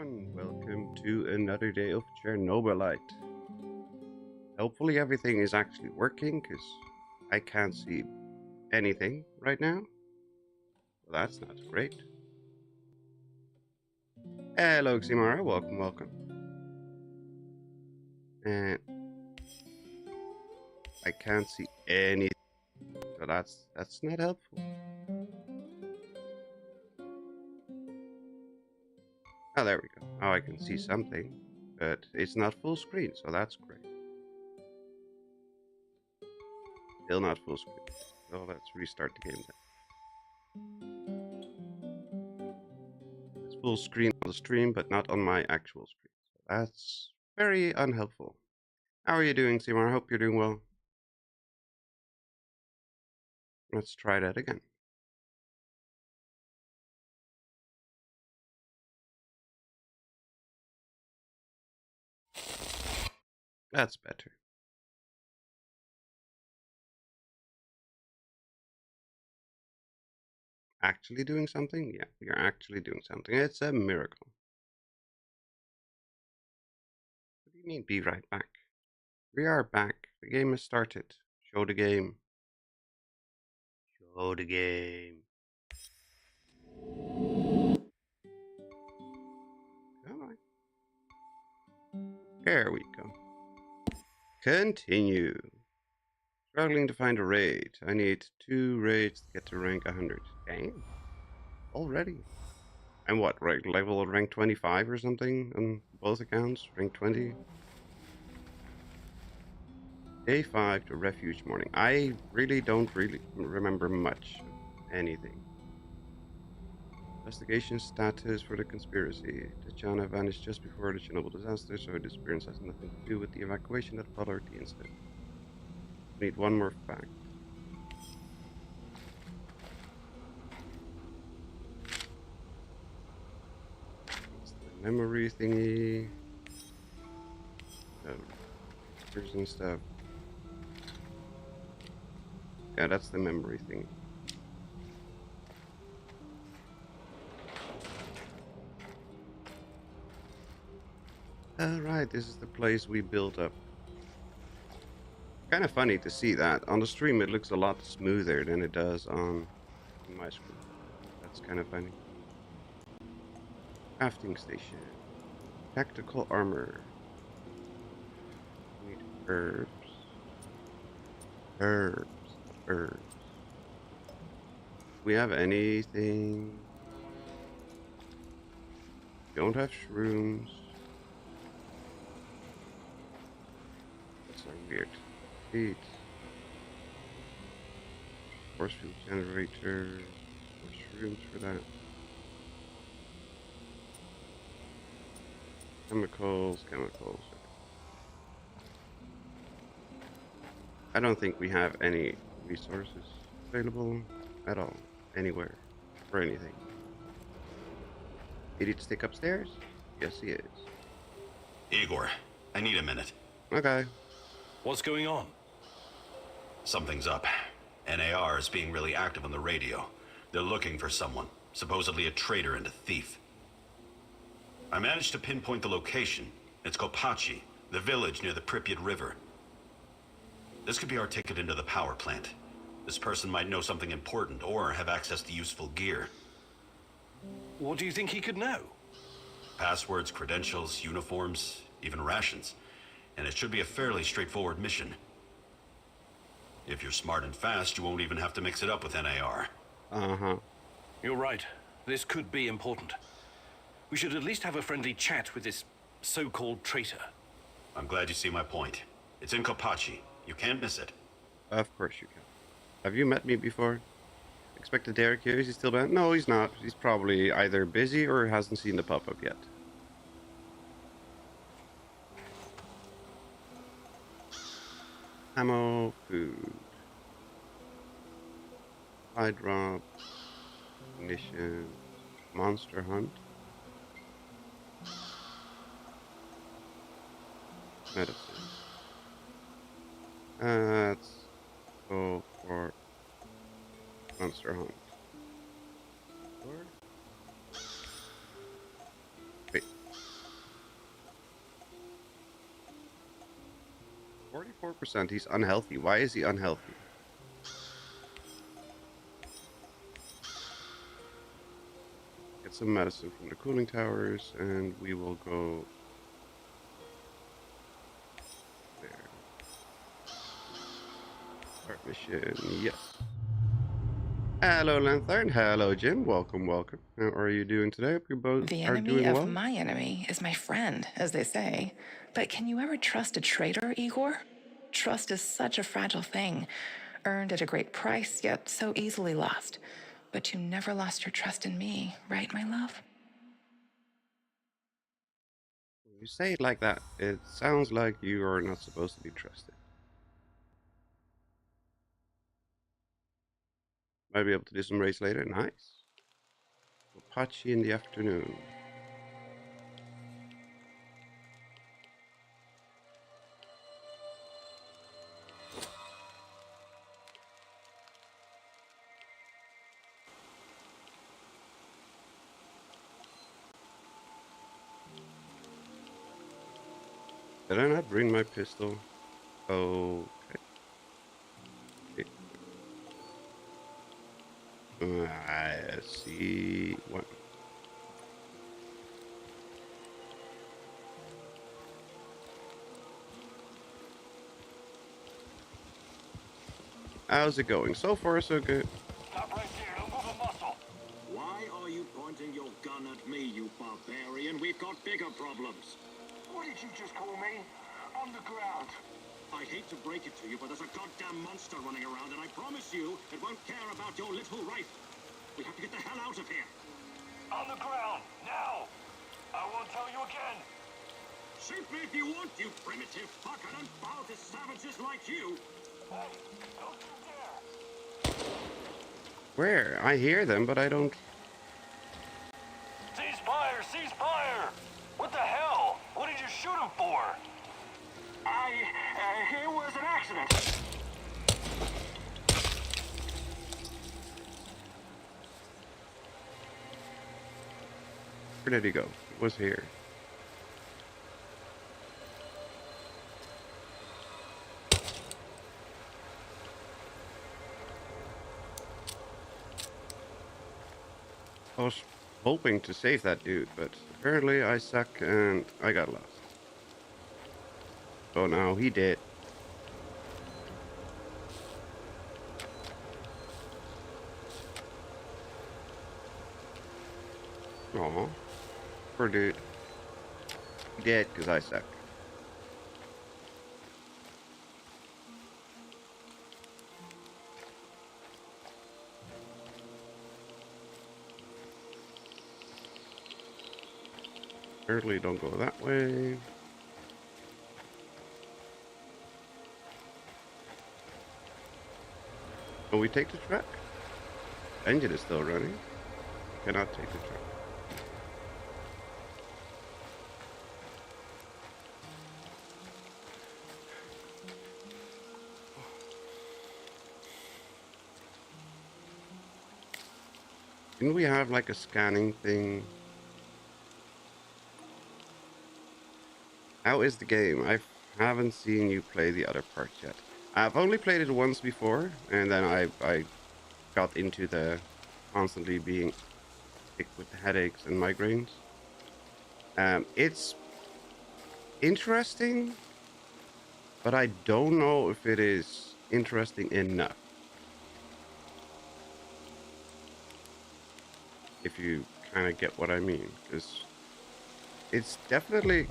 everyone, welcome to another day of Chernobylite. Hopefully everything is actually working, because I can't see anything right now. Well, that's not great. Hello Ximara, welcome. And I can't see anything, so that's not helpful. Oh, there we go. Oh, I can see something, but it's not full screen, so that's great. Still not full screen. So let's restart the game then. It's full screen on the stream, but not on my actual screen. So that's very unhelpful. How are you doing, Seymour? I hope you're doing well. Let's try that again. That's better. Actually doing something? Yeah, we are actually doing something. It's a miracle. What do you mean, be right back? We are back. The game has started. Show the game. Show the game. Come on. There we go. Continue. Struggling to find a raid. I need 2 raids to get to rank 100. Dang. Already. I'm what, rank 25 or something on both accounts? Rank 20? Day 5 to refuge morning. I really don't remember much of anything. Investigation status for the conspiracy. Tatiana vanished just before the Chernobyl disaster, so her disappearance has nothing to do with the evacuation that followed the incident. We need one more fact. It's the memory thingy. Prison stuff. Yeah, that's the memory thingy. Alright, this is the place we built up. Kind of funny to see that. On the stream it looks a lot smoother than it does on my screen. That's kind of funny. Crafting station. Tactical armor. We need herbs. Herbs. We have anything? Don't have shrooms. That's so weird. Heat. Force field generator. More shrooms for that. Chemicals. I don't think we have any resources available at all, anywhere, for anything. Did he stick upstairs? Yes, he is. Igor, I need a minute. Okay. What's going on? Something's up. NAR is being really active on the radio. They're looking for someone, supposedly a traitor and a thief. I managed to pinpoint the location. It's Kopachi, the village near the Pripyat River. This could be our ticket into the power plant. This person might know something important or have access to useful gear. What do you think he could know? Passwords, credentials, uniforms, even rations. And it should be a fairly straightforward mission. If you're smart and fast, you won't even have to mix it up with NAR. Uh-huh. You're right. This could be important. We should at least have a friendly chat with this so-called traitor. I'm glad you see my point. It's in Kopachi. You can't miss it. Of course you can. Have you met me before? Expected Derek here? Is he still banned? No, he's not. He's probably either busy or hasn't seen the pop-up yet. Ammo, food. Supply drop. Ignition. Monster hunt. Medicine. Let's go for monster hunt. Wait. 34%. He's unhealthy. Why is he unhealthy? Get some medicine from the cooling towers, and we will go there. Start mission. Yes. Hello, Lanthorn. Hello, Jim. Welcome, welcome. How are you doing today? Hope you both The are enemy doing of well. my enemy is my friend, as they say. But can you ever trust a traitor, Igor? Trust is such a fragile thing, earned at a great price, yet so easily lost. But you never lost your trust in me, right, my love? When you say it like that, it sounds like you are not supposed to be trusted. Might be able to do some race later. Nice. Apache in the afternoon. Did I not bring my pistol? Okay. I see. What? How's it going? So far, so good. Stop right there. Don't move a muscle. Why are you pointing your gun at me, you barbarian? We've got bigger problems. What did you just call me? On the ground. I hate to break it to you, but there's a goddamn monster running around, and I promise you it won't care about your little rifle. We have to get the hell out of here. On the ground. Now. I won't tell you again. Shoot me if you want, you primitive fuck. I don't bow to savages like you. Hey, don't you dare. Where? I hear them, but I don't. Cease fire! Cease fire! What the hell? What did you shoot him for? It was an accident. Where did he go? It was here. I was hoping to save that dude, but apparently I suck and I got lost. Oh no, he did. Aw, poor dude. He did because I suck. Apparently don't go that way. Will we take the truck? Engine is still running. Cannot take the truck. Didn't we have like a scanning thing? How is the game? I haven't seen you play the other parts yet. I've only played it once before, and then I got into the constantly being sick with the headaches and migraines. It's interesting, but I don't know if it is interesting enough. If you kind of get what I mean, because it's definitely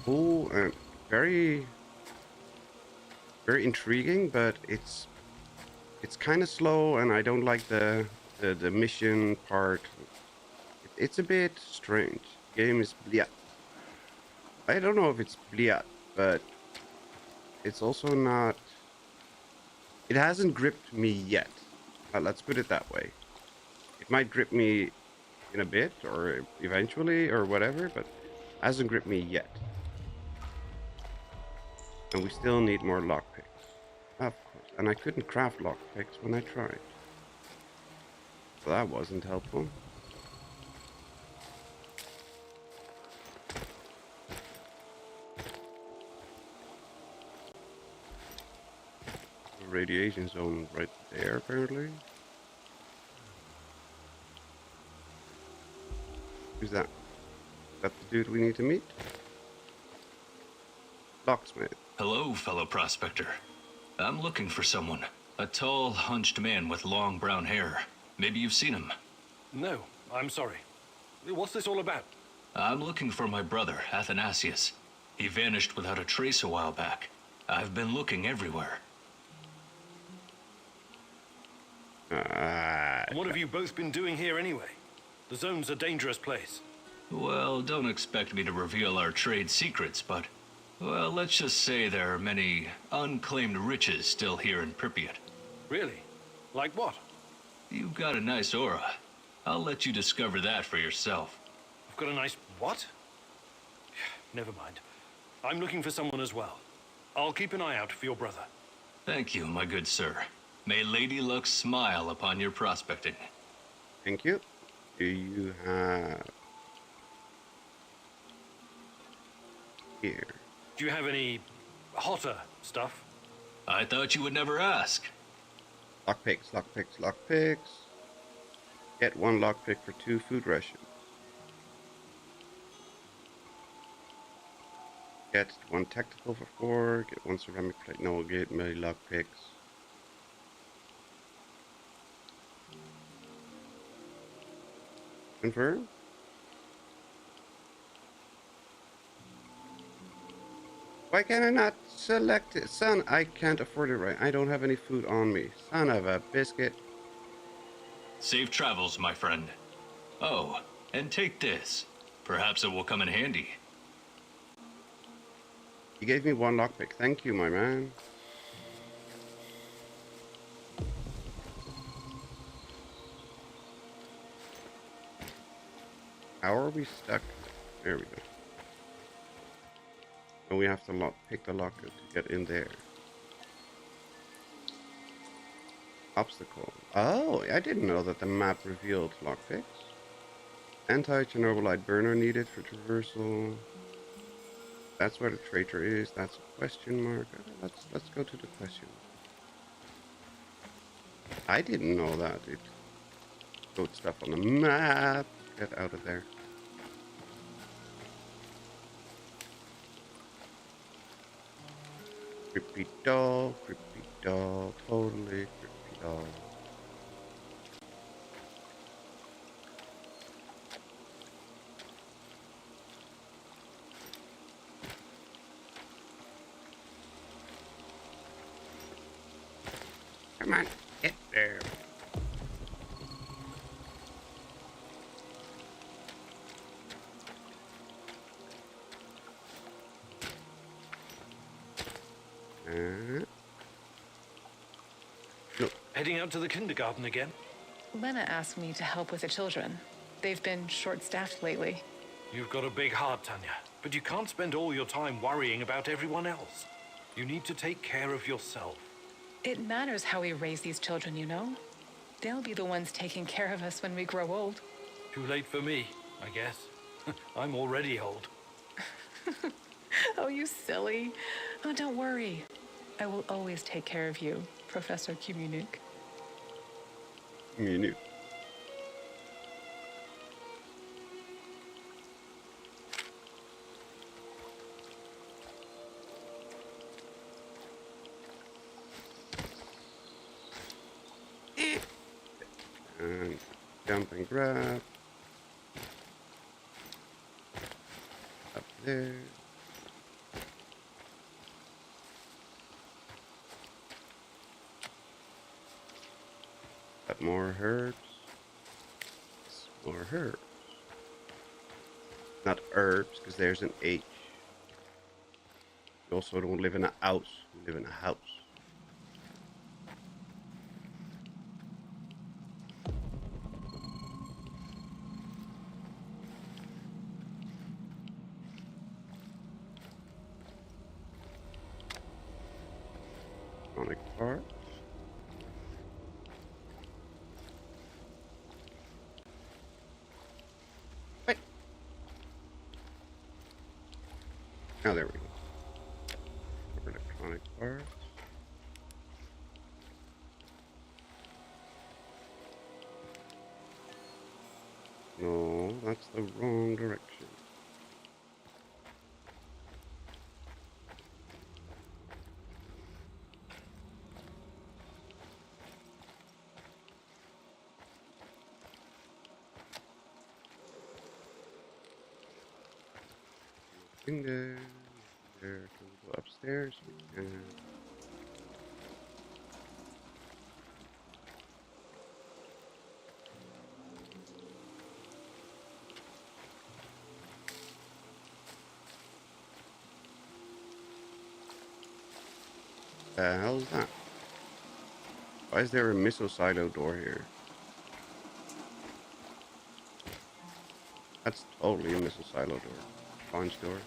cool and very intriguing, but it's kind of slow, and I don't like the mission part. It's a bit strange. Game is bleh. I don't know if it's bleh, but it's also not. It hasn't gripped me yet. Let's put it that way. It might grip me in a bit, or eventually, or whatever, but hasn't gripped me yet. And we still need more lockpicks. Of course. And I couldn't craft lockpicks when I tried. So that wasn't helpful. a radiation zone right there, apparently. Who's that? Is that the dude we need to meet? Locksmith. Hello, fellow prospector. I'm looking for someone. A tall, hunched man with long brown hair. Maybe you've seen him. No, I'm sorry. What's this all about? I'm looking for my brother, Athanasius. He vanished without a trace a while back. I've been looking everywhere. What have you both been doing here anyway? The zone's a dangerous place. Well, don't expect me to reveal our trade secrets, but... well, let's just say there are many unclaimed riches still here in Pripyat. Really? Like what? You've got a nice aura. I'll let you discover that for yourself. I've got a nice what? Never mind. I'm looking for someone as well. I'll keep an eye out for your brother. Thank you, my good sir. May Lady Luck smile upon your prospecting. Thank you. Do you have... here? Do you have any hotter stuff? I thought you would never ask. Lockpicks, lockpicks, lockpicks. Get 1 lockpick for 2 food rations. Get 1 tactical for 4. Get 1 ceramic plate. No, get my lockpicks. Confirm. Why can I not select it? Son, I can't afford it right. I don't have any food on me. Son of a biscuit. Safe travels, my friend. Oh, and take this. Perhaps it will come in handy. You gave me 1 lockpick. Thank you, my man. How are we stuck? There we go. And we have to pick the lock to get in there. Obstacle. Oh, I didn't know that the map revealed lockpicks. Anti-Chernobylite burner needed for traversal. That's where the traitor is. That's a question mark. Let's go to the question. I didn't know that. It showed stuff on the map. Get out of there. Creepy doll, totally creepy doll. Come on, get there. No. Heading out to the kindergarten again? Lena asked me to help with the children. They've been short-staffed lately. You've got a big heart, Tanya. But you can't spend all your time worrying about everyone else. You need to take care of yourself. It matters how we raise these children, you know? They'll be the ones taking care of us when we grow old. Too late for me, I guess. I'm already old. Oh, you silly. Oh, don't worry. I will always take care of you, Professor Kumunuk. You knew. And jump and grab. Up there. Got more herbs. More herbs. Not herbs, because there's an H. You also don't live in a house. You live in a house. Sonic part. Wait. Oh, there we go. Electronic parts. No, that's the wrong direction. Nothing there. Nothing there. Can we go upstairs? We can. The hell is that? Why is there a missile silo door here? That's totally a missile silo door. Launch door.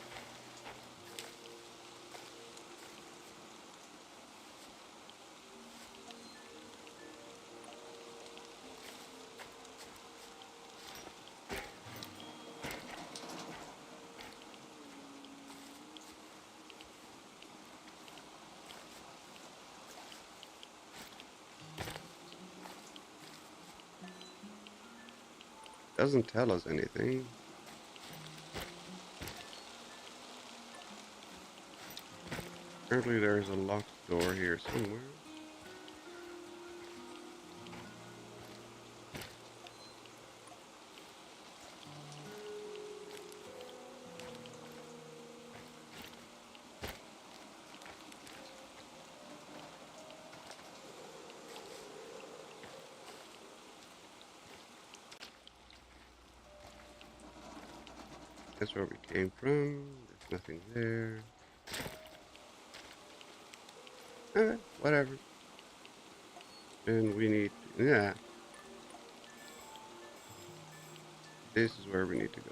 Doesn't tell us anything. Apparently there's a locked door here somewhere. That's where we came from. There's nothing there. Alright, whatever. And we need to, yeah. This is where we need to go.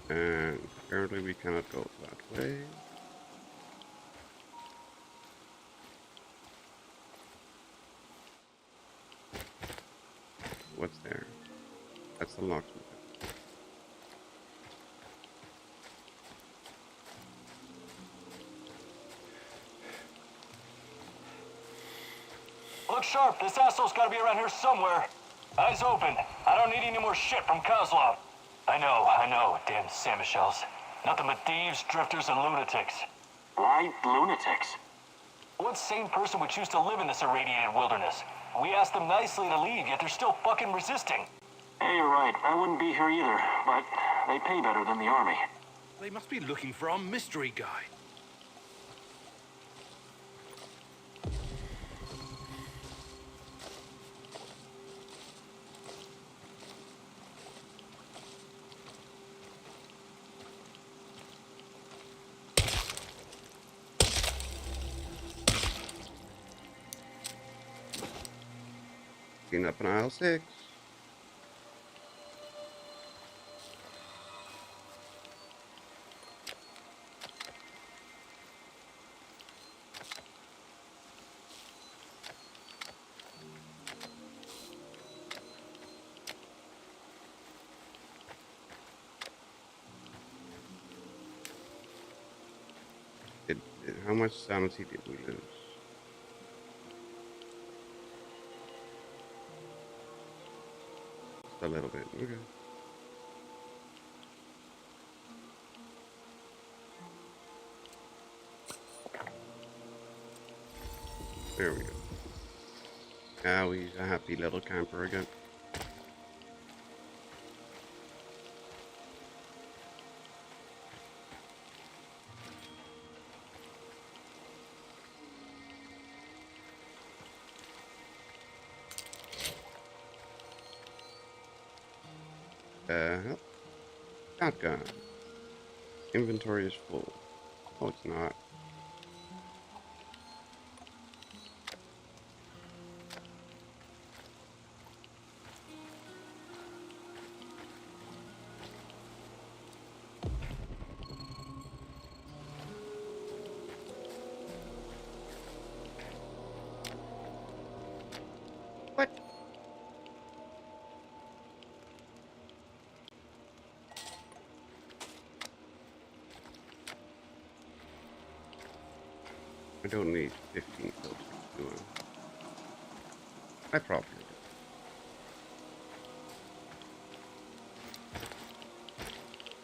And apparently we cannot go that way. What's there? That's the locksmith. Look sharp, this asshole's gotta be around here somewhere. Eyes open. I don't need any more shit from Kozlov. I know, damn Samushells. Nothing but thieves, drifters, and lunatics. Why lunatics? What sane person would choose to live in this irradiated wilderness? We asked them nicely to leave, yet they're still fucking resisting. Hey, you're right. I wouldn't be here either, but they pay better than the army. They must be looking for our mystery guy. Clean up in aisle 6. How much sanity did we lose? Just a little bit. Okay. There we go. Now he's a happy little camper again. Shotgun. Inventory is full. Oh, it's not. What? I don't need 15 filters, do I? I probably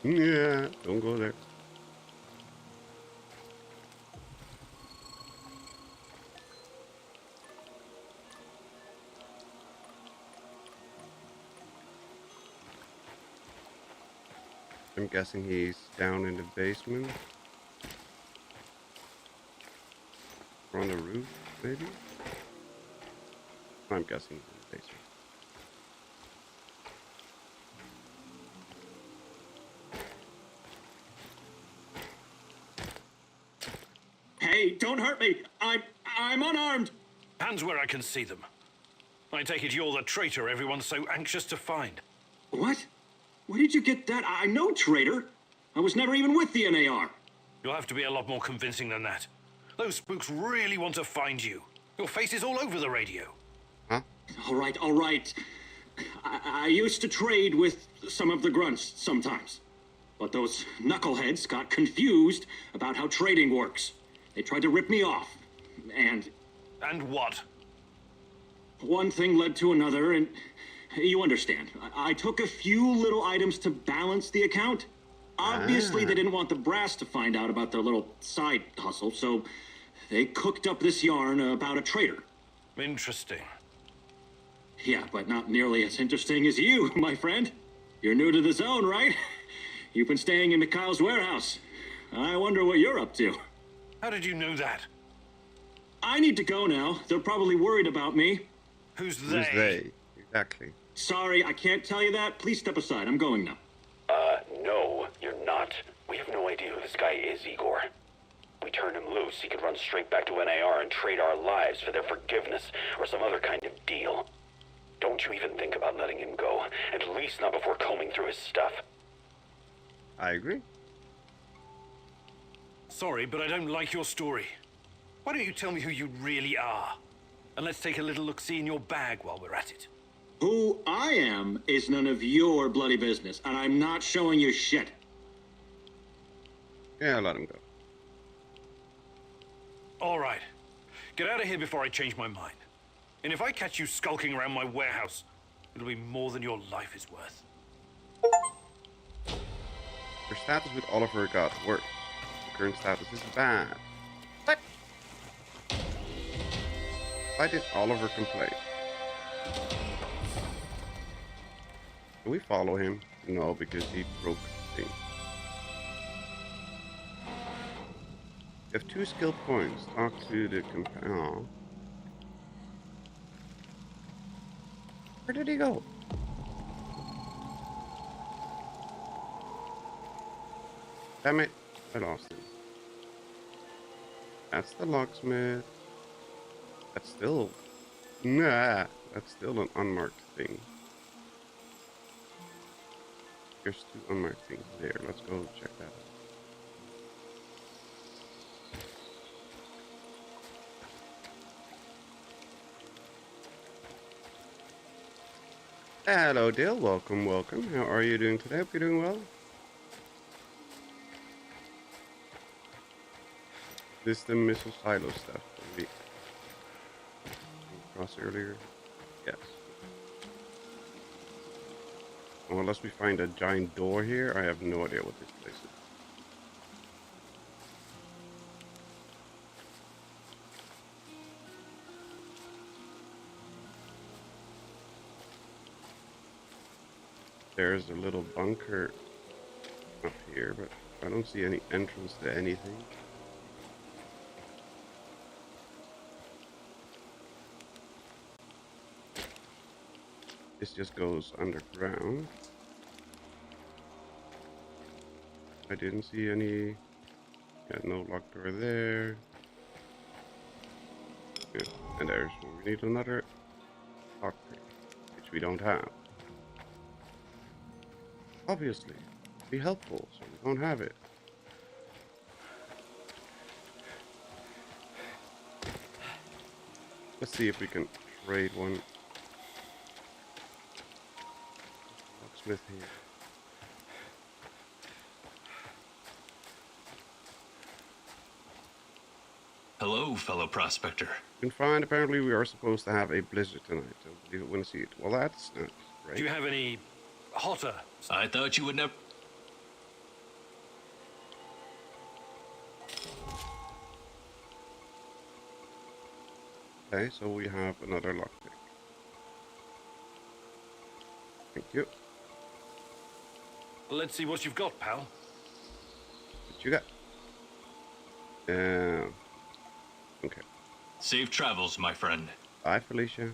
do. Yeah, don't go there. I'm guessing he's down in the basement. Or on the roof, maybe? I'm guessing in the basement. Hey, don't hurt me. I'm unarmed. Hands where I can see them. I take it you're the traitor everyone's so anxious to find. What? Where did you get that? I know, traitor. I was never even with the NAR. You'll have to be a lot more convincing than that. Those spooks really want to find you. Your face is all over the radio. Huh? All right, all right. I used to trade with some of the grunts sometimes. But those knuckleheads got confused about how trading works. They tried to rip me off. And And what? one thing led to another, and you understand. I took a few little items to balance the account. Obviously, they didn't want the brass to find out about their little side hustle, so they cooked up this yarn about a traitor. Interesting. Yeah, but not nearly as interesting as you, my friend. You're new to the zone, right? You've been staying in Mikhail's warehouse. I wonder what you're up to. How did you know that? I need to go now. They're probably worried about me. Who's they? Who's they? Exactly. Sorry, I can't tell you that. Please step aside. I'm going now. No, you're not. We have no idea who this guy is, Igor. We turn him loose, he could run straight back to NAR and trade our lives for their forgiveness or some other kind of deal. Don't you even think about letting him go, at least not before combing through his stuff. I agree. Sorry, but I don't like your story. Why don't you tell me who you really are? And let's take a little look-see in your bag while we're at it. Who I am is none of your bloody business, and I'm not showing you shit. Yeah, let him go. All right. Get out of here before I change my mind. And if I catch you skulking around my warehouse, it'll be more than your life is worth. Your status with Oliver got worse. The current status is bad. What? Why did Oliver complain? Can we follow him? No, because he broke things. You have 2 skill points. Talk to the oh. Where did he go? Damn it, I lost him. That's the locksmith. That's still... Nah, that's still an unmarked thing. There's 2 unmarked things there. Let's go check that out. Hello, Dale. Welcome, welcome. How are you doing today? Hope you're doing well. This is the missile silo stuff that we came across earlier. Yes. Well, unless we find a giant door here, I have no idea what this place is. There's a little bunker up here, but I don't see any entrance to anything. This just goes underground. I didn't see any. Yeah, no locked door there. Yeah, and there's where we need another lockpick, which we don't have. Obviously, be helpful, so we don't have it. Let's see if we can trade one. Locksmith here. Hello, fellow prospector. Been fine. Apparently, we are supposed to have a blizzard tonight. I believe it when I see it. Well, that's not right. Do you have any hotter? I thought you would never... Okay, so we have another lockpick. Thank you. Let's see what you've got, pal. What you got? Okay. Safe travels, my friend. Bye, Felicia.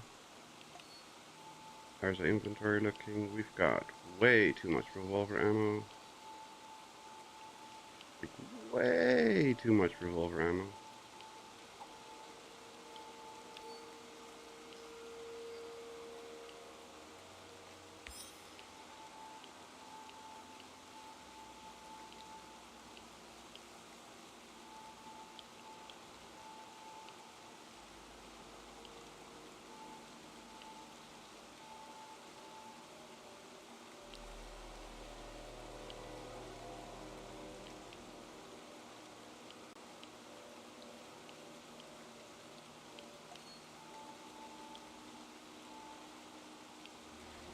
How's our inventory looking? We've got way too much revolver ammo. Like, way too much revolver ammo.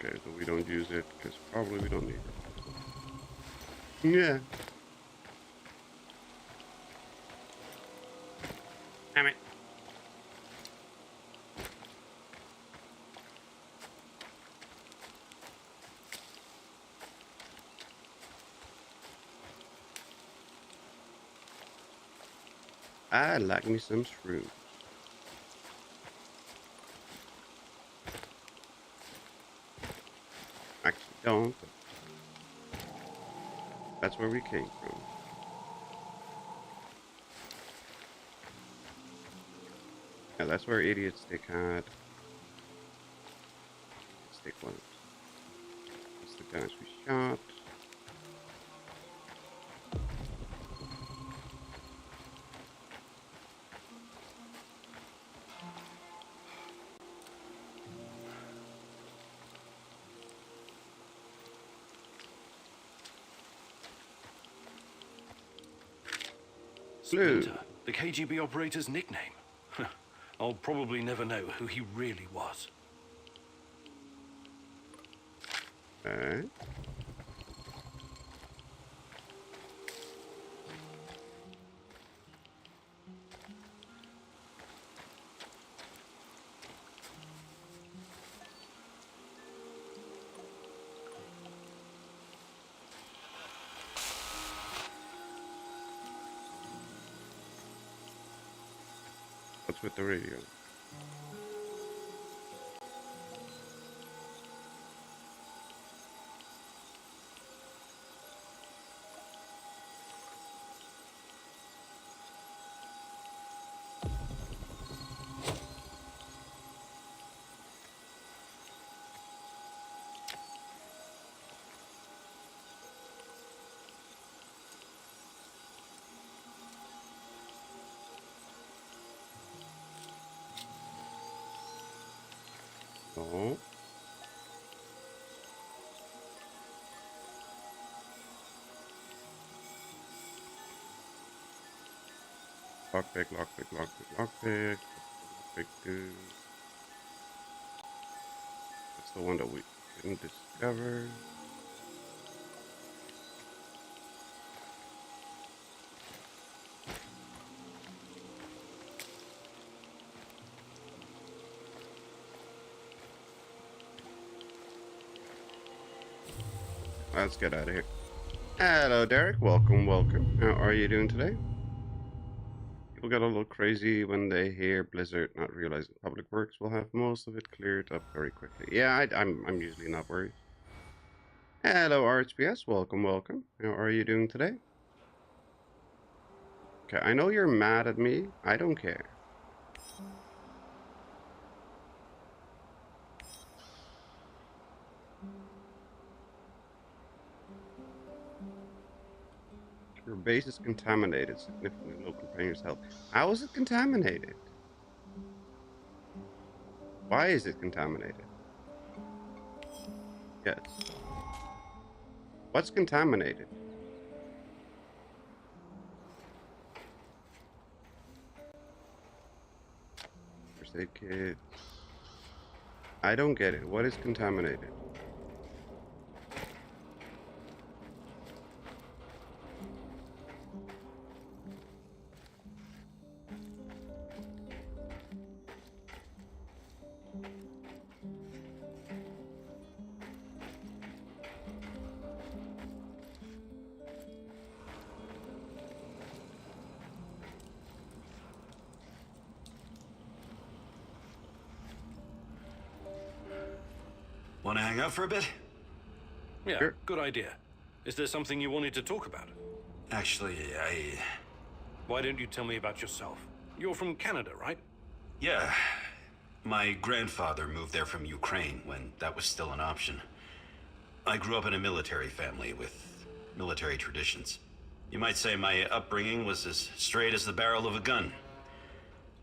Okay, so we don't use it because probably we don't need it. Yeah. Damn it. I like me some shrews. Actually don't, but that's where we came from. Yeah, that's where Idiot Stick had. Stick was. That's the guys we shot. Splinter, the KGB operator's nickname. I'll probably never know who he really was. Okay. What's with the radio? Oh. Lockpick, lockpick, lockpick, lockpick. Lockpick, dude. That's the one that we didn't discover. Let's get out of here. Hello, Derek. Welcome, welcome. How are you doing today? People get a little crazy when they hear Blizzard, not realizing Public Works will have most of it cleared up very quickly. Yeah, I'm usually not worried. Hello, RHPS. Welcome, welcome. How are you doing today? Okay, I know you're mad at me. I don't care. Your base is contaminated. Significantly low companion's health. How is it contaminated? Why is it contaminated? Yes. What's contaminated? aid kit. I don't get it. What is contaminated? Want to hang out for a bit? Yeah, Sure. good idea. Is there something you wanted to talk about? Actually, Why don't you tell me about yourself? You're from Canada, right? Yeah. My grandfather moved there from Ukraine when that was still an option. I grew up in a military family with military traditions. You might say my upbringing was as straight as the barrel of a gun.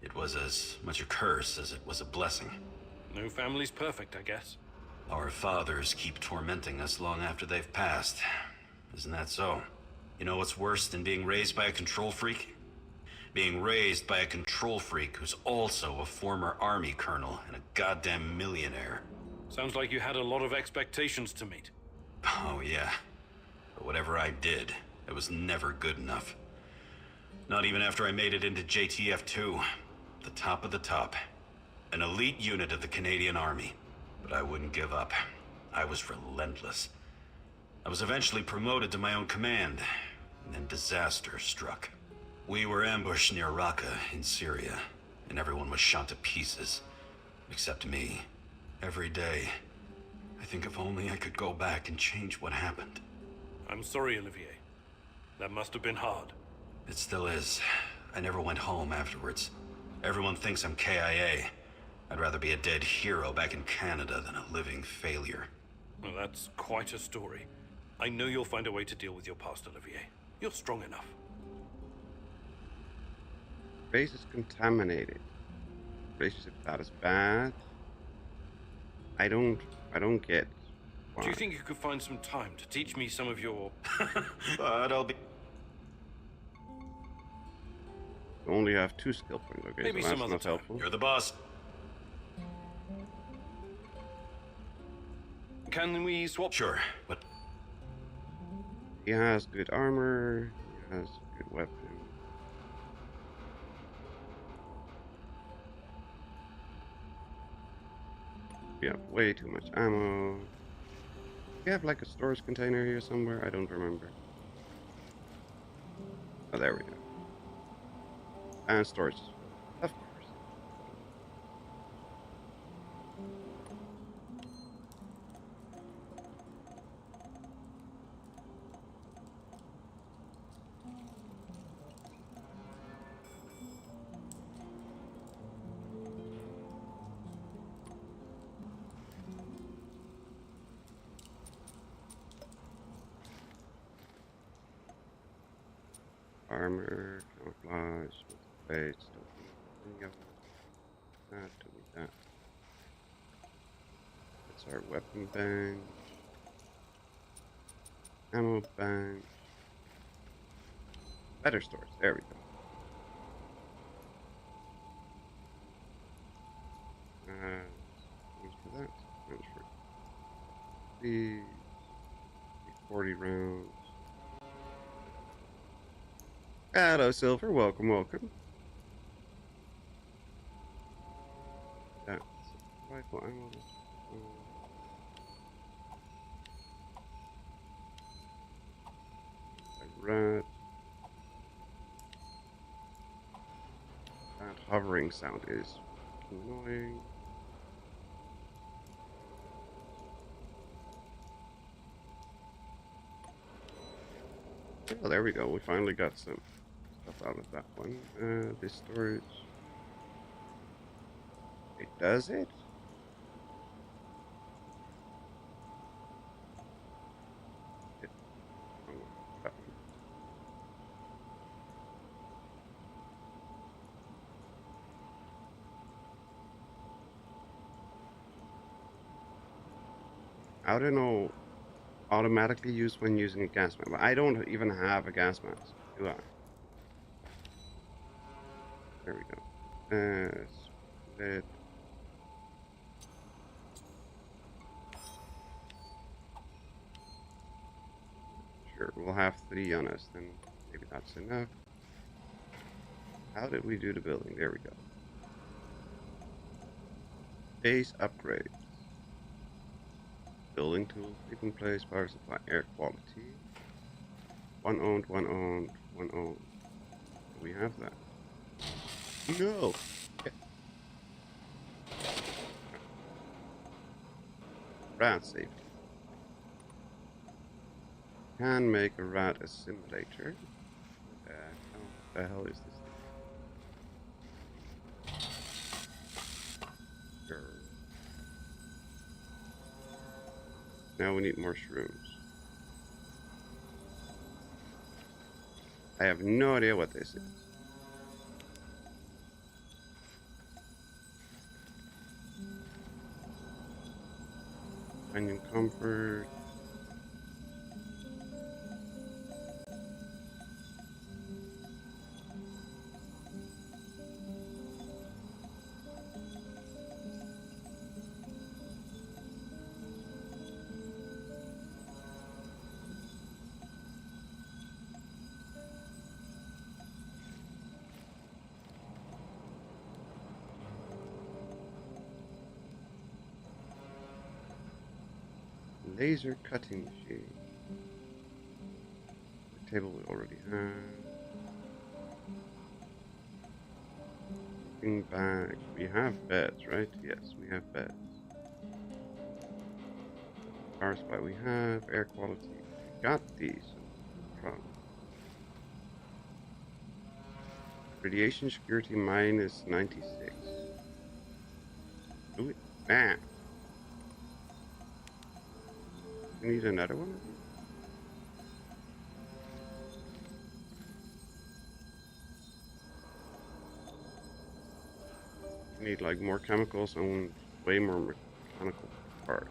It was as much a curse as it was a blessing. No family's perfect, I guess. Our fathers keep tormenting us long after they've passed. Isn't that so? You know what's worse than being raised by a control freak? Being raised by a control freak who's also a former army colonel and a goddamn millionaire. Sounds like you had a lot of expectations to meet. Oh yeah. But whatever I did, it was never good enough. Not even after I made it into JTF-2. The top of the top. An elite unit of the Canadian Army. But I wouldn't give up. I was relentless. I was eventually promoted to my own command, and then disaster struck. We were ambushed near Raqqa in Syria, and everyone was shot to pieces. Except me. Every day. I think if only I could go back and change what happened. I'm sorry, Olivier. That must have been hard. It still is. I never went home afterwards. Everyone thinks I'm KIA. I'd rather be a dead hero back in Canada than a living failure. Well, that's quite a story. I know you'll find a way to deal with your past, Olivier. You're strong enough. Base is contaminated. Relationship status bad. I don't get why. Do you think you could find some time to teach me some of your... But I'll be... We only have 2 skill points. Okay, Maybe so some that's other not time. helpful. You're the boss. Can we swap? Sure, but... He has good armor. He has good weapon. We have way too much ammo. We have like a storage container here somewhere. I don't remember. Oh, there we go. And storage, of course. Armor, camouflage, face, don't need that, don't need that. That's our weapon bench. Ammo bench. Better storage, there we go. Thanks for that. Transfer. These 40 rounds. Hello, Silver. Welcome, welcome. That's rifle ammo. Red. That hovering sound is annoying. Oh, there we go. We finally got some stuff out of that one. This storage. It does it? Oh, that one. I don't know. Automatically used when using a gas mask. I don't even have a gas mask, do I? There we go. It. Sure, we'll have 3 on us, then maybe that's enough. How did we do the building? There we go. Base upgrades. Building tools, sleeping place, power supply, air quality. One owned, one owned, one owned. We have that. No! Yeah. Rat safety. Can make a rat assimilator. What the hell is this thing? Sure. Now we need more shrooms. I have no idea what this is. Onion comfort. Laser cutting machine. The table we already have. Sleeping bag. We have beds, right? Yes, we have beds. Power supply we have. Air quality. We got these. Problem. Radiation security minus 96. Do it. Man. We need another one? We need like more chemicals and way more mechanical parts.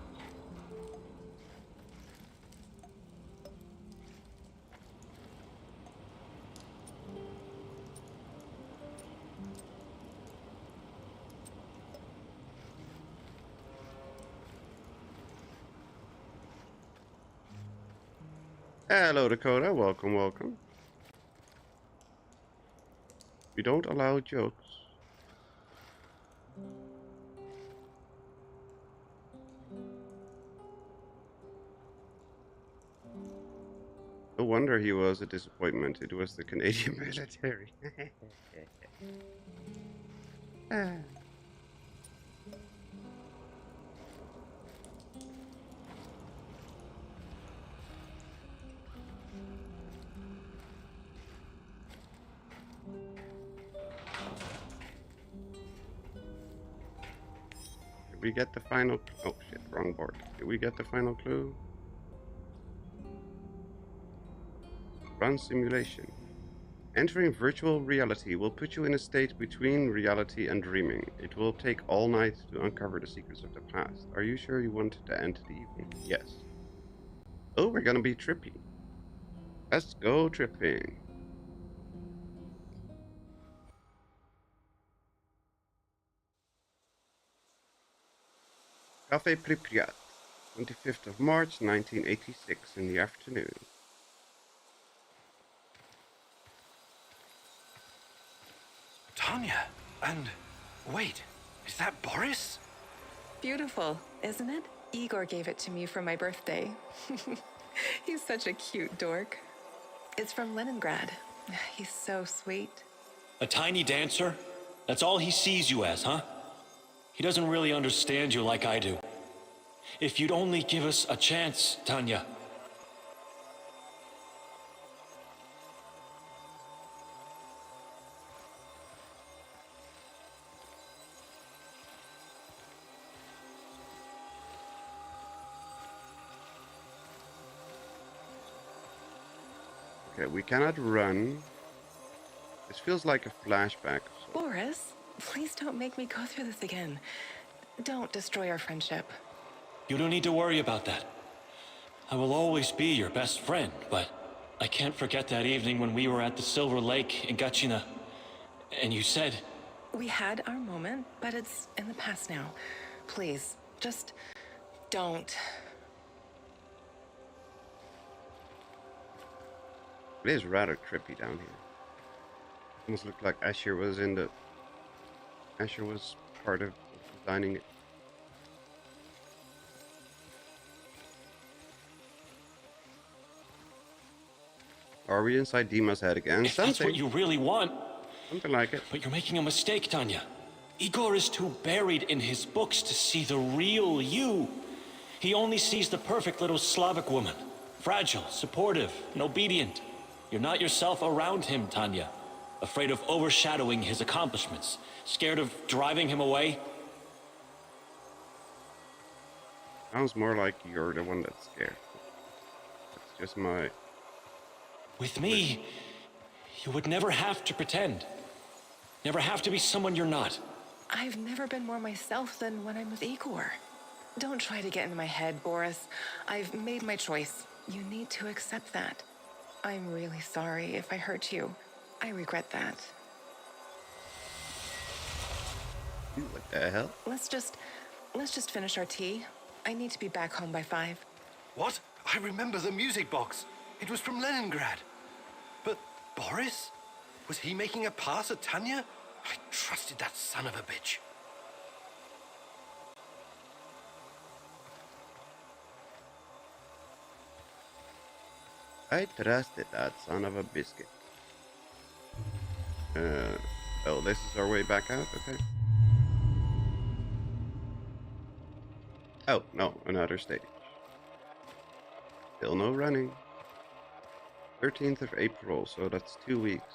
Hello, Dakota. Welcome, welcome. We don't allow jokes. No wonder he was a disappointment. It was the Canadian military. Did we get the final... Oh shit, wrong board. Did we get the final clue? Run simulation. Entering virtual reality will put you in a state between reality and dreaming. It will take all night to uncover the secrets of the past. Are you sure you want to end the evening? Yes. Oh, we're gonna be trippy. Let's go tripping. Cafe Pripyat, 25th of March, 1986 in the afternoon. Tanya, and wait, is that Boris? Beautiful, isn't it? Igor gave it to me for my birthday. He's such a cute dork. It's from Leningrad. He's so sweet. A tiny dancer? That's all he sees you as, huh? He doesn't really understand you like I do. If you'd only give us a chance, Tanya. Okay, we cannot run. This feels like a flashback. Boris, please don't make me go through this again. Don't destroy our friendship. You don't need to worry about that. I will always be your best friend, but I can't forget that evening when we were at the Silver Lake in Gachina. And you said We had our moment, but it's in the past now. Please, just don't. It is rather trippy down here. Almost looked like Asher was part of designing it. Are we inside Dima's head again? If that's what you really want. Something like it. But you're making a mistake, Tanya. Igor is too buried in his books to see the real you. He only sees the perfect little Slavic woman. Fragile, supportive, and obedient. You're not yourself around him, Tanya. Afraid of overshadowing his accomplishments. Scared of driving him away. Sounds more like you're the one that's scared. That's just my... With me, you would never have to pretend. Never have to be someone you're not. I've never been more myself than when I'm with Igor. Don't try to get into my head, Boris. I've made my choice. You need to accept that. I'm really sorry if I hurt you. I regret that. What the hell? Let's just finish our tea. I need to be back home by 5. What? I remember the music box. It was from Leningrad. But Boris? Was he making a pass at Tanya? I trusted that son of a bitch. I trusted that son of a biscuit. Oh, this is our way back out? Okay. Oh, no, another stage. Still no running. 13th of April, so that's 2 weeks.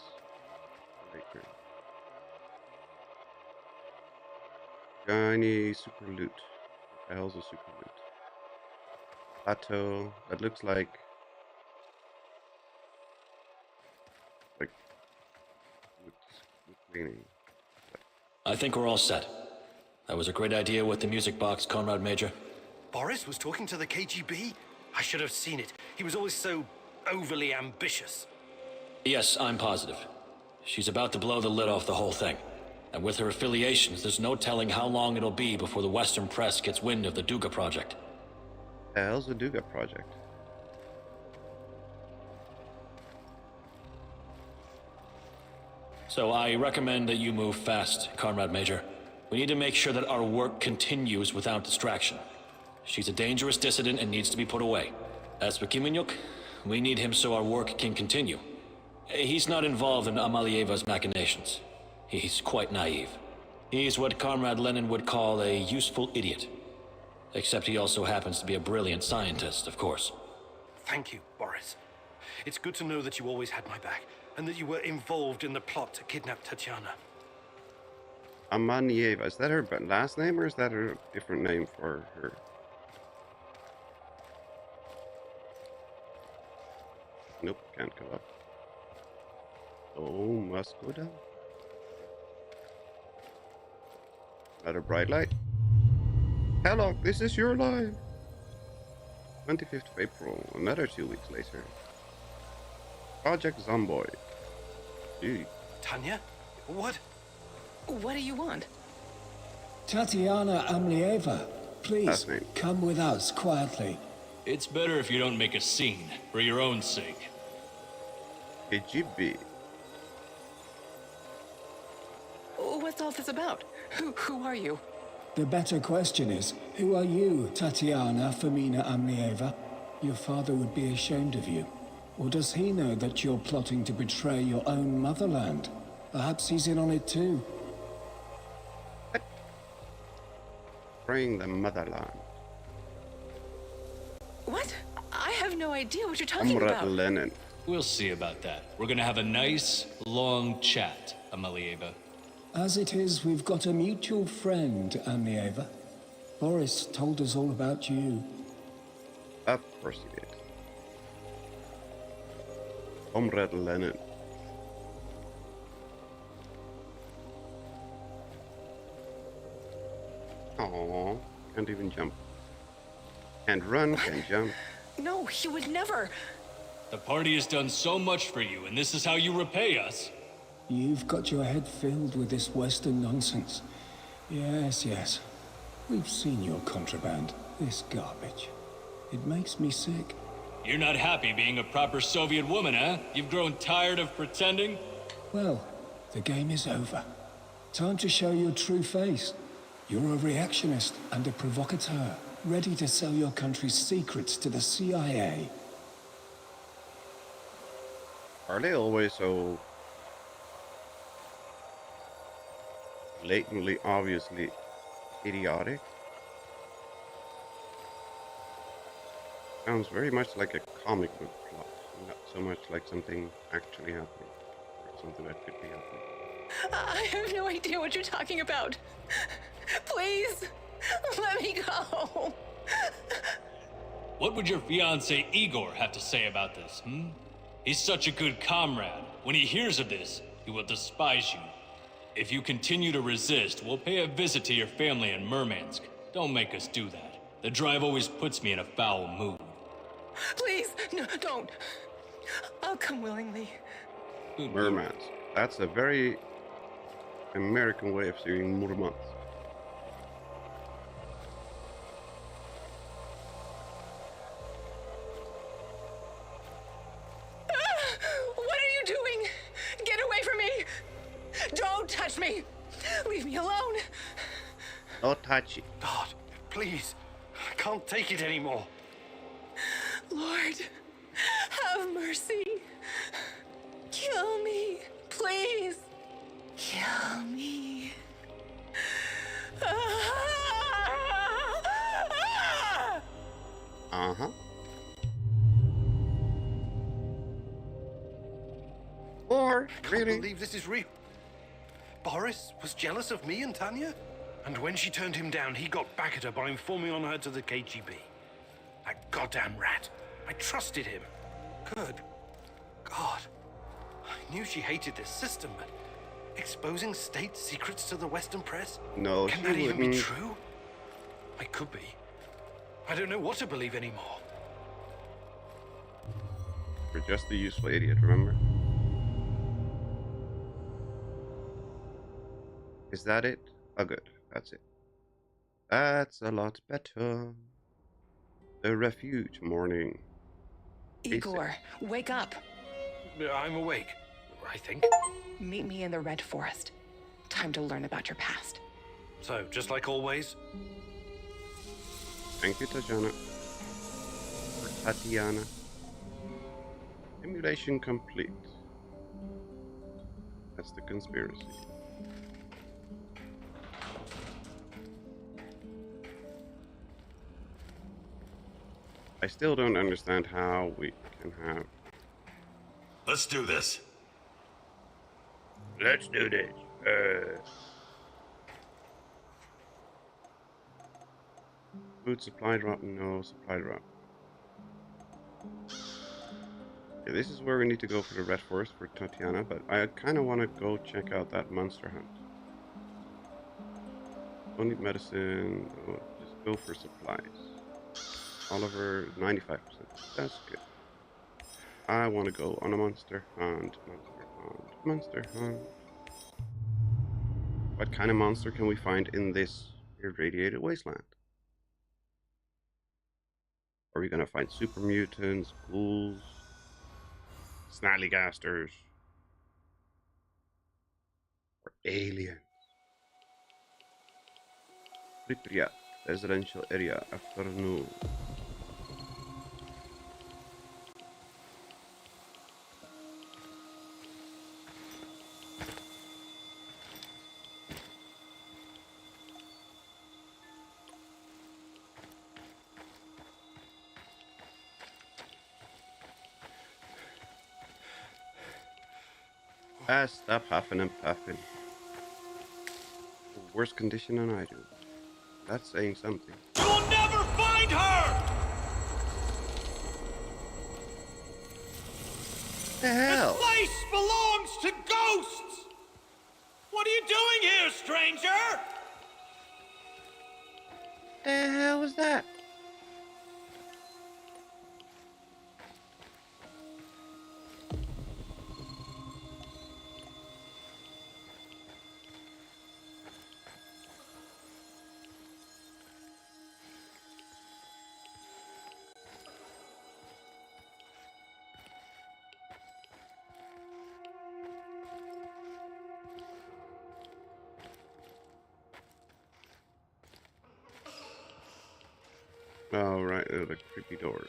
Shiny super loot. What the hell's a super loot? Plateau. That looks like wood cleaning. I think we're all set. That was a great idea with the music box, Comrade Major. Boris was talking to the KGB? I should have seen it. He was always so overly ambitious. Yes, I'm positive. She's about to blow the lid off the whole thing. And with her affiliations, there's no telling how long it'll be before the Western press gets wind of the Duga project. The hell's the Duga project? So I recommend that you move fast, Comrade Major. We need to make sure that our work continues without distraction. She's a dangerous dissident and needs to be put away. As for Kimenyuk, we need him so our work can continue. He's not involved in Amalieva's machinations. He's quite naive. He's what Comrade Lenin would call a useful idiot. Except he also happens to be a brilliant scientist, of course. Thank you, Boris. It's good to know that you always had my back, and that you were involved in the plot to kidnap Tatiana. Amanieva, is that her last name or is that a different name for her? Nope, can't go up. Oh, must go down. Another bright light. Kellogg, this is your line. 25th of April, another 2 weeks later. Project Zomboid. Gee. Tanya? What? What do you want? Tatiana Amlieva, please, Last name. come with us quietly. It's better if you don't make a scene, for your own sake. KGB. What's all this about? Who are you? The better question is, who are you, Tatiana Femina Amlieva? Your father would be ashamed of you. Or does he know that you're plotting to betray your own motherland? Perhaps he's in on it too. Praying the motherland. What? I have no idea what you're talking Comrade about. Lenin. We'll see about that. We're gonna have a nice, long chat, Amalieva. As it is, we've got a mutual friend, Amlieva. Boris told us all about you. Of course he did. Comrade Lenin. Aww, can't even jump. Can't run, can't jump. No, he would never. The party has done so much for you, and this is how you repay us. You've got your head filled with this Western nonsense. Yes. We've seen your contraband, this garbage. It makes me sick. You're not happy being a proper Soviet woman, huh? You've grown tired of pretending? Well, the game is over. Time to show your true face. You're a reactionist and a provocateur, ready to sell your country's secrets to the CIA. Are they always so blatantly, obviously idiotic? Sounds very much like a comic book plot, not so much like something actually happening, or something that could be happening. I have no idea what you're talking about. Please, let me go. What would your fiancé Igor have to say about this, He's such a good comrade. When he hears of this, he will despise you. If you continue to resist, we'll pay a visit to your family in Murmansk. Don't make us do that. The drive always puts me in a foul mood. Please, no, don't. I'll come willingly. Murmansk. That's a very American way of saying Murmansk. What are you doing? Get away from me! Don't touch me! Leave me alone! Don't touch it. God, please. I can't take it anymore. Lord, have mercy. Kill me, please. Kill me. Uh-huh. Or, I can't really? believe this is real. Boris was jealous of me and Tanya? And when she turned him down, he got back at her by informing on her to the KGB. That goddamn rat. I trusted him. Good God. I knew she hated this system, but exposing state secrets to the Western press? No, Can she that even be wouldn't. true? It could be. I don't know what to believe anymore. You're just a useful idiot, remember? Is that it? Oh, good. That's it. That's a lot better. The refuge morning. Igor, wake up. I'm awake, I think. Meet me in the Red Forest. Time to learn about your past. So, just like always? Thank you, Tajana. Or Tatiana. Simulation complete. That's the conspiracy. I still don't understand how we can have... Let's do this. Let's do this. Food supply drop? No supply drop. Okay, this is where we need to go for the Red Forest for Tatiana, but I kind of want to go check out that monster hunt. Don't need medicine. Oh, just go for supplies. Oliver, 95%. That's good. I want to go on a monster hunt. Monster hunt. What kind of monster can we find in this irradiated wasteland? Are we gonna find super mutants, ghouls, snallygasters, or aliens? Pripyat, residential area, afternoon. Stop huffing and puffing. Worse condition than I do. That's saying something. You'll never find her! The hell? This place belongs to ghosts! What are you doing here, stranger? The hell was that? Oh, right, the creepy doors.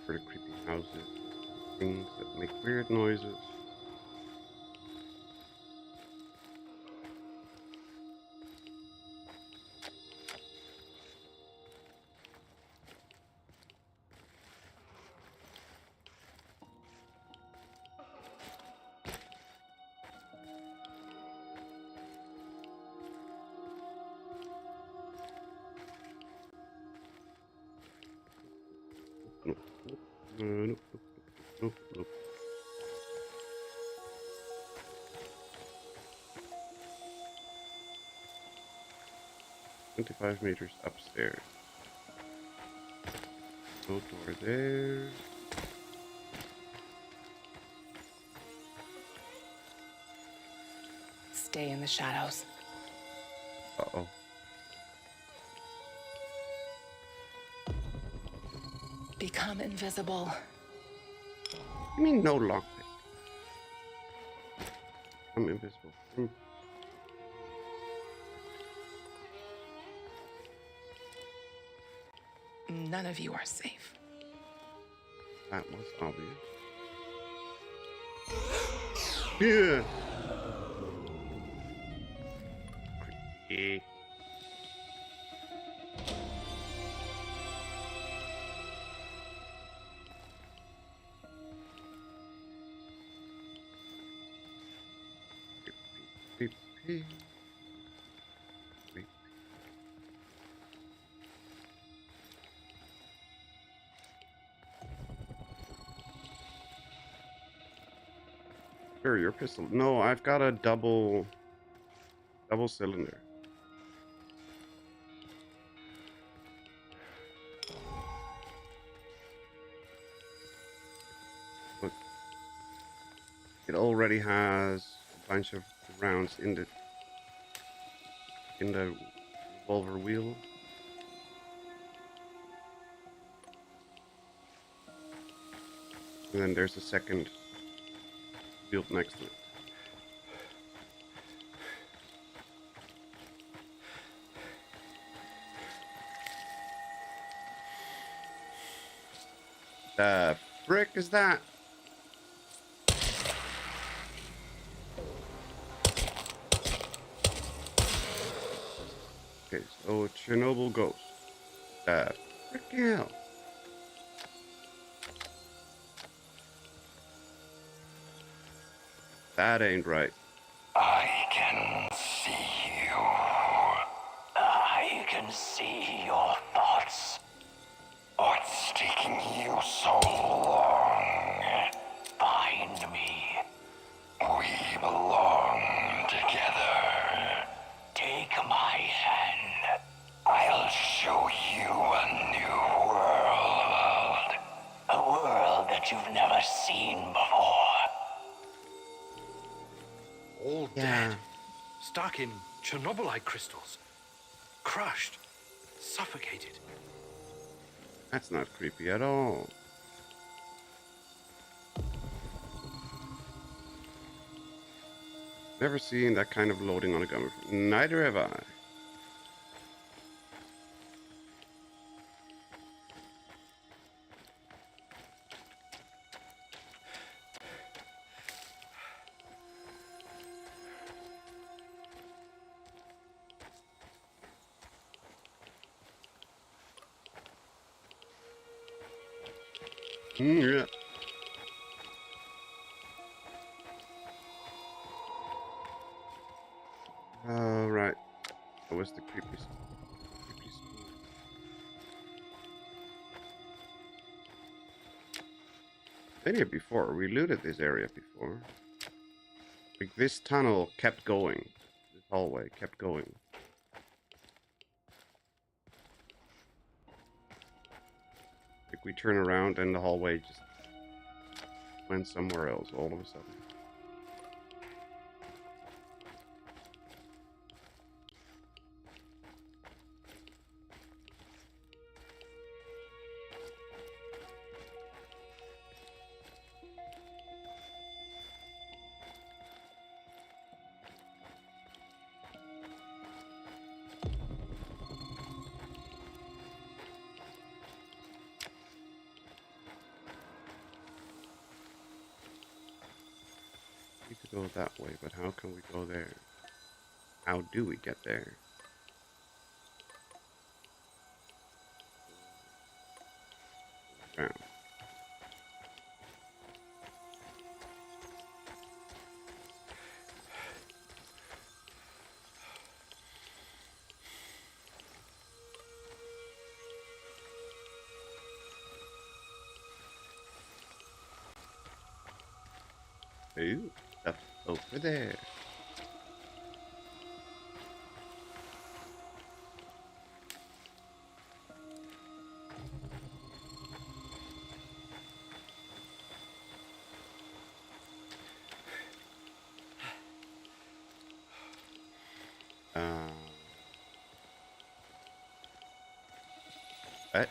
For the creepy houses. Things that make weird noises. Nope, nope, nope, nope, nope. 25 meters upstairs. No door there. Stay in the shadows. Uh-oh. Become invisible. You mean no lockpick? I'm invisible. None of you are safe. That was obvious. Yeah. Creepy. Creepy. Sure, your pistol. No, I've got a double cylinder. Look, it already has a bunch of rounds in the revolver wheel. And then there's a second wheel next to it. The frick is that? Okay, so Chernobyl ghost. The frick hell? That ain't right. I can see you. I can see your thoughts. What's taking you so long? Find me. We belong together. Take my hand. I'll show you a new world. A world that you've never seen before. All dead. Stuck in Chernobylite crystals. Crushed. Suffocated. That's not creepy at all. Never seen that kind of loading on a gun before. Neither have I. Yeah. Right. That was the creepy school. Been here before. We looted this area before. Like, this tunnel kept going. This hallway kept going. Like, we turn around and the hallway just went somewhere else all of a sudden. to go that way, but how can we go there? How do we get there? Down. Ooh, stuff over there. What?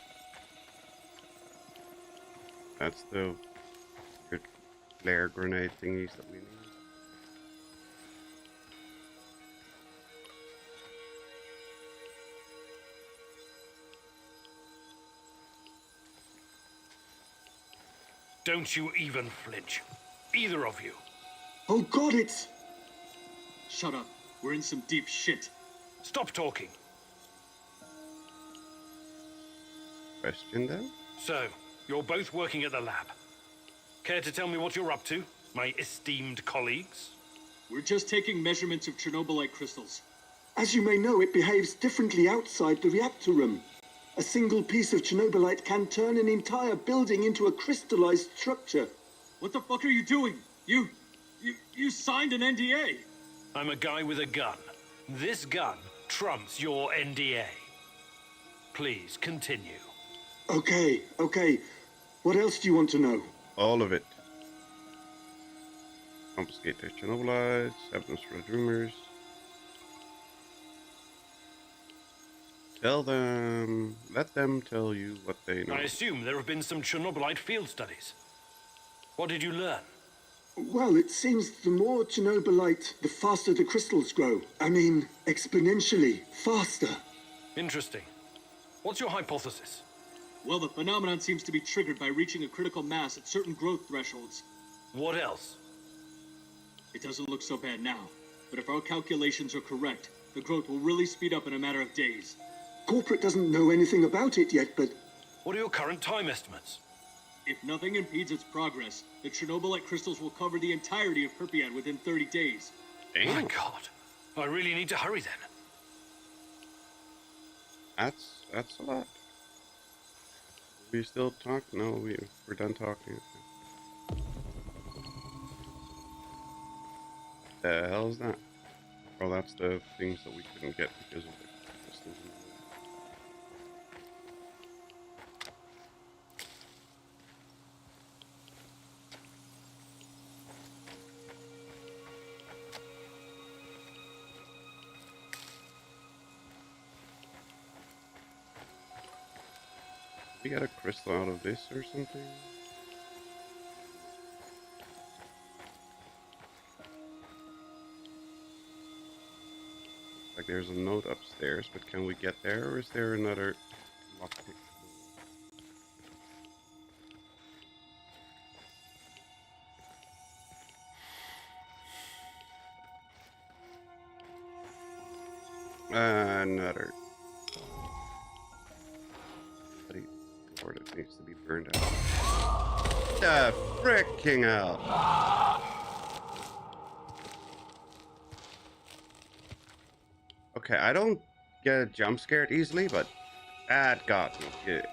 That's the good flare grenade thingies that we need. Don't you even flinch. Either of you. Oh God, it's... Shut up. We're in some deep shit. Stop talking. Question then? So, you're both working at the lab. Care to tell me what you're up to, my esteemed colleagues? We're just taking measurements of Chernobylite crystals. As you may know, it behaves differently outside the reactor room. A single piece of Chernobylite can turn an entire building into a crystallized structure. What the fuck are you doing? You signed an NDA. I'm a guy with a gun. This gun trumps your NDA. Please, continue. Okay. What else do you want to know? All of it. Confiscate their Chernobylites, evidence for the rumors. Tell them, let them tell you what they know. I assume there have been some Chernobylite field studies. What did you learn? Well, it seems the more Chernobylite, the faster the crystals grow. I mean, exponentially faster. Interesting. What's your hypothesis? Well, the phenomenon seems to be triggered by reaching a critical mass at certain growth thresholds. What else? It doesn't look so bad now, but if our calculations are correct, the growth will really speed up in a matter of days. Corporate doesn't know anything about it yet, but... What are your current time estimates? If nothing impedes its progress, the Chernobylite crystals will cover the entirety of Pripyat within 30 days. Damn. My God. I really need to hurry then. That's a lot. We still talk? No, we're done talking. The hell is that? Oh, that's the things that we couldn't get because of the crystals. We got a crystal out of this or something? Like there's a note upstairs, but can we get there, or is there another lockpick? Another. Or it needs to be burned out. The fricking hell! Okay, I don't get jump scared easily, but that got me good.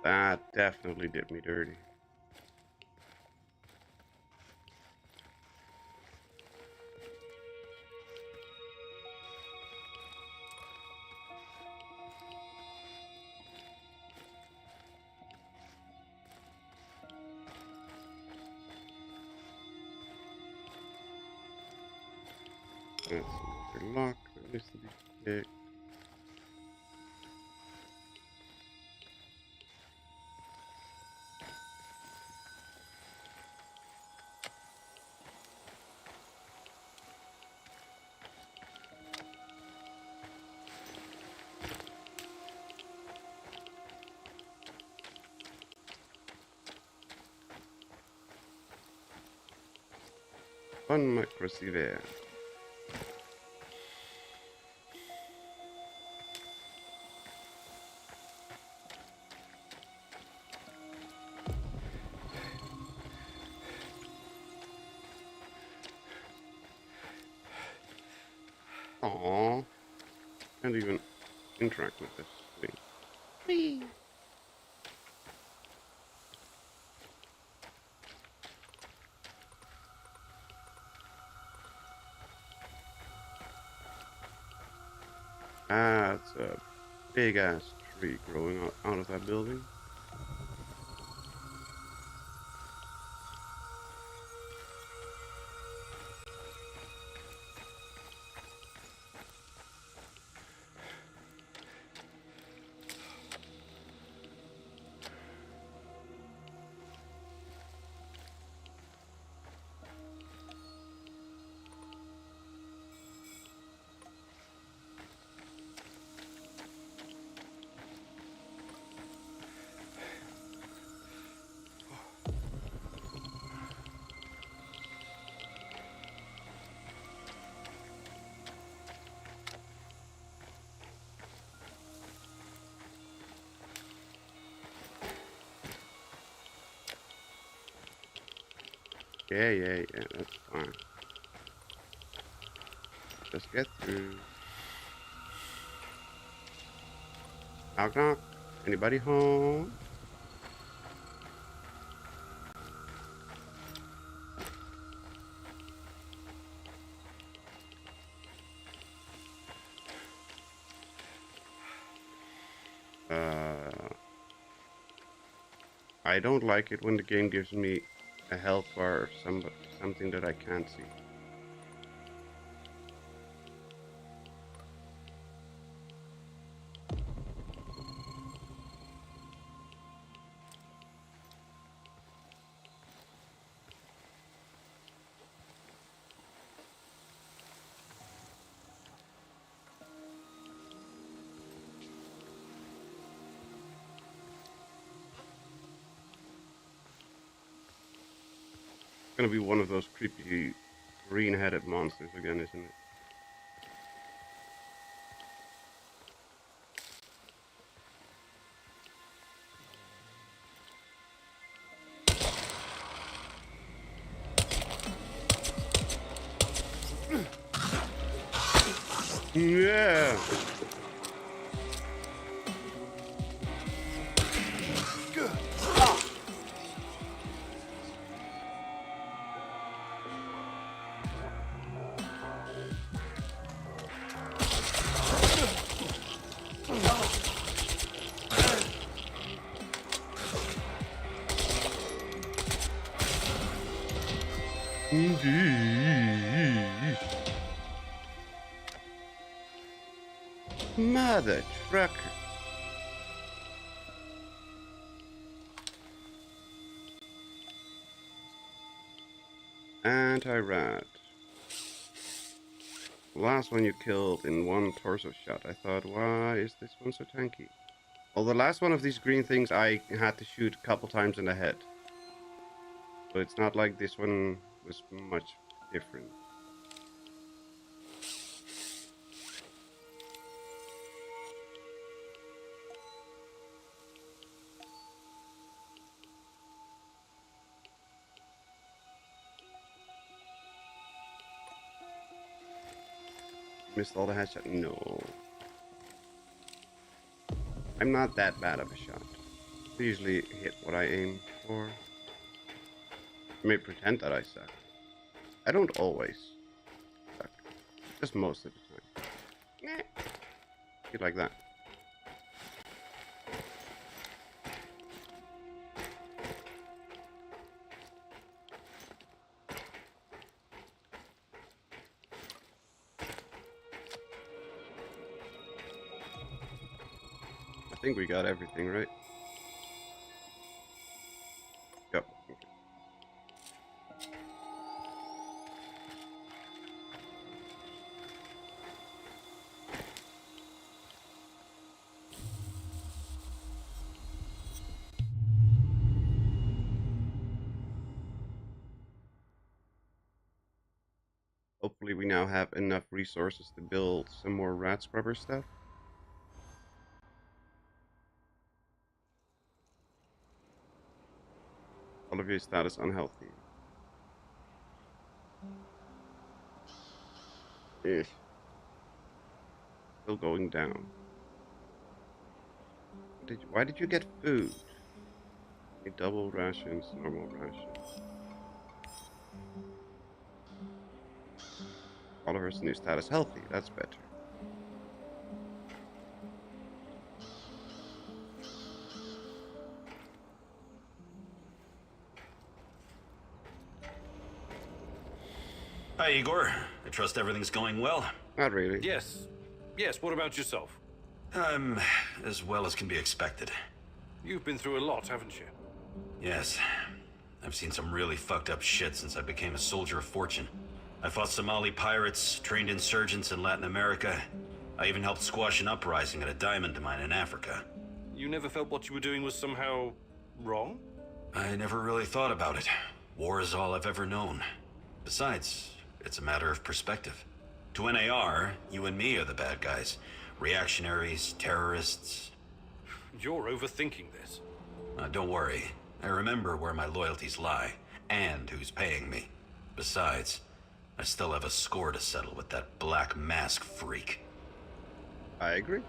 That definitely did me dirty. That's another lock that needs to be picked. Democracy there. Aww. Can't even interact with this thing. Whee! Ah, it's a big ass tree growing out of that building. Yeah, that's fine. Just get through. Knock knock. Anybody home? I don't like it when the game gives me a health bar or something that I can't see. Gonna be one of those creepy green-headed monsters again, isn't it? Yeah. Mother trucker. Anti-rat. Last one you killed in one torso shot. I thought, why is this one so tanky? Well, the last one of these green things I had to shoot a couple times in the head. So it's not like this one was much different. Missed all the headshots? No. I'm not that bad of a shot. I usually hit what I aim for. I may pretend that I suck. I don't always suck. Just most of the time. Nah. Get like that. I think we got everything, right? Yep. Okay. Hopefully we now have enough resources to build some more rat scrubber stuff. All of your status unhealthy. Ish. Still going down. Why did you get food? Double rations, normal rations. Oliver's new status healthy, that's better. Hi, Igor. I trust everything's going well. Not really. Yes. Yes, what about yourself? I'm as well as can be expected. You've been through a lot, haven't you? Yes. I've seen some really fucked up shit since I became a soldier of fortune. I fought Somali pirates, trained insurgents in Latin America. I even helped squash an uprising at a diamond mine in Africa. You never felt what you were doing was somehow wrong? I never really thought about it. War is all I've ever known. Besides, it's a matter of perspective. To NAR, you and me are the bad guys. Reactionaries, terrorists. You're overthinking this. Don't worry. I remember where my loyalties lie, and who's paying me. Besides, I still have a score to settle with that Black Mask freak. I agree.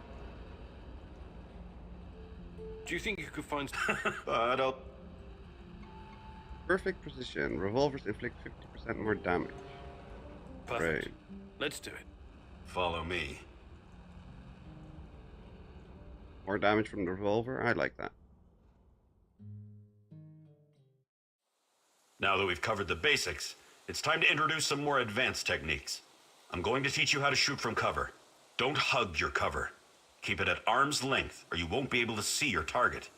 Do you think you could find... But I'll... Perfect precision. Revolvers inflict 50% more damage. Perfect. Great. Let's do it. Follow me. More damage from the revolver? I like that. Now that we've covered the basics, it's time to introduce some more advanced techniques. I'm going to teach you how to shoot from cover. Don't hug your cover. Keep it at arm's length, or you won't be able to see your target.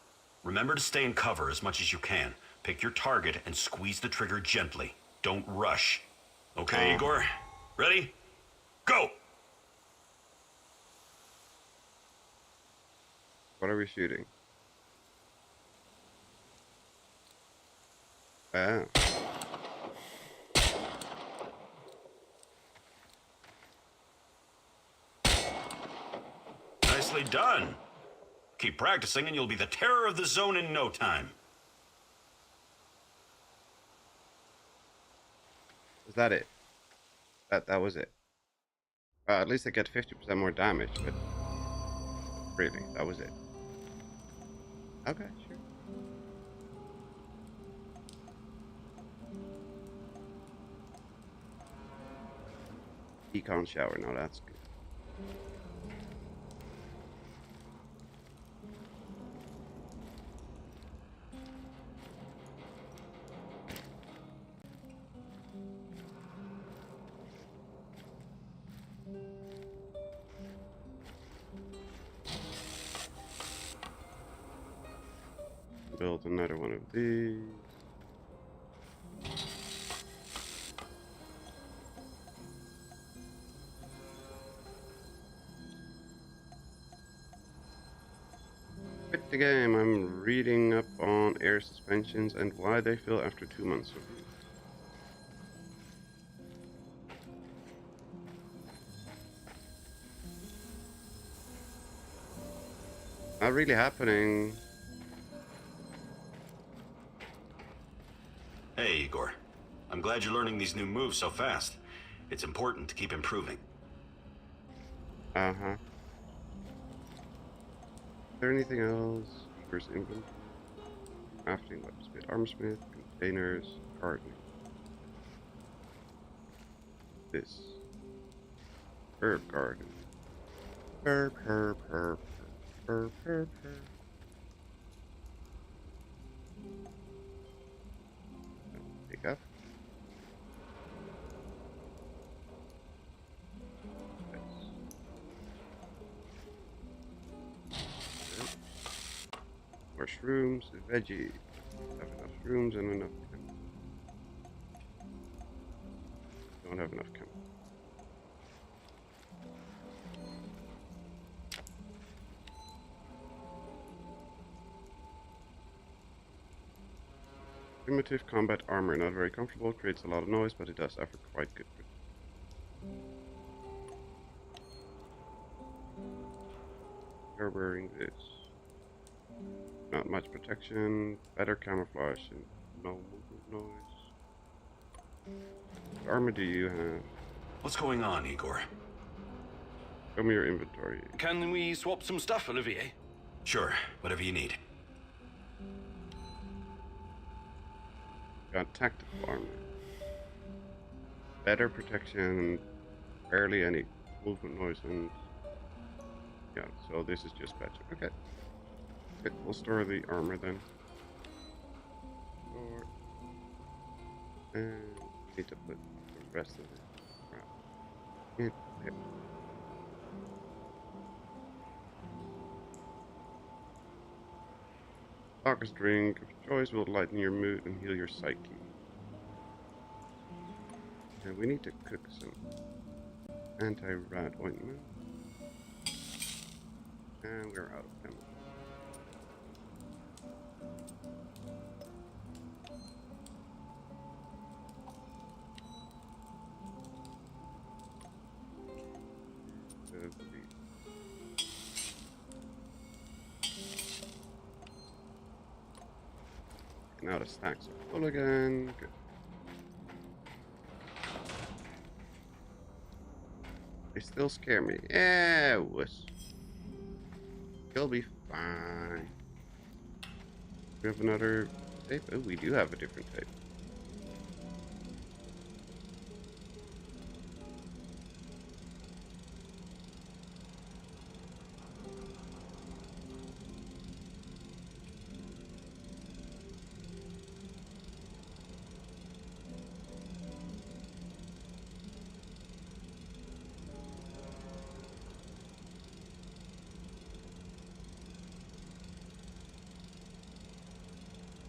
Remember to stay in cover as much as you can. Pick your target and squeeze the trigger gently. Don't rush. Okay, Igor? Ready? Go! What are we shooting? Ah. Nicely done. Keep practicing and you'll be the terror of the zone in no time. Is that it? That was it. At least I get 50% more damage, but really, that was it. Okay, sure. Econ shower, now that's good. Build another one of these. Quit the game. I'm reading up on air suspensions and why they fail after 2 months of use. Not really happening. Hey, Igor. I'm glad you're learning these new moves so fast. It's important to keep improving. Uh-huh. Is there anything else? First inventory. Crafting, weaponsmith, armorsmith, containers, gardening. This. Herb garden. Herb. Pick up. Mushrooms, veggies. Have enough shrooms and enough chemicals. Don't have enough chemicals. Primitive combat armor, not very comfortable, creates a lot of noise, but it does offer quite good protection. are wearing this. Not much protection, better camouflage, and no movement noise. What armor do you have? What's going on, Igor? Show me your inventory. Can we swap some stuff, Olivier? Sure, whatever you need. Got tactical armor. Better protection, barely any movement noise, and yeah, so this is just better. Okay. Okay, we'll store the armor then. Store. And need to put the rest of it in there. Darkest drink of choice will lighten your mood and heal your psyche. And we need to cook some anti-rat ointment. And we're out of chemicals. Now the stacks are full again. Good. They still scare me. Yeah, wuss. He'll be fine. We have another tape. Oh, we do have a different tape.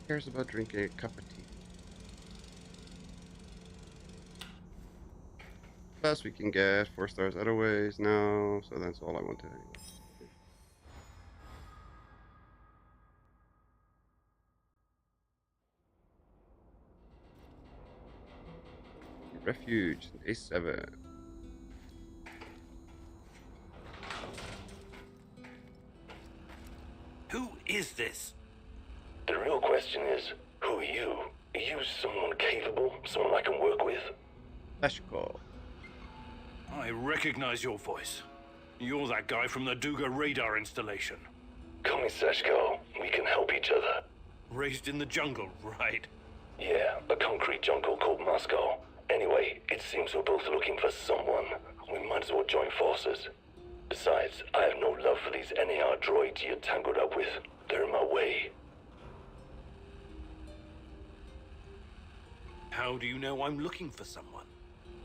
Who cares about drinking a cup of tea? Plus, we can get 4 stars other ways now, so that's all I wanted anyway. Refuge, day 7. Who is this? The real question is, who are you? Are you someone capable? Someone I can work with? Leshko. I recognize your voice. You're that guy from the Duga radar installation. Call me Sashko. We can help each other. Raised in the jungle, right? Yeah, a concrete jungle called Moscow. Anyway, it seems we're both looking for someone. We might as well join forces. Besides, I have no love for these NAR droids you're tangled up with. They're in my way. How do you know I'm looking for someone?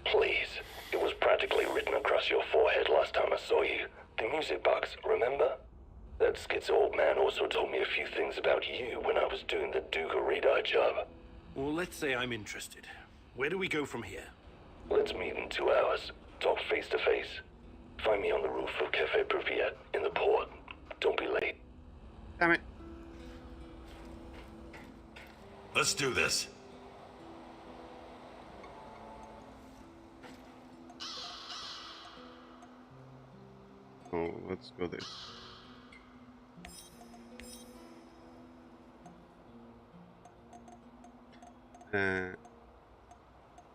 Please. It was practically written across your forehead last time I saw you. The music box, remember? That schizo old man also told me a few things about you when I was doing the Duga radar job. Well, let's say I'm interested. Where do we go from here? Let's meet in 2 hours. Talk face to face. Find me on the roof of Cafe Pripyat in the port. Don't be late. Damn it. Let's do this. Oh, let's go there.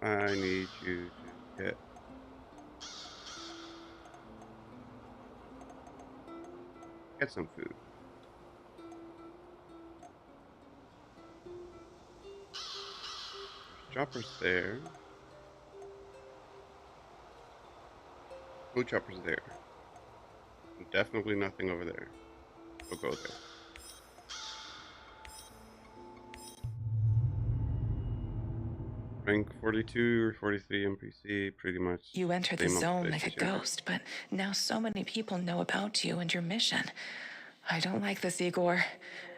I need you to get some food. Chopper's there. Food chopper's there. Definitely nothing over there. We'll go there. Rank 42 or 43 NPC, pretty much. You entered the same zone like a updates, yeah. ghost, but now so many people know about you and your mission. I don't like this, Igor.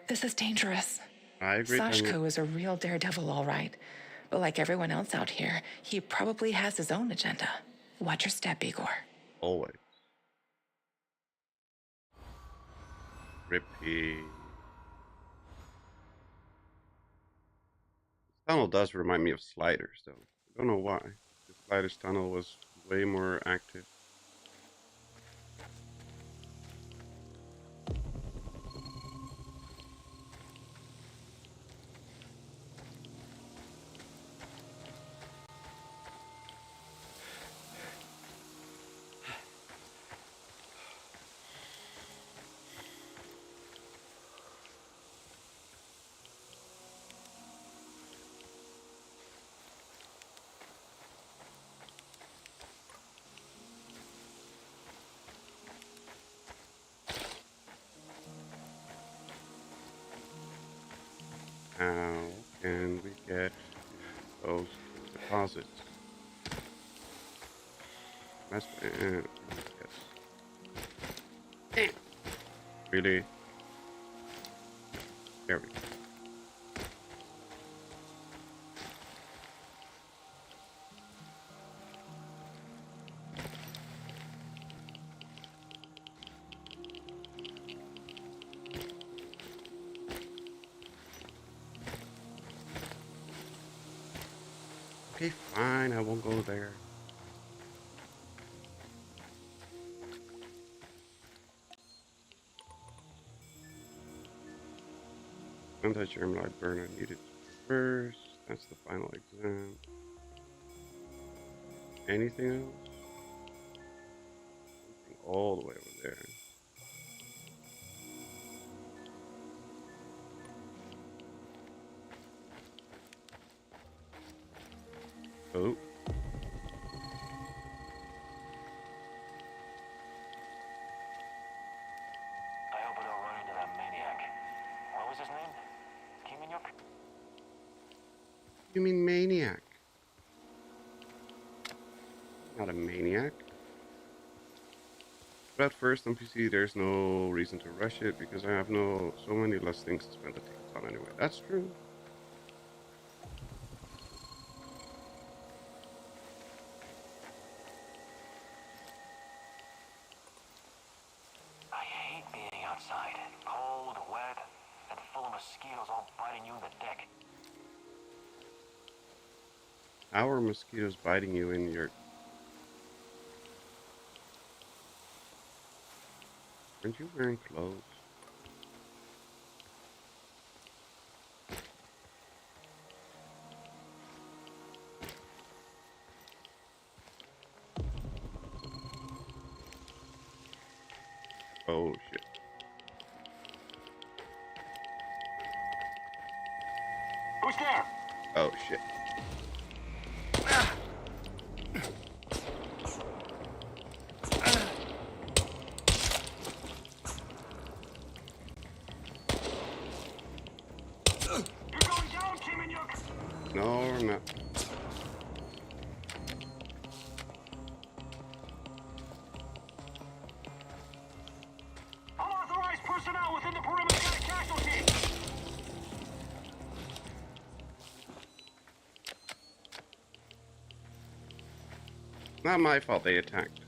This is dangerous. I agree. Sashko is a real daredevil, all right. But like everyone else out here, he probably has his own agenda. Watch your step, Igor. Always. Repeat. This tunnel does remind me of Sliders, though. I don't know why. The Sliders tunnel was way more active. and we get those deposits. That's yes. Really? There we go. Okay, fine, I won't go there. Anti-Chernobylite burner needed first. That's the final exam. Anything else? Something all the way over there. Oh. I hope I don't run into that maniac. What was his name? Kimanyuk? You mean maniac? Not a maniac. But at first on PC there's no reason to rush it because I have so many less things to spend the tickets on anyway. That's true. I hate being outside. Cold, wet, and full of mosquitoes all biting you in the dick. How are mosquitoes biting you in your... Aren't you wearing clothes? Oh shit. Who's there? Oh shit. You're going down, Kimanyuk! No, I'm not. Unauthorized personnel within the perimeter got a casualty! Not my fault they attacked.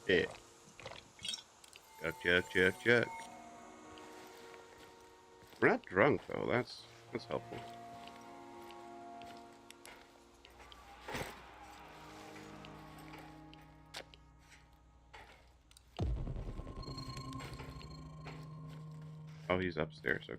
Yeah. Check. We're not drunk though, that's helpful. Oh, he's upstairs, okay.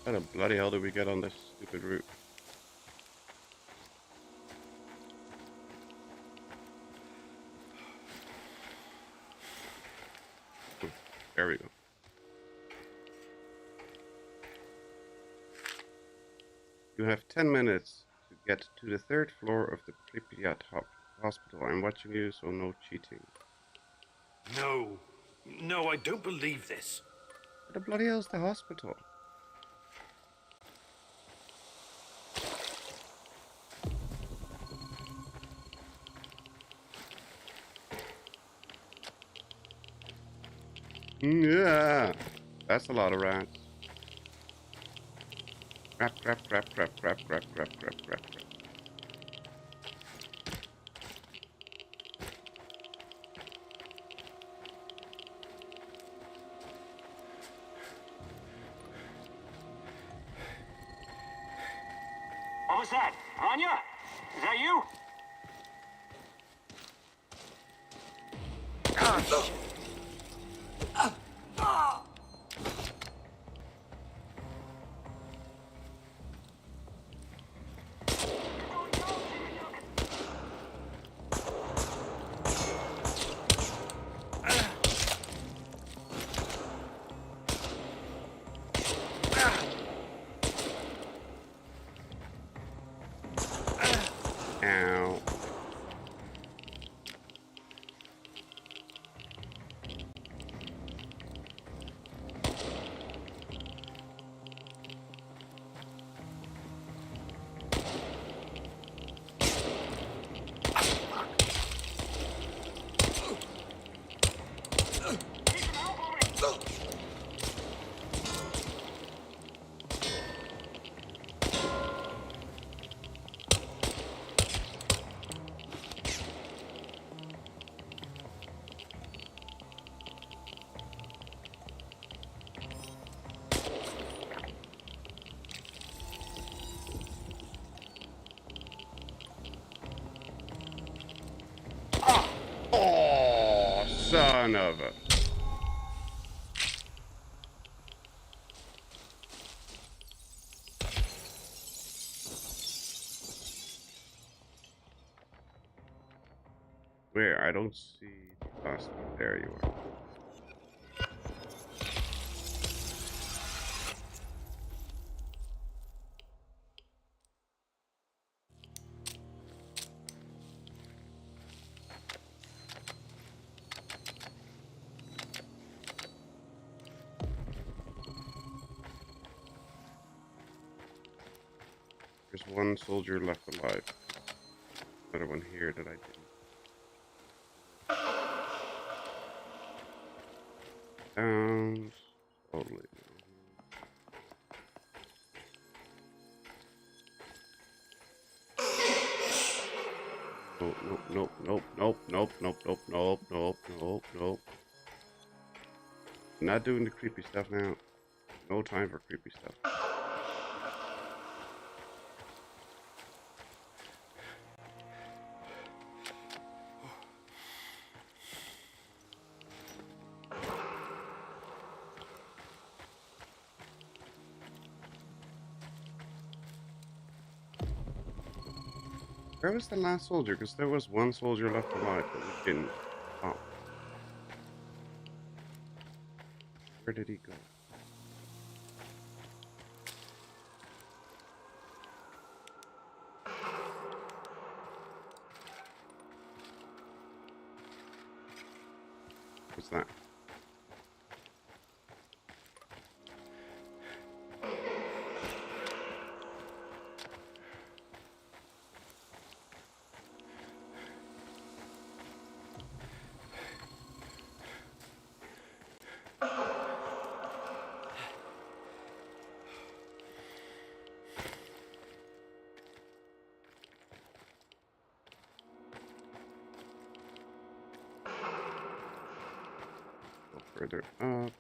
How the bloody hell did we get on this stupid route? There we go. You have 10 minutes to get to the 3rd floor of the Pripyat hospital. I'm watching you, so no cheating. No. No, I don't believe this. What the bloody hell's the hospital? Yeah, that's a lot of rats. Crap, crap, crap, crap, crap, crap, crap, crap, crap, crap. What was that? Anya? Is that you? Ow. Oh, son of a... Where? I don't see the last one. There you are. There's one soldier left alive. Another one here that I didn't. Sounds totally. Nope, nope, nope, nope, nope, nope, nope, nope, nope, nope, nope. Not doing the creepy stuff now. No time for creepy stuff. Where was the last soldier? Because there was one soldier left alive that we didn't. Oh. Where did he go? What's that? Further up.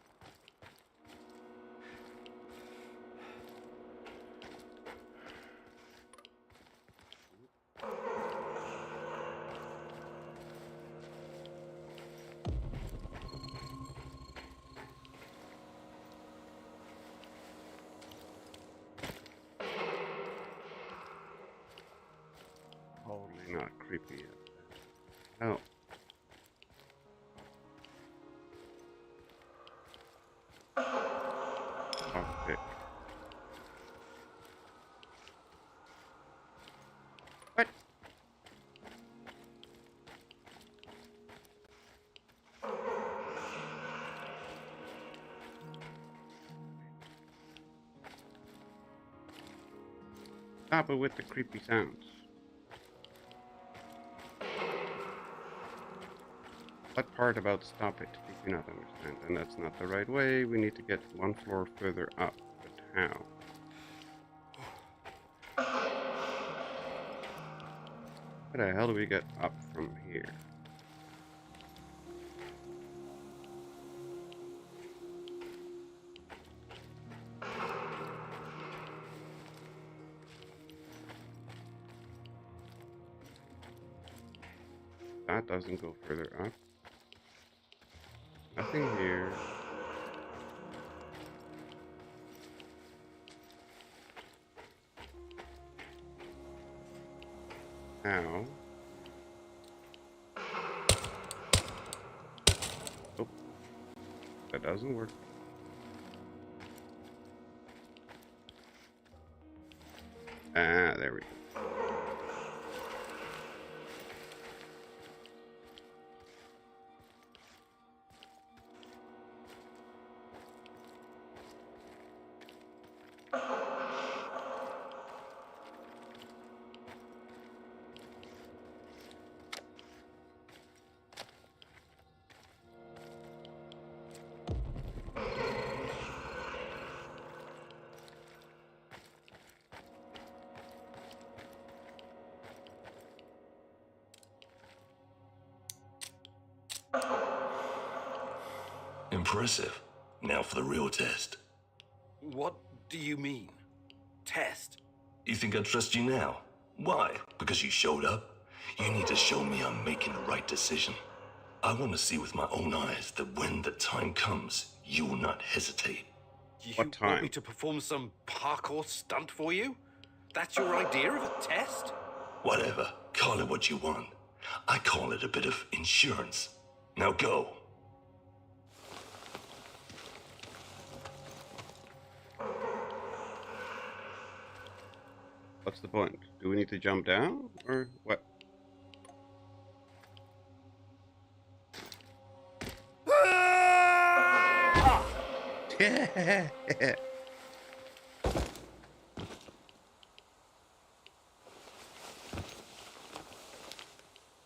Totally not creepy yet. Oh. Okay. What? Stop it with the creepy sounds. What part about stop it did you not understand? And that's not the right way. We need to get one floor further up. But how? Where the hell do we get up from here? That doesn't go further up. Nothing here. Now. Oh, that doesn't work. Ah, there we go. Impressive. Now for the real test. What do you mean? Test? You think I trust you now? Why? Because you showed up? You need to show me I'm making the right decision. I want to see with my own eyes that when the time comes, you will not hesitate. You What time? want me to perform some parkour stunt for you? That's your idea of a test? Whatever. Call it what you want. I call it a bit of insurance. Now go. What's the point? Do we need to jump down or what?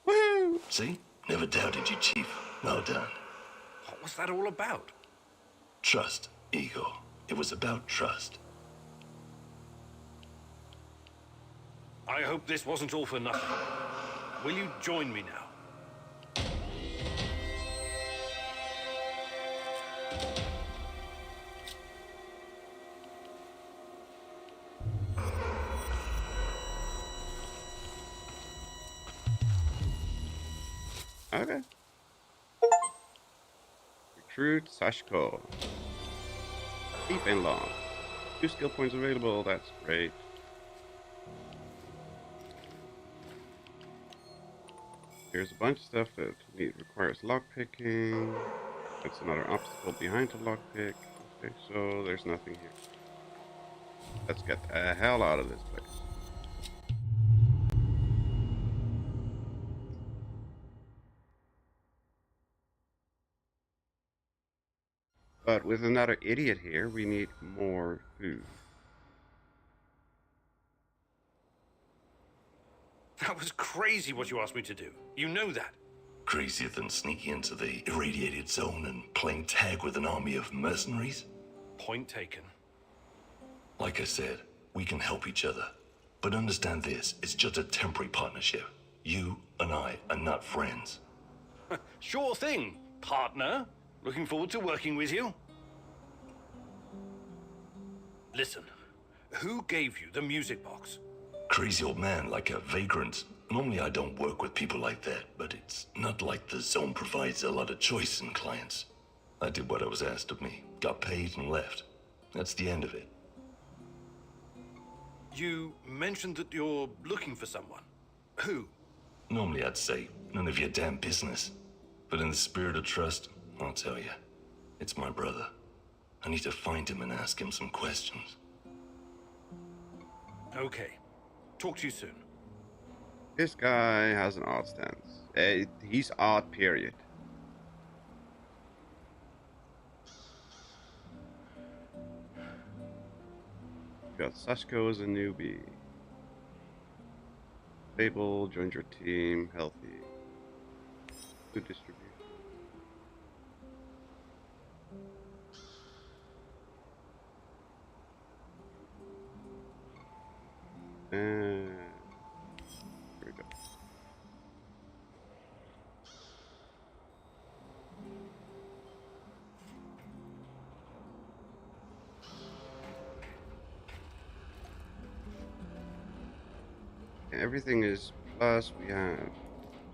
Woo! See? Never doubted you, Chief. Well done. What was that all about? Trust, Igor. It was about trust. I hope this wasn't all for nothing. Will you join me now? Okay. Recruit Sashko. Deep and long. 2 skill points available, that's great. There's a bunch of stuff that requires lockpicking. That's another obstacle behind the lockpick. Okay, so there's nothing here. Let's get the hell out of this place. But with another idiot here, we need more food. That was crazy what you asked me to do. You know that. Crazier than sneaking into the irradiated zone and playing tag with an army of mercenaries? Point taken. Like I said, we can help each other. But understand this, it's just a temporary partnership. You and I are not friends. Sure thing, partner. Looking forward to working with you. Listen, who gave you the music box? Crazy old man like a vagrant. Normally I don't work with people like that, but it's not like the zone provides a lot of choice in clients. I did what I was asked of me, got paid and left. That's the end of it. You mentioned that you're looking for someone. Who? Normally I'd say, none of your damn business. But in the spirit of trust, I'll tell you. It's my brother. I need to find him and ask him some questions. Okay. Talk to you soon. This guy has an odd stance. He's odd, period. Got Sashko as a newbie. Stable, joined your team, healthy. Good distribution. Here we go. everything is plus. We have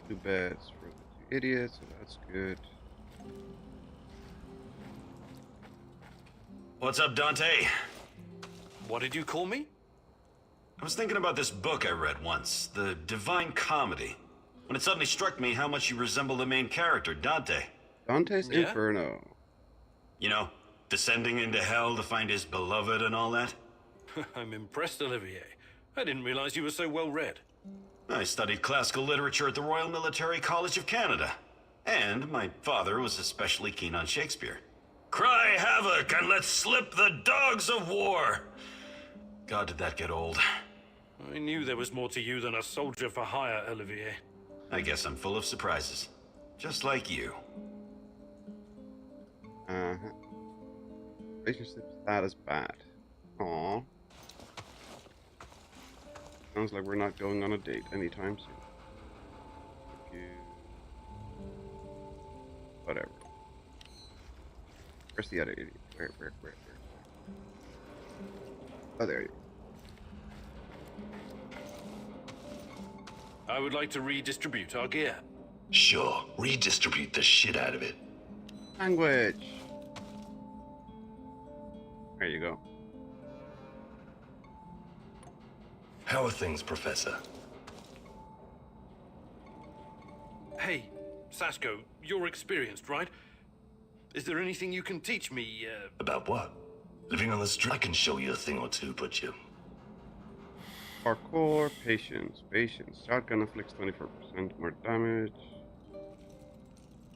2 beds for the 2 idiots, so that's good. What's up, Dante? What did you call me? I was thinking about this book I read once, The Divine Comedy, when it suddenly struck me how much you resemble the main character, Dante. Dante's Yeah? Inferno. You know, descending into hell to find his beloved and all that. I'm impressed, Olivier. I didn't realize you were so well read. I studied classical literature at the Royal Military College of Canada. And my father was especially keen on Shakespeare. Cry havoc and let slip the dogs of war! God, did that get old. I knew there was more to you than a soldier for hire, Olivier. I guess I'm full of surprises. Just like you. Relationship status bad. Aww. Sounds like we're not going on a date anytime soon. Thank you. Whatever. Where's the other idiot? Where? Oh, there you go. I would like to redistribute our gear. Sure, redistribute the shit out of it. Language. There you go. How are things, Professor? Hey, Sashko, you're experienced, right? Is there anything you can teach me, About what? Living on the street? I can show you a thing or two, but you... Parkour, patience. Shotgun inflicts 24% more damage.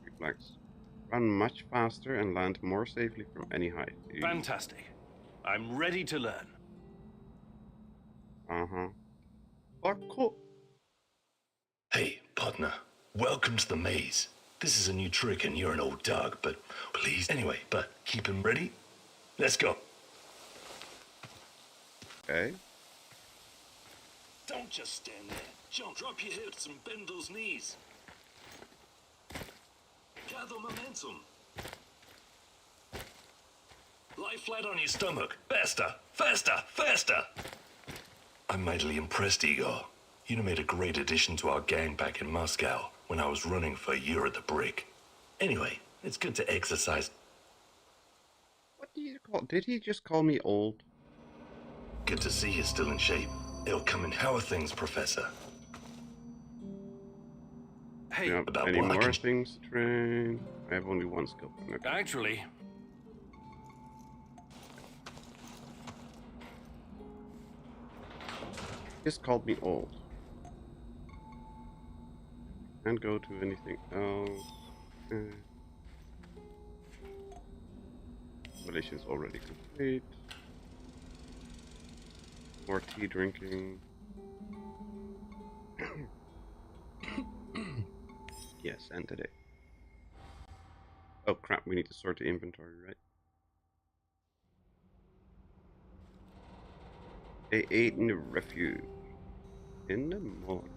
Reflex. Run much faster and land more safely from any height. Fantastic. I'm ready to learn. Parkour. Hey, partner. Welcome to the maze. This is a new trick and you're an old dog, but please... Anyway, but keep him ready. Let's go. Okay. Don't just stand there. Jump, drop your hips and bend those knees. Gather momentum. Lie flat on your stomach. Faster, faster, faster. I'm mightily impressed, Igor. You made a great addition to our gang back in Moscow when I was running for a year at the Brick. Anyway, it's good to exercise. What did you call? Did he just call me old? Good to see you're still in shape. It'll come in. How are things, Professor? Hey, Yep. About Any what I more can- things to train? I have only 1 skill point. Okay. actually, Just called me old. Can't go to anything else. Relations already complete. More tea drinking. Yes, and today. Oh crap, we need to sort the inventory, right? They ate in the refuge. In the morning.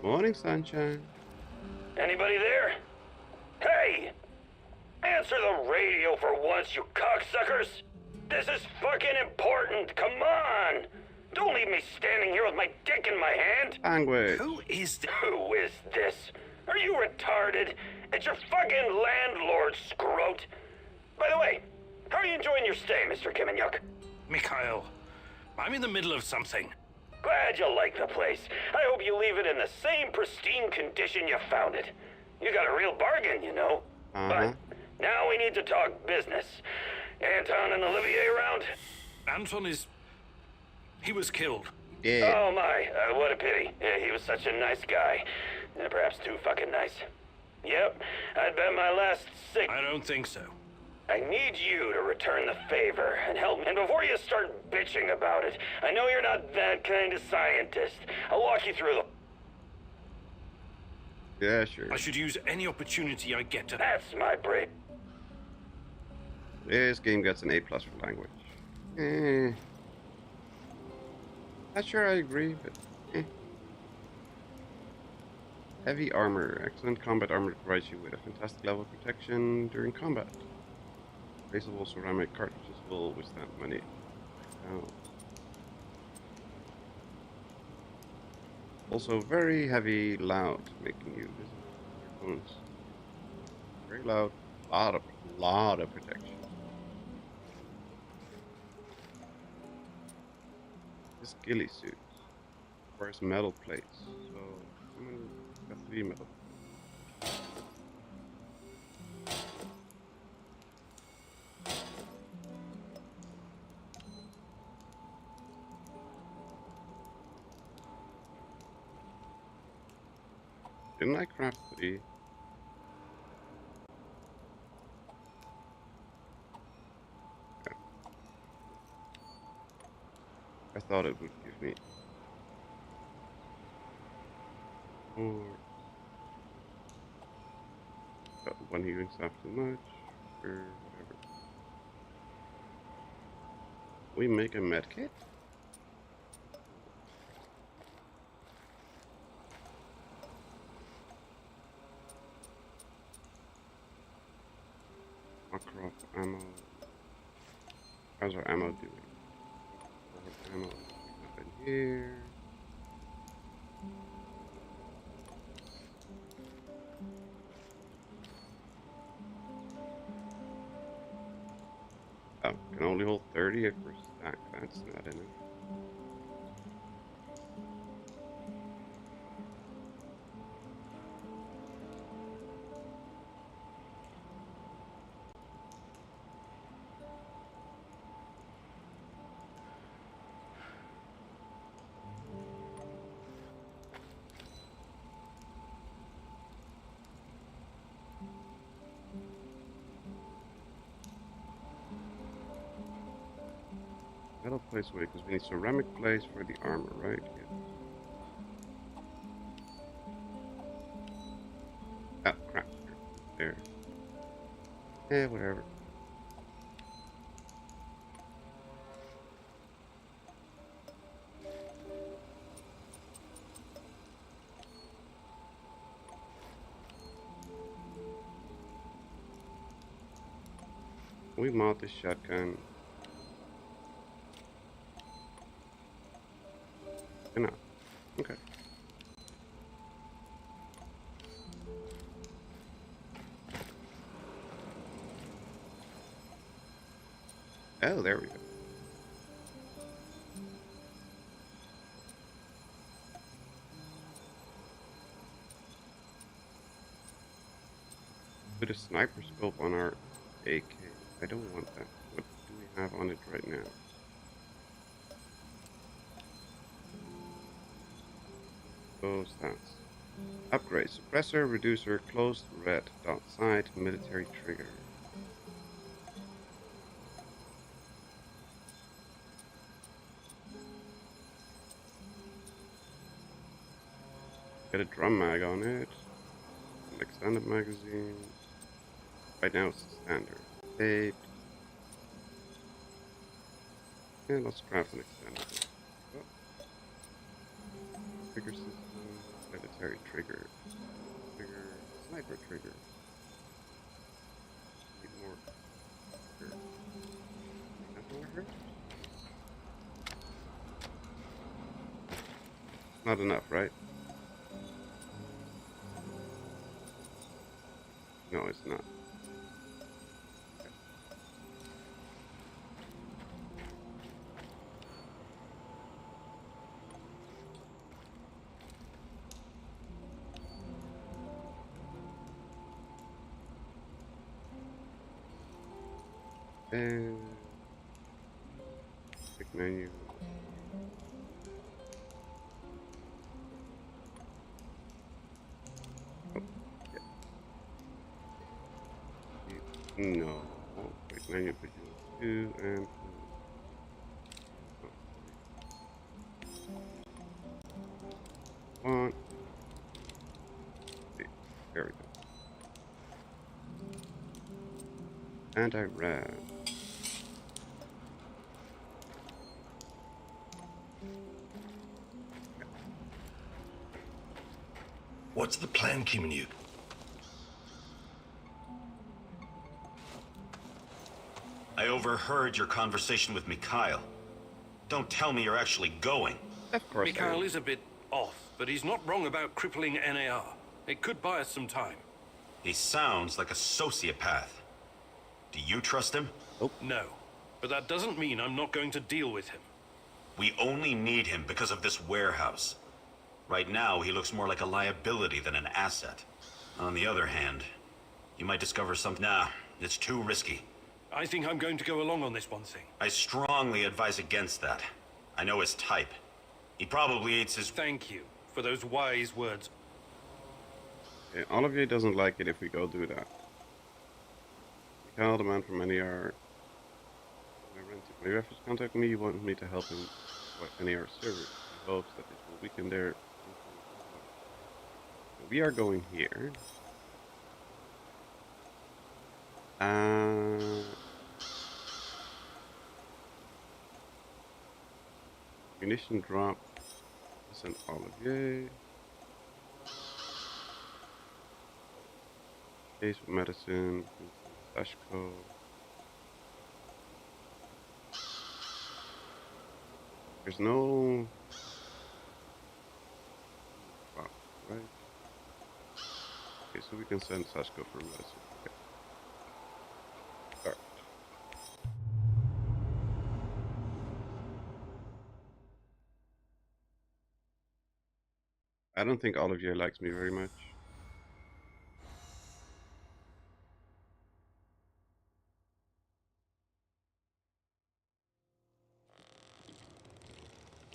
Morning, sunshine. Anybody there? Hey! Answer the radio for once, you cocksuckers! This is fucking important, come on! Don't leave me standing here with my dick in my hand! Language. Who is this? Are you retarded? It's your fucking landlord, scrote! By the way, how are you enjoying your stay, Mr. Kiminyuk? Mikhail, I'm in the middle of something. Glad you like the place. I hope you leave it in the same pristine condition you found it. You got a real bargain, you know. But now we need to talk business. Anton and Olivier around? Anton is... he was killed. Yeah. Oh my, what a pity. Yeah, he was such a nice guy. Perhaps too fucking nice. Yep, I'd bet my last sick... I don't think so. I need you to return the favor and help me. And before you start bitching about it, I know you're not that kind of scientist. I'll walk you through the... Yeah, sure. I should use any opportunity I get to... That's my break. This game gets an A+ for language. Not sure I agree, but Heavy armor. Excellent combat armor provides you with a fantastic level of protection during combat. Traceable ceramic cartridges will withstand many. Oh. Also very heavy, loud, making you visible from your phones. Very loud, lot of protection. This ghillie suit requires metal plates, so I'm gonna got 3 metal. Didn't I craft 3? Yeah. I thought it would give me 4. But one healing stuff too much, or whatever. We make a medkit? Macro ammo. How's our ammo doing? Ammo up in here. Oh, can only hold 30 per stack. That's not enough. Metal plates away because we need ceramic plates for the armor, right? Yeah. Oh, crap. There. Eh, whatever. We mod this shotgun. Enough. Okay. Oh, there we go. Put a sniper scope on our AK. I don't want that. What do we have on it right now? Those stats. Upgrade. Suppressor, reducer, closed, red, dot sight, military trigger. Get a drum mag on it. An extended magazine. Right now it's standard. Tape. And let's craft an extended. Oh. Trigger system. Military trigger. Trigger. Sniper trigger. Need more. Trigger. That's more here? Not enough, right? No, it's not. And quick menu. Oh, yeah. No. Oh, quick menu, put you 2 and 1. There we go. Anti-raz. What's the plan, Kiminuk? I overheard your conversation with Mikhail. Don't tell me you're actually going. Of course. Mikhail is a bit off But he's not wrong about crippling NAR. It could buy us some time. He sounds like a sociopath. Do you trust him? No. But that doesn't mean I'm not going to deal with him. We only need him because of this warehouse. Right now, he looks more like a liability than an asset. On the other hand, you might discover something. Nah, it's too risky. I think I'm going to go along on this one thing. I strongly advise against that. I know his type. He probably eats his... Thank you for those wise words. Okay, Olivier doesn't like it if we go do that. Tell the man from NER. Maybe if he's contact me, you want me to help him with NER servers. He hopes that it will weaken their... We are going here. Munition drop. Send Olivier. Case for medicine. Flashco. There's no... Wow, right? Okay, so we can send Sashko for medicine. Okay. Start. I don't think Olivier likes me very much.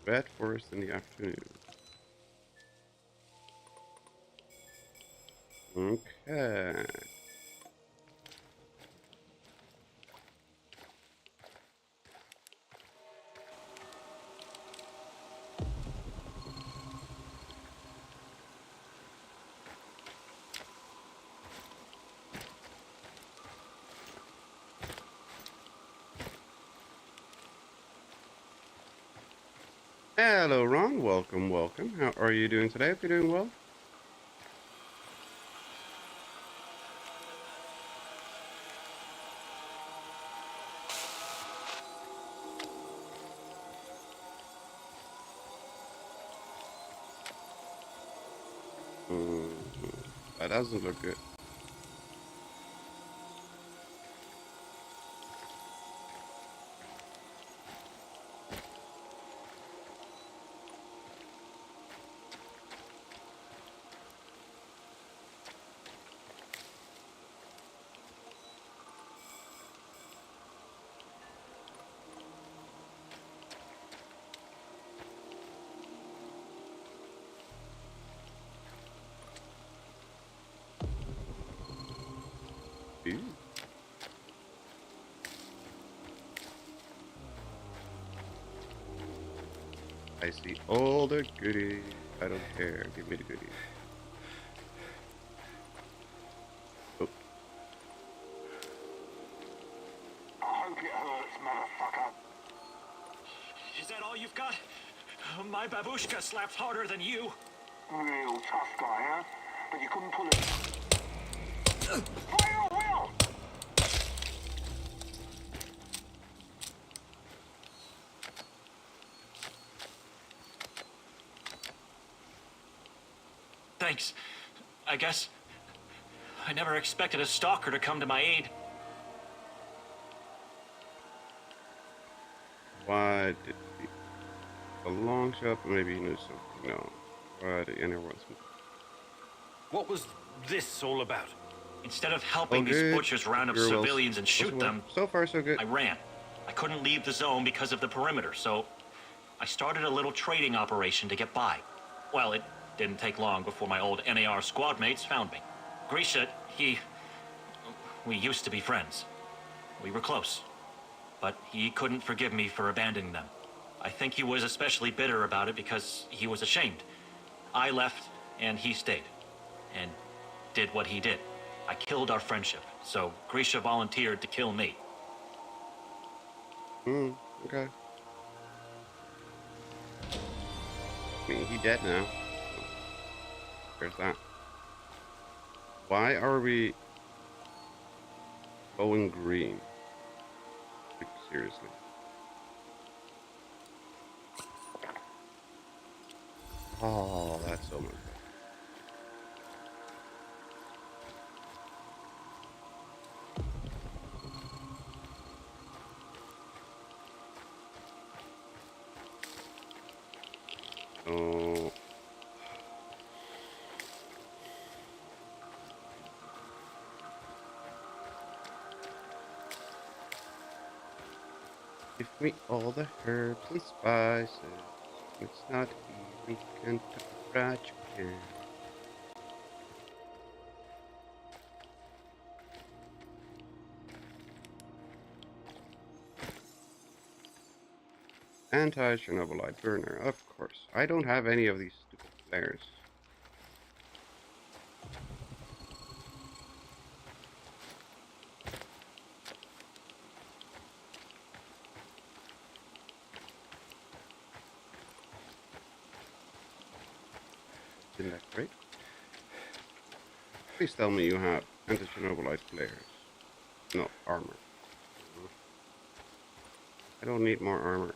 Bad forest in the afternoon. Okay. Hello, Ron. Welcome, welcome. How are you doing today? Hope you're doing well. That doesn't look good. I see all the goodies. I don't care. Give me the goodies. Oh. I hope it hurts, motherfucker. Is that all you've got? My babushka slaps harder than you. Real tough guy, huh? But you couldn't pull it. Fire will! Thanks. I guess I never expected a stalker to come to my aid. Why did he... A long shot, maybe he knew something. No. Why did anyone... What was this all about? Instead of helping these butchers round up civilians and shoot them, so far so good. I ran. I couldn't leave the zone because of the perimeter, so I started a little trading operation to get by. Well, it didn't take long before my old NAR squad mates found me. Grisha, we used to be friends. We were close. But he couldn't forgive me for abandoning them. I think he was especially bitter about it because he was ashamed. I left, and he stayed. And did what he did. I killed our friendship, so Grisha volunteered to kill me. Okay. I mean, he dead now. There's that. Why are we going green? Like, seriously. Oh, that's so much better. Oh. Give me all the herbs and spices. It's not easy, Kentucky Fried Chicken. Anti-Chernobylite burner, of course. I don't have any of these stupid flares. Isn't that great? Please tell me you have anti-Chernobylite flares. No, armor. I don't need more armor.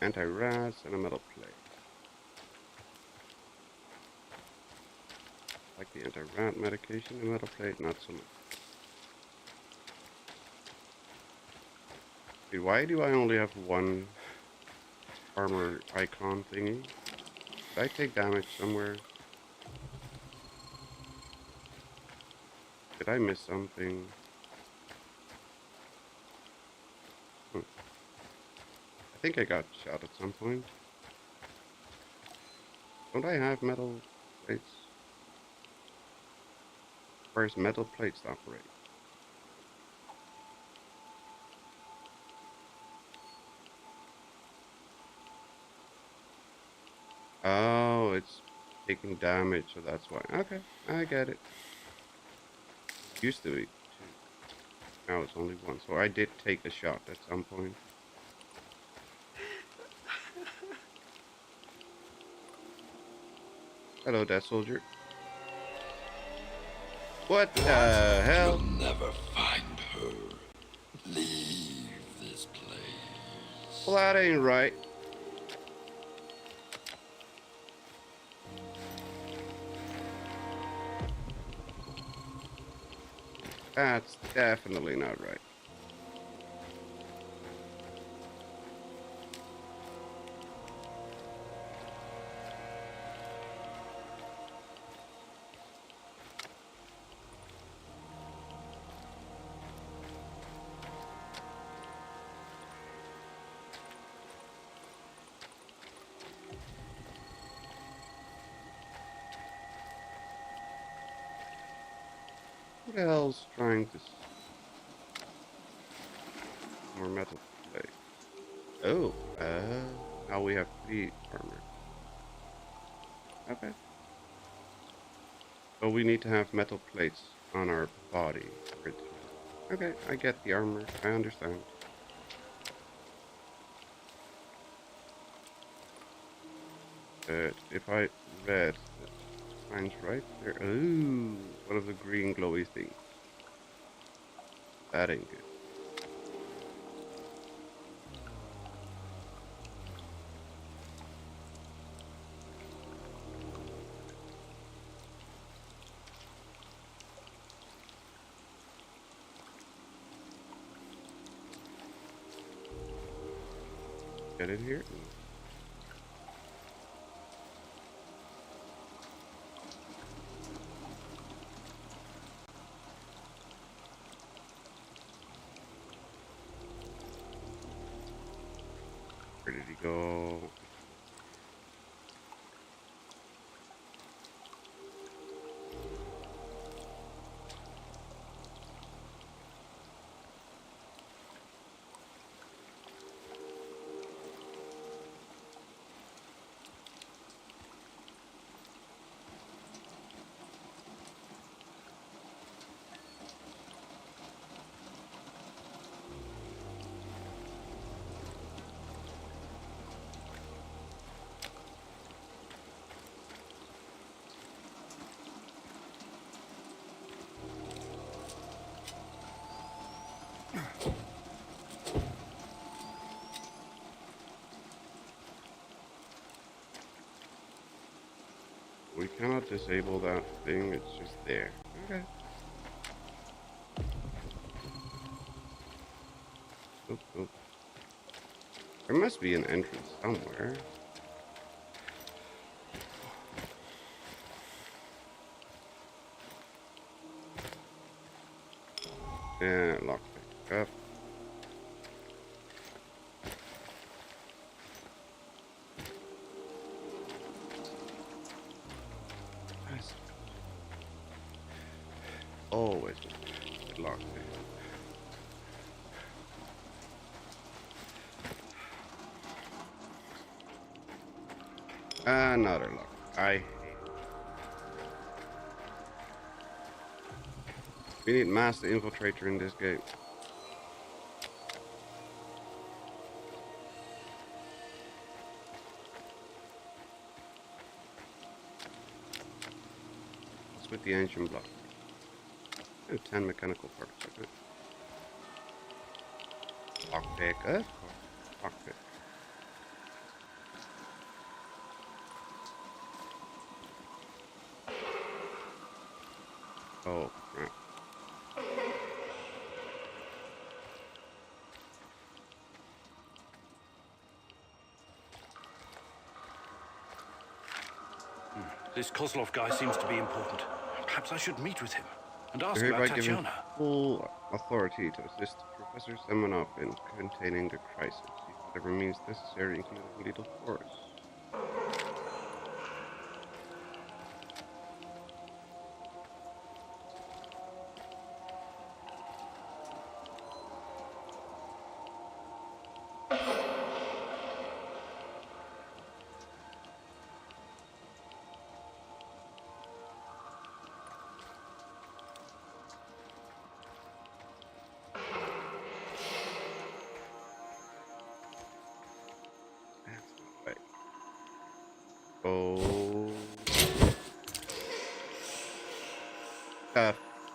Anti-rats and a metal plate. Like the anti-rat medication, the metal plate, not so much. Wait, why do I only have one armor icon thingy? Did I take damage somewhere? Did I miss something? I think I got shot at some point. Don't I have metal plates? Where's metal plates operate? Oh, it's taking damage, so that's why. Okay, I get it. Used to be two. Now it's only one. So I did take a shot at some point. Hello, Death Soldier. What the hell? You'll never find her. Leave this place. Well, that ain't right. That's definitely not right. What else trying to... More metal plate. Oh, now we have 3 armor. Okay. So we need to have metal plates on our body. Okay, I get the armor. I understand. If I read the signs right there. Ooh, one of the green glowy things. That ain't good. Get in here. Where did he go? cannot disable that thing, it's just there. Okay. Oop, oop. There must be an entrance somewhere. Yeah, lockpick up. Nice. Always with lockpick. Another lock. I hate it. We need Master Infiltrator in this game. What's with the engine block? Oh, 10 mechanical parts. Okay. Lockpick up. Lockpick. Oh, crap. This Kozlov guy seems to be important. Perhaps I should meet with him and ask You're about hereby given Tatiana. full authority to assist Professor Semenov in containing the crisis. Use whatever means necessary, including lethal force. Oh.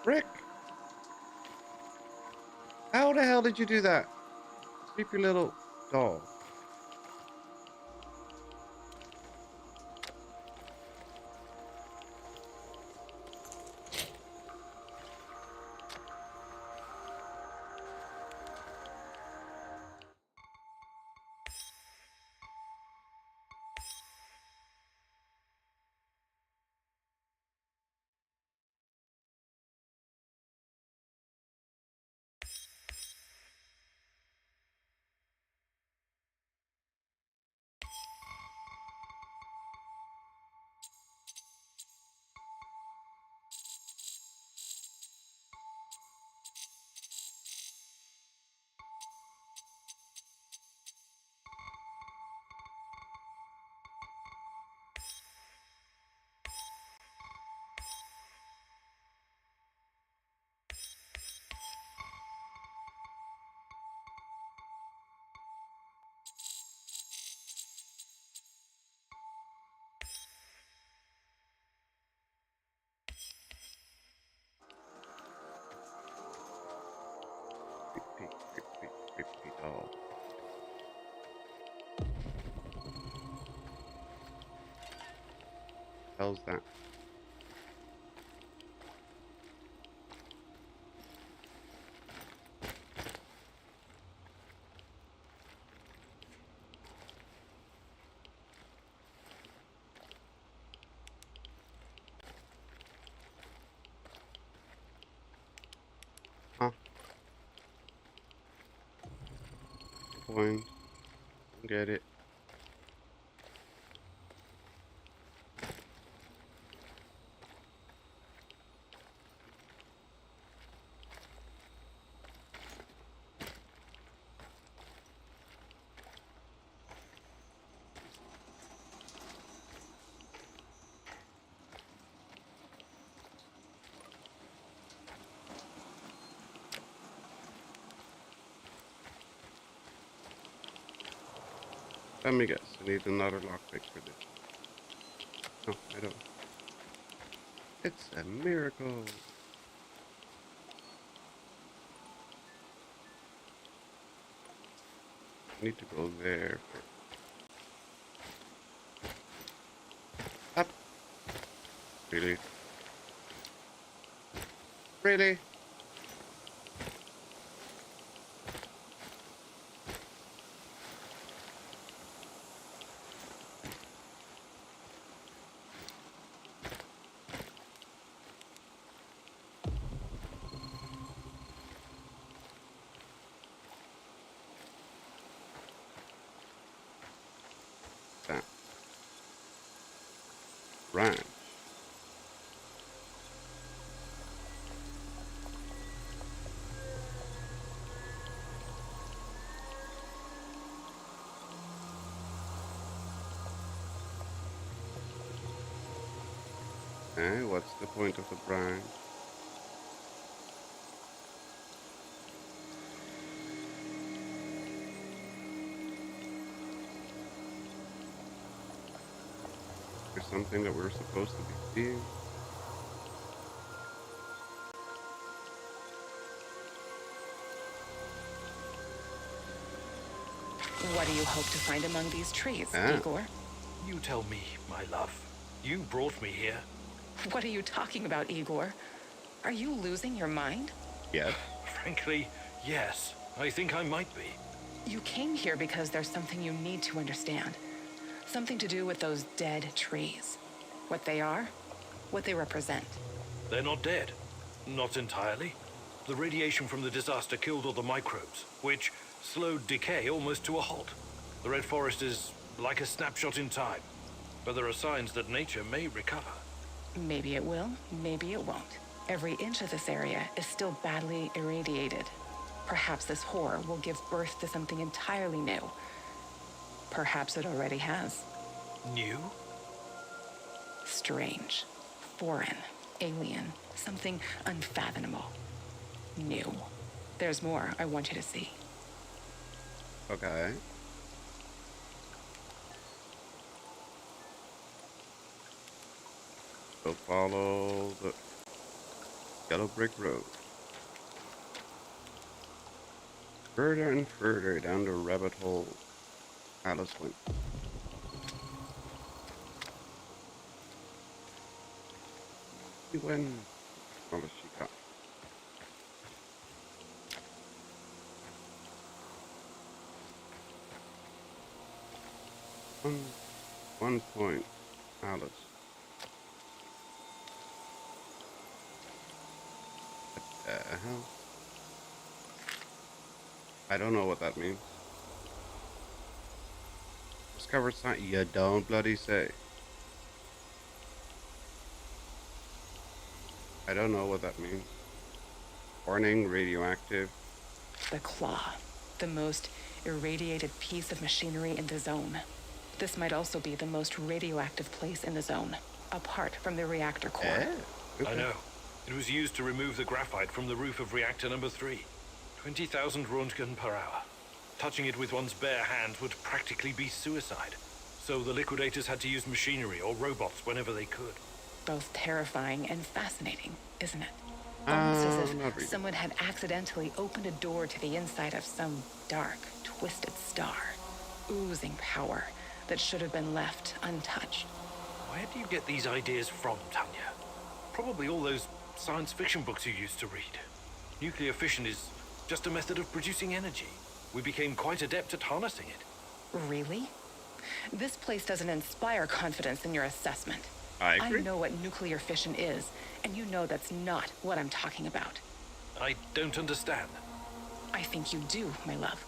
Frick! How the hell did you do that? Sleepy little doll. Creepy doll. How's that? Huh? Point. Get it. Let me guess. I need another lockpick for this. No, I don't. It's a miracle. I need to go there first. Up. Really? Really? That. Ranch. Okay, what's the point of the branch? There's something that we're supposed to be seeing. What do you hope to find among these trees, Igor? You tell me, my love. You brought me here. What are you talking about, Igor? Are you losing your mind? Yes. Frankly, yes. I think I might be. You came here because there's something you need to understand. Something to do with those dead trees. What they are, what they represent. They're not dead. Not entirely. The radiation from the disaster killed all the microbes, which slowed decay almost to a halt. The Red Forest is like a snapshot in time, but there are signs that nature may recover. Maybe it will, maybe it won't. Every inch of this area is still badly irradiated. Perhaps this horror will give birth to something entirely new. Perhaps it already has. New? Strange, foreign, alien, something unfathomable. New. There's more I want you to see. Okay. So follow the yellow brick road. Further and further down the rabbit hole Alice went. She went. What was she got? One point, Alice. What the hell? I don't know what that means. Discovered sign. You don't bloody say. I don't know what that means. Warning, radioactive. The claw. The most irradiated piece of machinery in the zone. This might also be the most radioactive place in the zone, apart from the reactor core. I know. It was used to remove the graphite from the roof of reactor number 3. 20,000 Röntgen per hour. Touching it with one's bare hands would practically be suicide. So the liquidators had to use machinery or robots whenever they could. Both terrifying and fascinating, isn't it? Almost as if someone had accidentally opened a door to the inside of some dark, twisted star, oozing power that should have been left untouched. Where do you get these ideas from, Tanya? Probably all those science fiction books you used to read. Nuclear fission is just a method of producing energy. We became quite adept at harnessing it. Really? This place doesn't inspire confidence in your assessment. I agree. I know what nuclear fission is, and you know that's not what I'm talking about. I don't understand. I think you do, my love.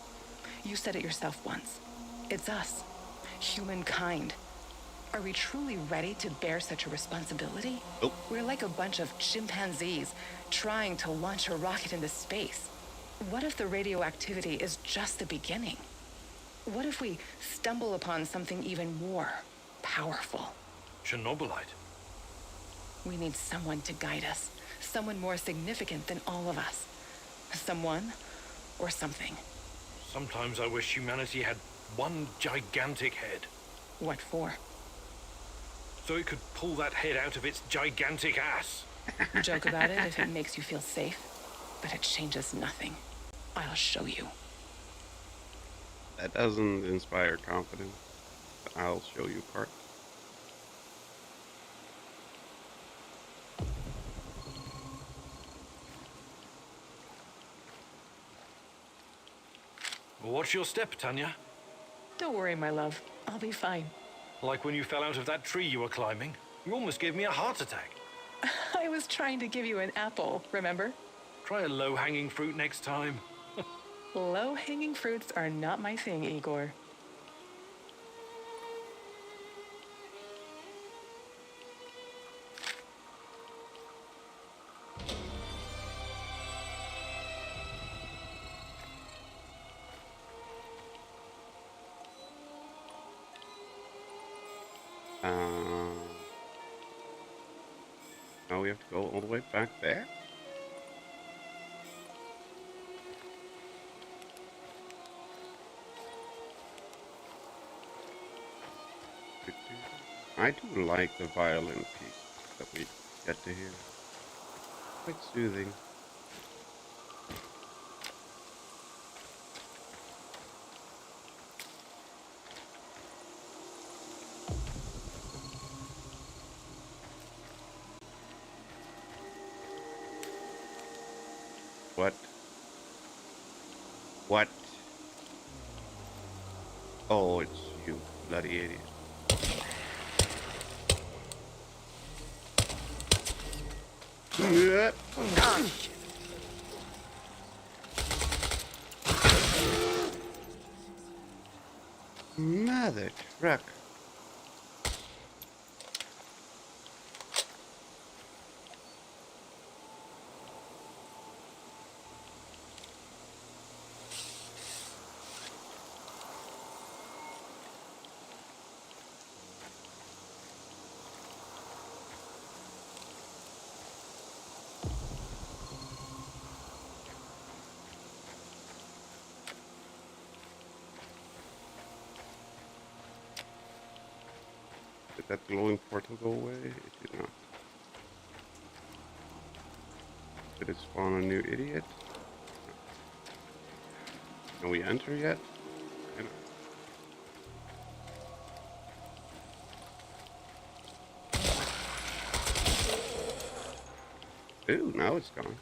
You said it yourself once. It's us, humankind. Are we truly ready to bear such a responsibility? Nope. We're like a bunch of chimpanzees trying to launch a rocket into space. What if the radioactivity is just the beginning? What if we stumble upon something even more powerful? Chernobylite. We need someone to guide us. Someone more significant than all of us. Someone or something. Sometimes I wish humanity had one gigantic head. What for? So it could pull that head out of its gigantic ass. Joke about it if it makes you feel safe, but it changes nothing. I'll show you. That doesn't inspire confidence. I'll show you part. Watch your step, Tanya. Don't worry, my love. I'll be fine. Like when you fell out of that tree you were climbing. You almost gave me a heart attack. I was trying to give you an apple, remember? Try a low-hanging fruit next time. Low-hanging fruits are not my thing, Igor. Now we have to go all the way back there? I do like the violin piece that we get to hear. Quite soothing. What? What? Oh, it's you, bloody idiot. Yep. Oh, shit. Mother truck. Did that glowing portal go away? It did not. Did it spawn a new idiot? No. Can we enter yet? Ooh, now it's gone.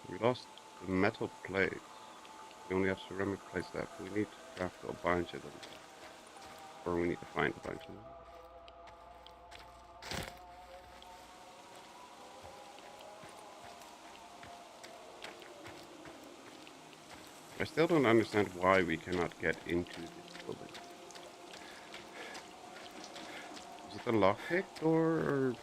We lost the metal plates. We only have ceramic plates left. We need to craft a bunch of them. Or we need to find a bunch of them. I still don't understand why we cannot get into this building. Is it a lockpick or...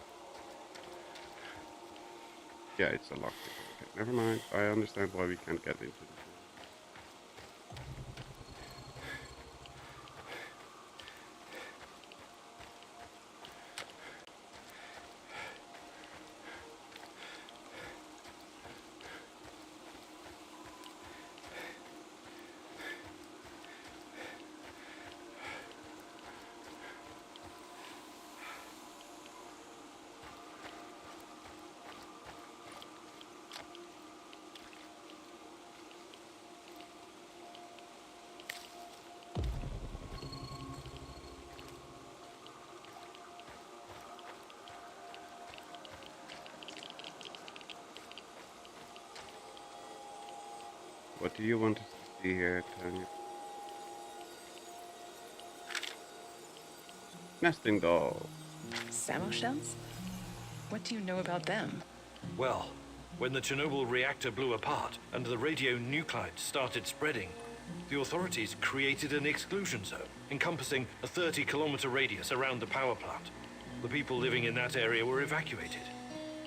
Yeah, it's a lockpick. Okay, never mind. I understand why we can't get into this. What do you want us to see here, Tanya? Nesting dolls. Samo shells? What do you know about them? Well, when the Chernobyl reactor blew apart and the radionuclides started spreading, the authorities created an exclusion zone encompassing a 30-kilometer radius around the power plant. The people living in that area were evacuated.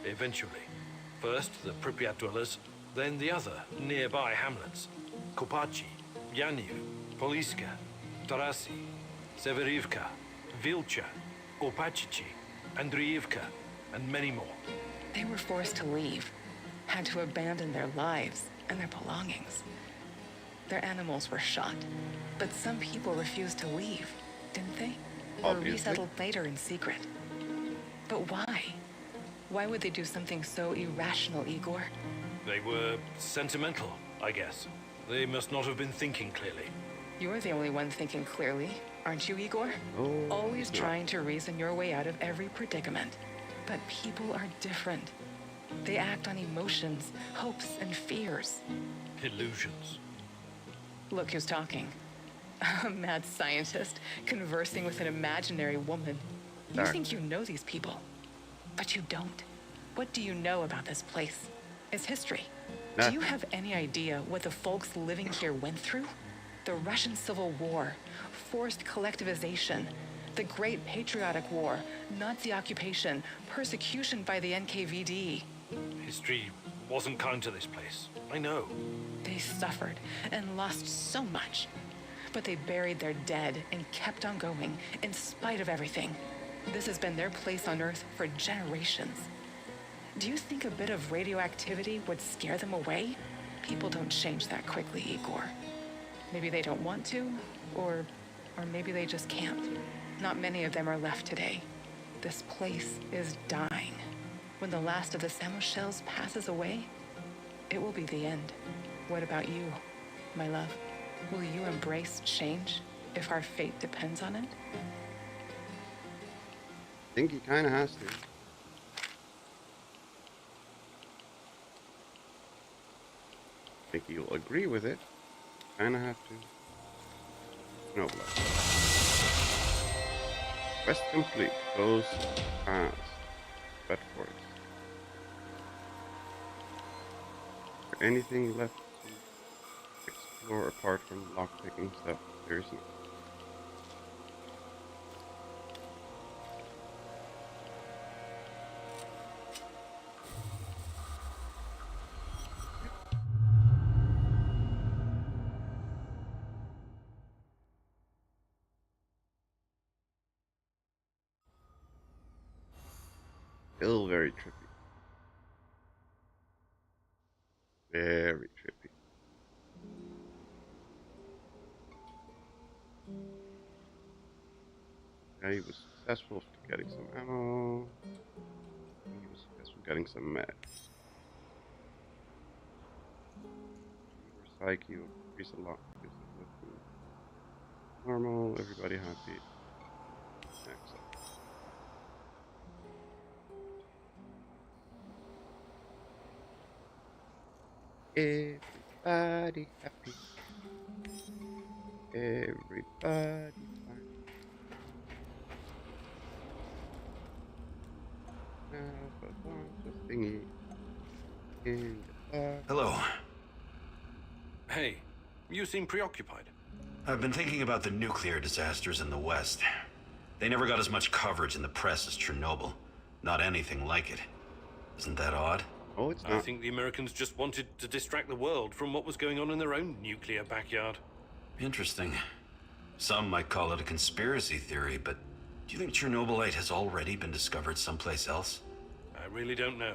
Eventually. First, the Pripyat dwellers, then the other nearby hamlets. Kopachi, Yaniv, Poliska, Tarasi, Severivka, Vilcha, Kopachichi, Andriivka, and many more. They were forced to leave, had to abandon their lives. and their belongings. Their animals were shot, but some people refused to leave, didn't they? Or Obviously. resettled later in secret. But why? Why would they do something so irrational, Igor? They were sentimental, I guess. They must not have been thinking clearly. You're the only one thinking clearly, aren't you, Igor? Oh, Always no. trying to reason your way out of every predicament. But people are different. They act on emotions, hopes, and fears. Illusions. Look who's talking. A mad scientist conversing with an imaginary woman. You Darn. think you know these people, but you don't. What do you know about this place? Its history? Nah. Do you have any idea what the folks living here went through? The Russian Civil War, forced collectivization, the Great Patriotic War, Nazi occupation, persecution by the NKVD. History wasn't kind to this place. I know. They suffered and lost so much. But they buried their dead and kept on going in spite of everything. This has been their place on Earth for generations. Do you think a bit of radioactivity would scare them away? People don't change that quickly, Igor. Maybe they don't want to, or maybe they just can't. Not many of them are left today. This place is dying. When the last of the Samo shells passes away, it will be the end. What about you, my love? Will you embrace change if our fate depends on it? I think he kind of has to. I think you'll agree with it. Kind of have to. Chernobylite. Quest complete. Goes past. Bedford. Is there anything left to explore apart from lockpicking stuff? There isn't. Still very trippy. Very trippy. Yeah, he was successful at getting some ammo. He was successful getting some meds. Psyche will increase a lot. Normal, everybody happy. Excellent. Everybody happy. Everybody fine. Now but one just thingy in the bar. Hello. Hey, you seem preoccupied. I've been thinking about the nuclear disasters in the West. They never got as much coverage in the press as Chernobyl. Not anything like it. Isn't that odd? Oh, it's not. I think the Americans just wanted to distract the world from what was going on in their own nuclear backyard. Interesting. Some might call it a conspiracy theory, but do you think Chernobylite has already been discovered someplace else? I really don't know.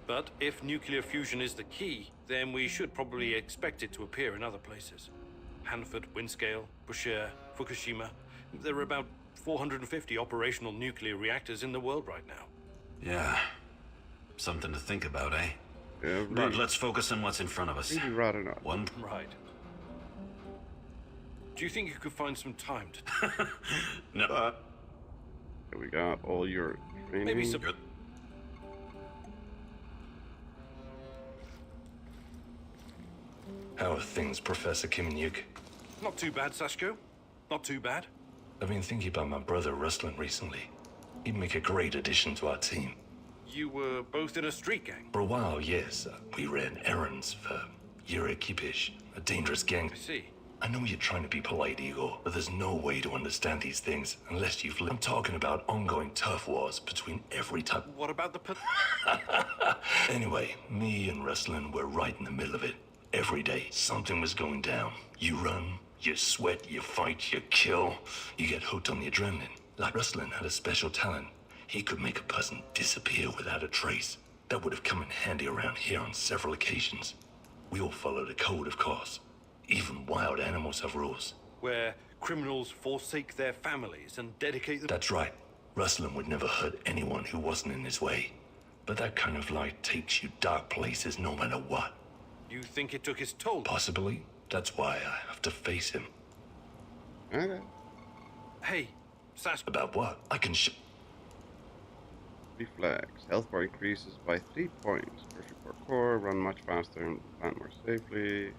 But if nuclear fusion is the key, then we should probably expect it to appear in other places. Hanford, Windscale, Bushehr, Fukushima. There are about 450 operational nuclear reactors in the world right now. Yeah. Something to think about, eh? Yeah, really, But let's focus on what's in front of us. really rather not. One. Right. Do you think you could find some time to... No. Here we got all your training. Maybe some... How are things, Professor Kimnyuk? Not too bad, Sashko. Not too bad. I've been thinking about my brother Ruslan recently. He'd make a great addition to our team. You were both in a street gang. For a while, yes. We ran errands for Yuri Kipish, a dangerous gang. I see. I know you're trying to be polite, Igor, but there's no way to understand these things unless you've lived. I'm talking about ongoing turf wars between every type. What about the... Anyway, me and Ruslan were right in the middle of it. Every day, something was going down. You run, you sweat, you fight, you kill. You get hooked on the adrenaline. Like Ruslan had a special talent. He could make a person disappear without a trace. That would have come in handy around here on several occasions. We all follow the code, of course. Even wild animals have rules. Where criminals forsake their families and dedicate them... That's right. Rustling would never hurt anyone who wasn't in his way. But that kind of life takes you dark places no matter what. You think it took his toll? Possibly. That's why I have to face him. Okay. Hey, Sash... About what? I can Reflex. Health bar increases by 3 points. Perfect for core. Run much faster and land more safely.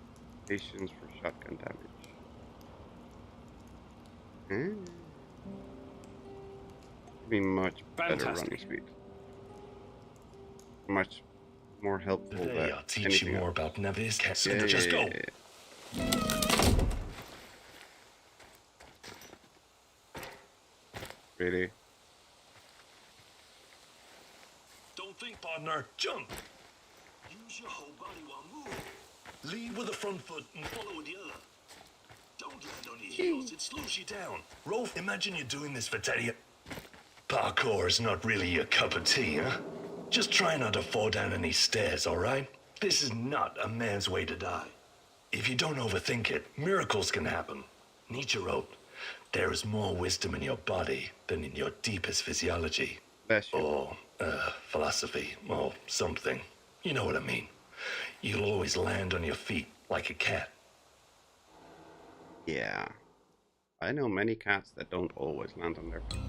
Patience for shotgun damage. Be much better running speed. Much more helpful. Today I'll teach you more about Nevis. Just go. Really? Don't think, partner. Jump. Use your whole body while moving. Lead with the front foot and follow with the other. Don't land on your heels. It slows you down. Rolf, imagine you're doing this for Teddy. Parkour is not really your cup of tea, huh? Just try not to fall down any stairs, all right? This is not a man's way to die. If you don't overthink it, miracles can happen. Nietzsche wrote, there is more wisdom in your body than in your deepest physiology. Or, philosophy, or something. You know what I mean. You'll always land on your feet like a cat. Yeah. I know many cats that don't always land on their feet.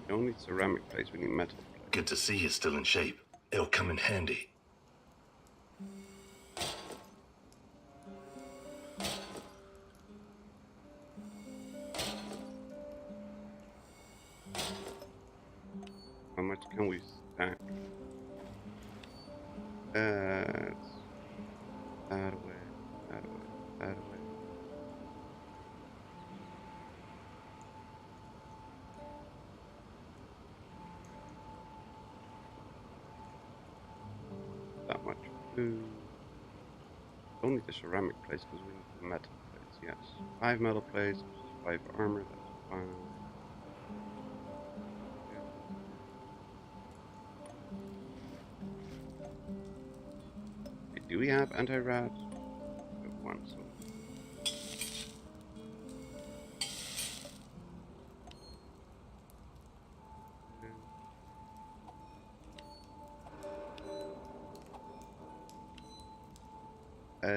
We don't need ceramic plates, we need metal plates. Good to see you're still in shape. It'll come in handy. How much can we stack? That way, that way, that way. That much food. Don't need the ceramic plates because we need the metal plates, yes. 5 metal plates, 5 armor, that's fine. Do we have anti-rat? We have one, so. Sorry.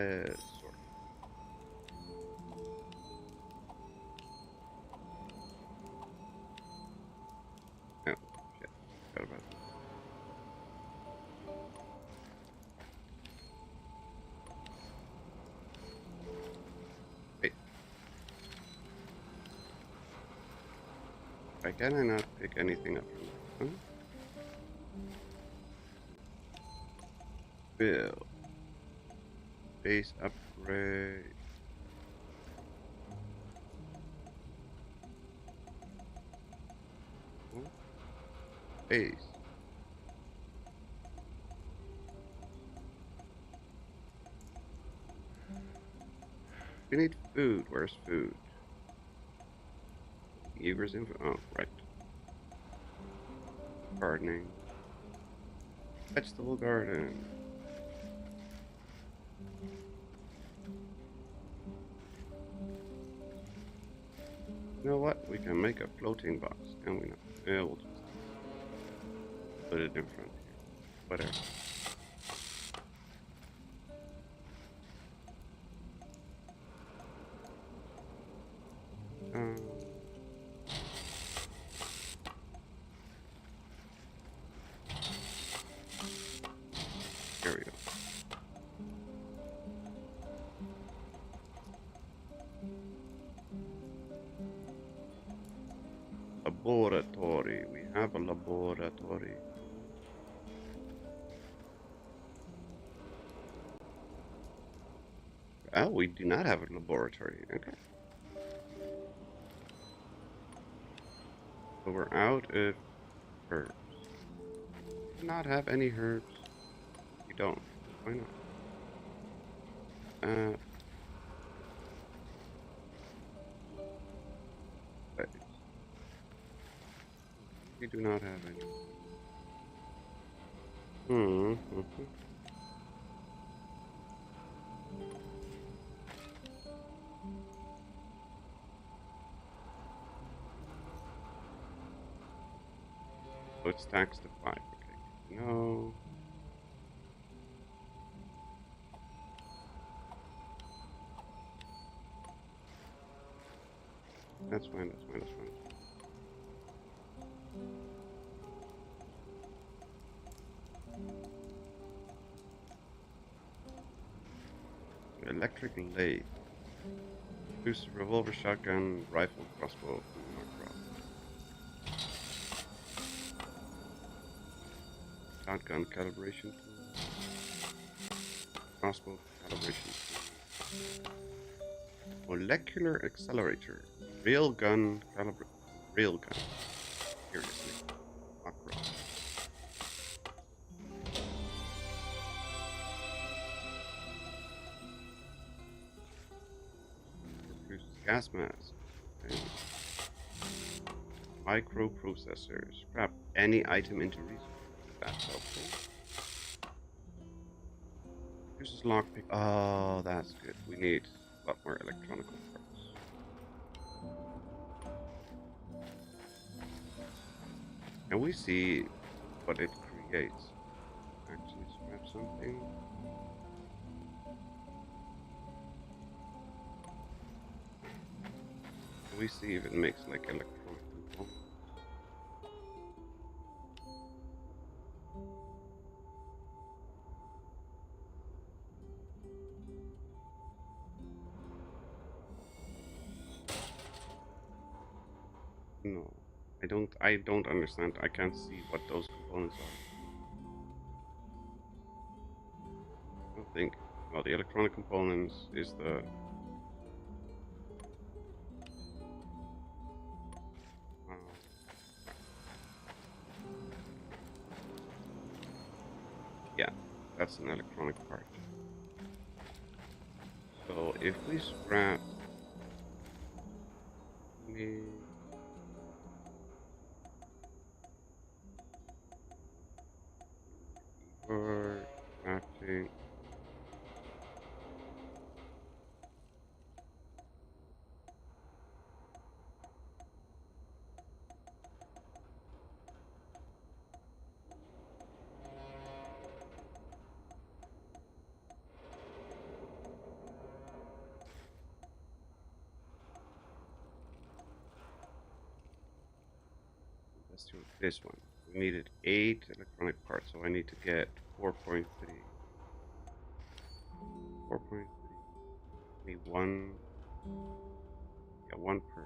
Oh, shit. Forgot about that. Wait. Why can I not pick anything up from there? Huh? Bill. Base upgrade. Base. We need food. Where's food? Eber's info. Oh, right. Gardening. Vegetable garden. You know what? We can make a floating box, can we not? Yeah, we'll just put it in front here. Whatever. Here we go. Laboratory. We have a laboratory. Oh, we do not have a laboratory. Okay. So we're out of herbs. Do not have any herbs. We don't. Why not? We do not have any. Mm-hmm. So it's taxed to 5. Okay. No. That's fine, that's fine, that's fine. Electric lathe. Boost revolver, shotgun, rifle, crossbow, Makarov. Shotgun calibration tool. Crossbow calibration tool. Molecular accelerator. Railgun calibration. Railgun. Seriously. Makarov. Gas mask. Okay. Microprocessor. Scrap any item into resource. That's helpful. Uses lockpick. Oh, that's good. We need a lot more electronic parts. And we see what it creates. Actually, scrap something. We see if it makes like electronic components. No, I don't understand. I can't see what those components are. I don't think. Well, the electronic components is the yeah, that's an electronic part. So if we scrap or crafting. Let's do this one. We needed 8 electronic parts, so I need to get 4.3. 4.3. Need one. Yeah, one per.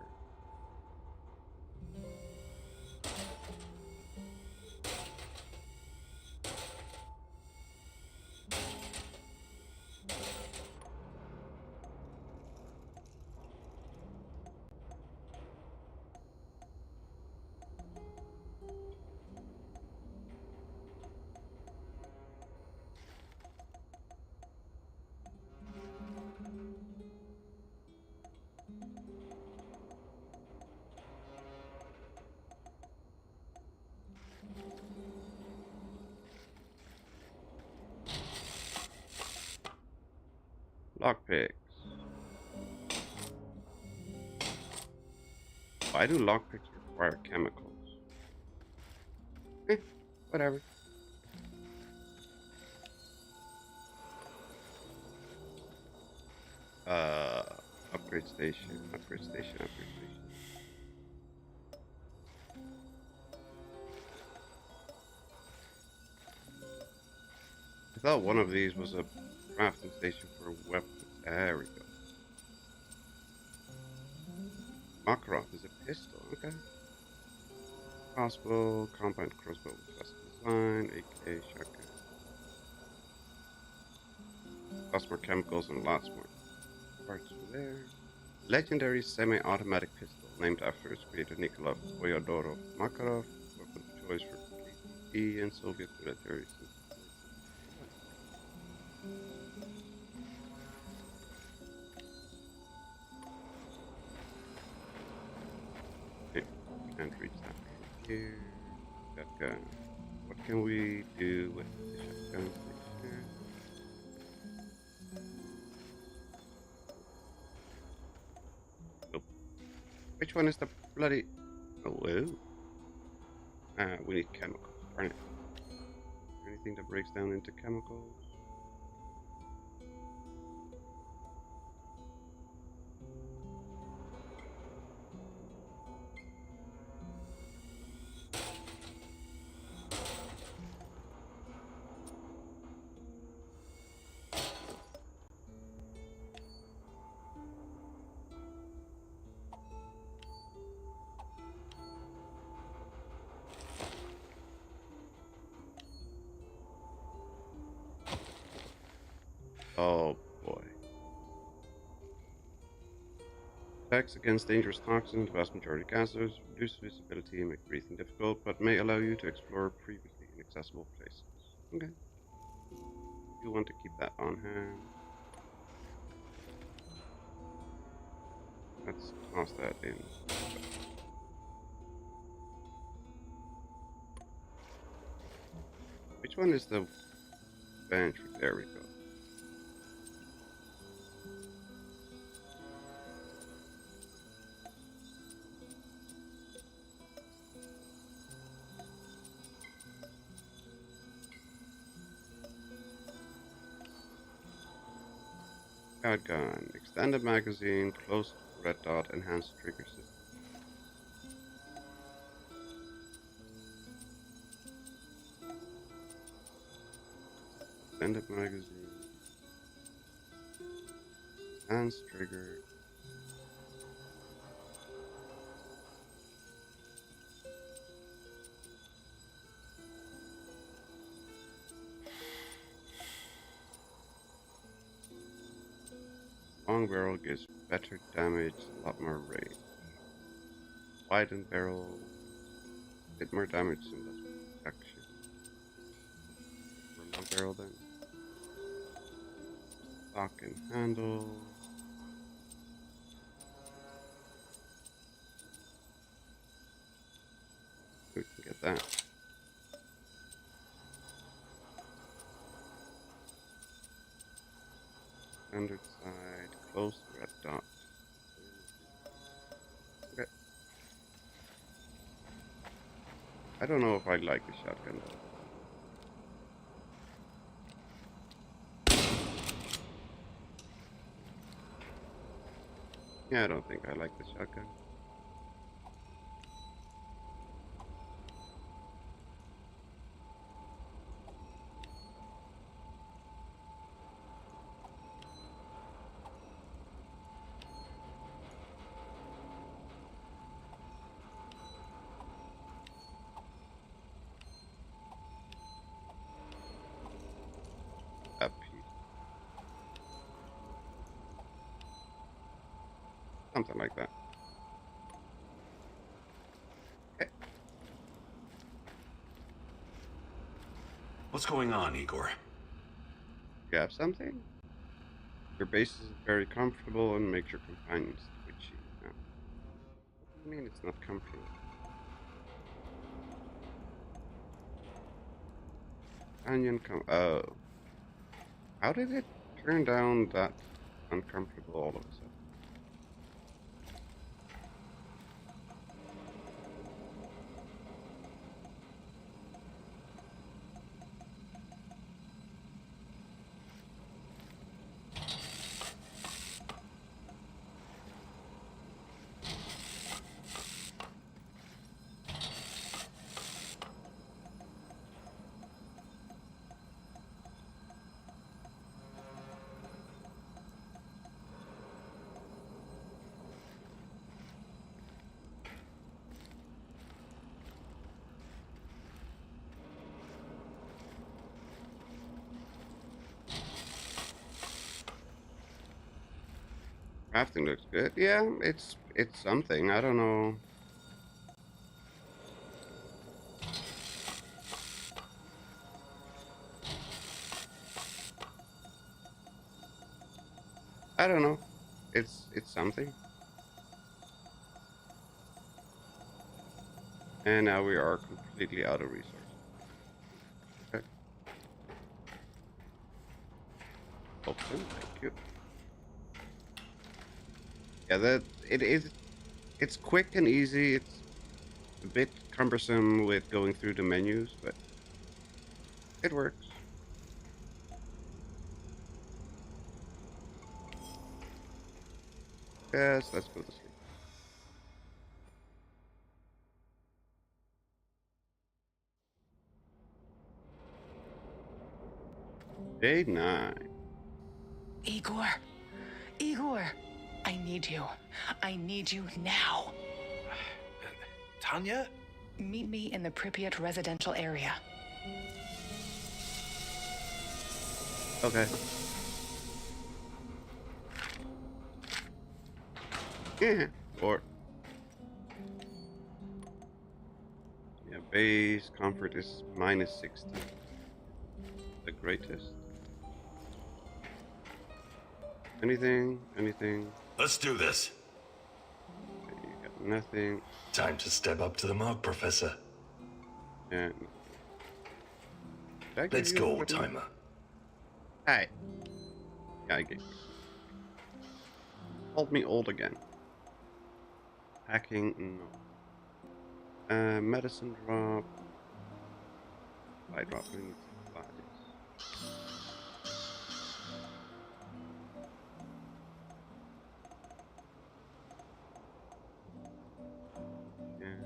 Lockpicks. Why do lockpicks require chemicals? Whatever. Upgrade station, upgrade station, upgrade station. I thought one of these was a crafting station for weapons. There we go. Makarov is a pistol, okay. Crossbow, compound crossbow with custom design, AK, shotgun. Lots more chemicals and lots more parts over there. Legendary semi-automatic pistol, named after its creator Nikolai Fyodorov Makarov, weapon of choice for KGB and Soviet military. Okay, can't reach that from here. Shotgun. What can we do with the shotgun thing here? Nope. Which one is the bloody... Oh, whoa. We need chemicals. Darn it. Anything that breaks down into chemicals? Oh boy. Attacks against dangerous toxins, vast majority gases, reduce visibility and make breathing difficult, but may allow you to explore previously inaccessible places. Okay. You want to keep that on hand. Let's toss that in. Which one is the bench? There we go. Shotgun, extended magazine, closed red dot, enhanced trigger system. Extended magazine, enhanced trigger. Long barrel gives better damage, a lot more range. Widened barrel, a bit more damage and less protection. Long barrel then. Stock and handle. We can get that. Standard side, close red dot. Okay. I don't know if I like the shotgun though. Yeah, I don't think I like the shotgun. Up here. Something like that. Okay. What's going on, Igor? You have something? Your base is very comfortable and makes your companions twitchy. No. What do you mean it's not comfortable? Oh. How did it turn down that uncomfortable all of a sudden? Crafting looks good. Yeah, it's something. I don't know. I don't know. It's something. And now we are completely out of resources. Thank you. Yeah, it's quick and easy. It's a bit cumbersome with going through the menus, but it works. Yes, let's go to sleep. Day 9. Igor. Igor. I need you. I need you now. Tanya? Meet me in the Pripyat residential area. Okay. Yeah. Or yeah, base comfort is -60. The greatest. Anything? Anything? Let's do this. Okay, you got nothing. Time to step up to the mark, Professor. Yeah. Let's go, old-timer. Hey. Yeah, I get you. Called me old again. Hacking, no. Medicine drop. Supply drop, we need supplies. Yeah.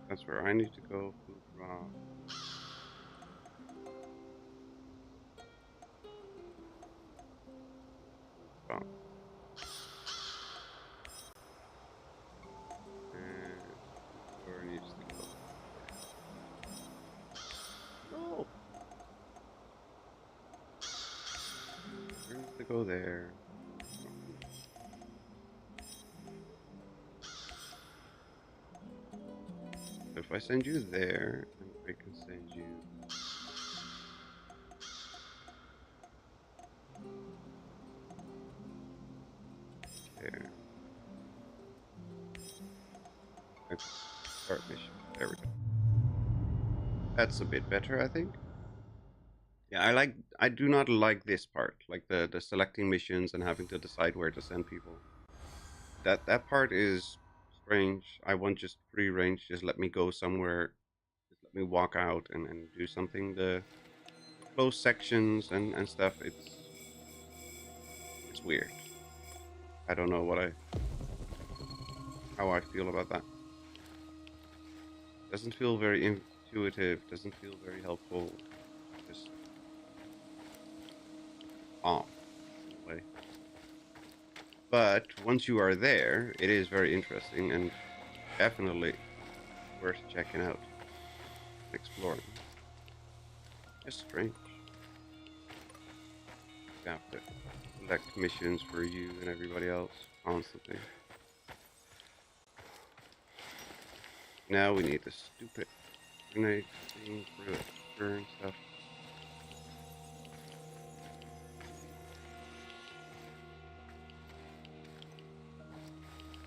That's where I need to go. Food drop. Drop. And where needs to go? No. Where needs to go there? So if I send you there, and I can send you there. Okay. Start mission. There we go. That's a bit better, I think. Yeah, I do not like this part, like the selecting missions and having to decide where to send people. That part is strange. I want just free range, just let me go somewhere, just let me walk out and do something. The closed sections and stuff, it's weird. I don't know how I feel about that. Doesn't feel very intuitive, doesn't feel very helpful. Just off in a way. But once you are there, it is very interesting and definitely worth checking out, exploring. It's strange. You have to select missions for you and everybody else constantly. Now we need the stupid grenade thing for the burn stuff.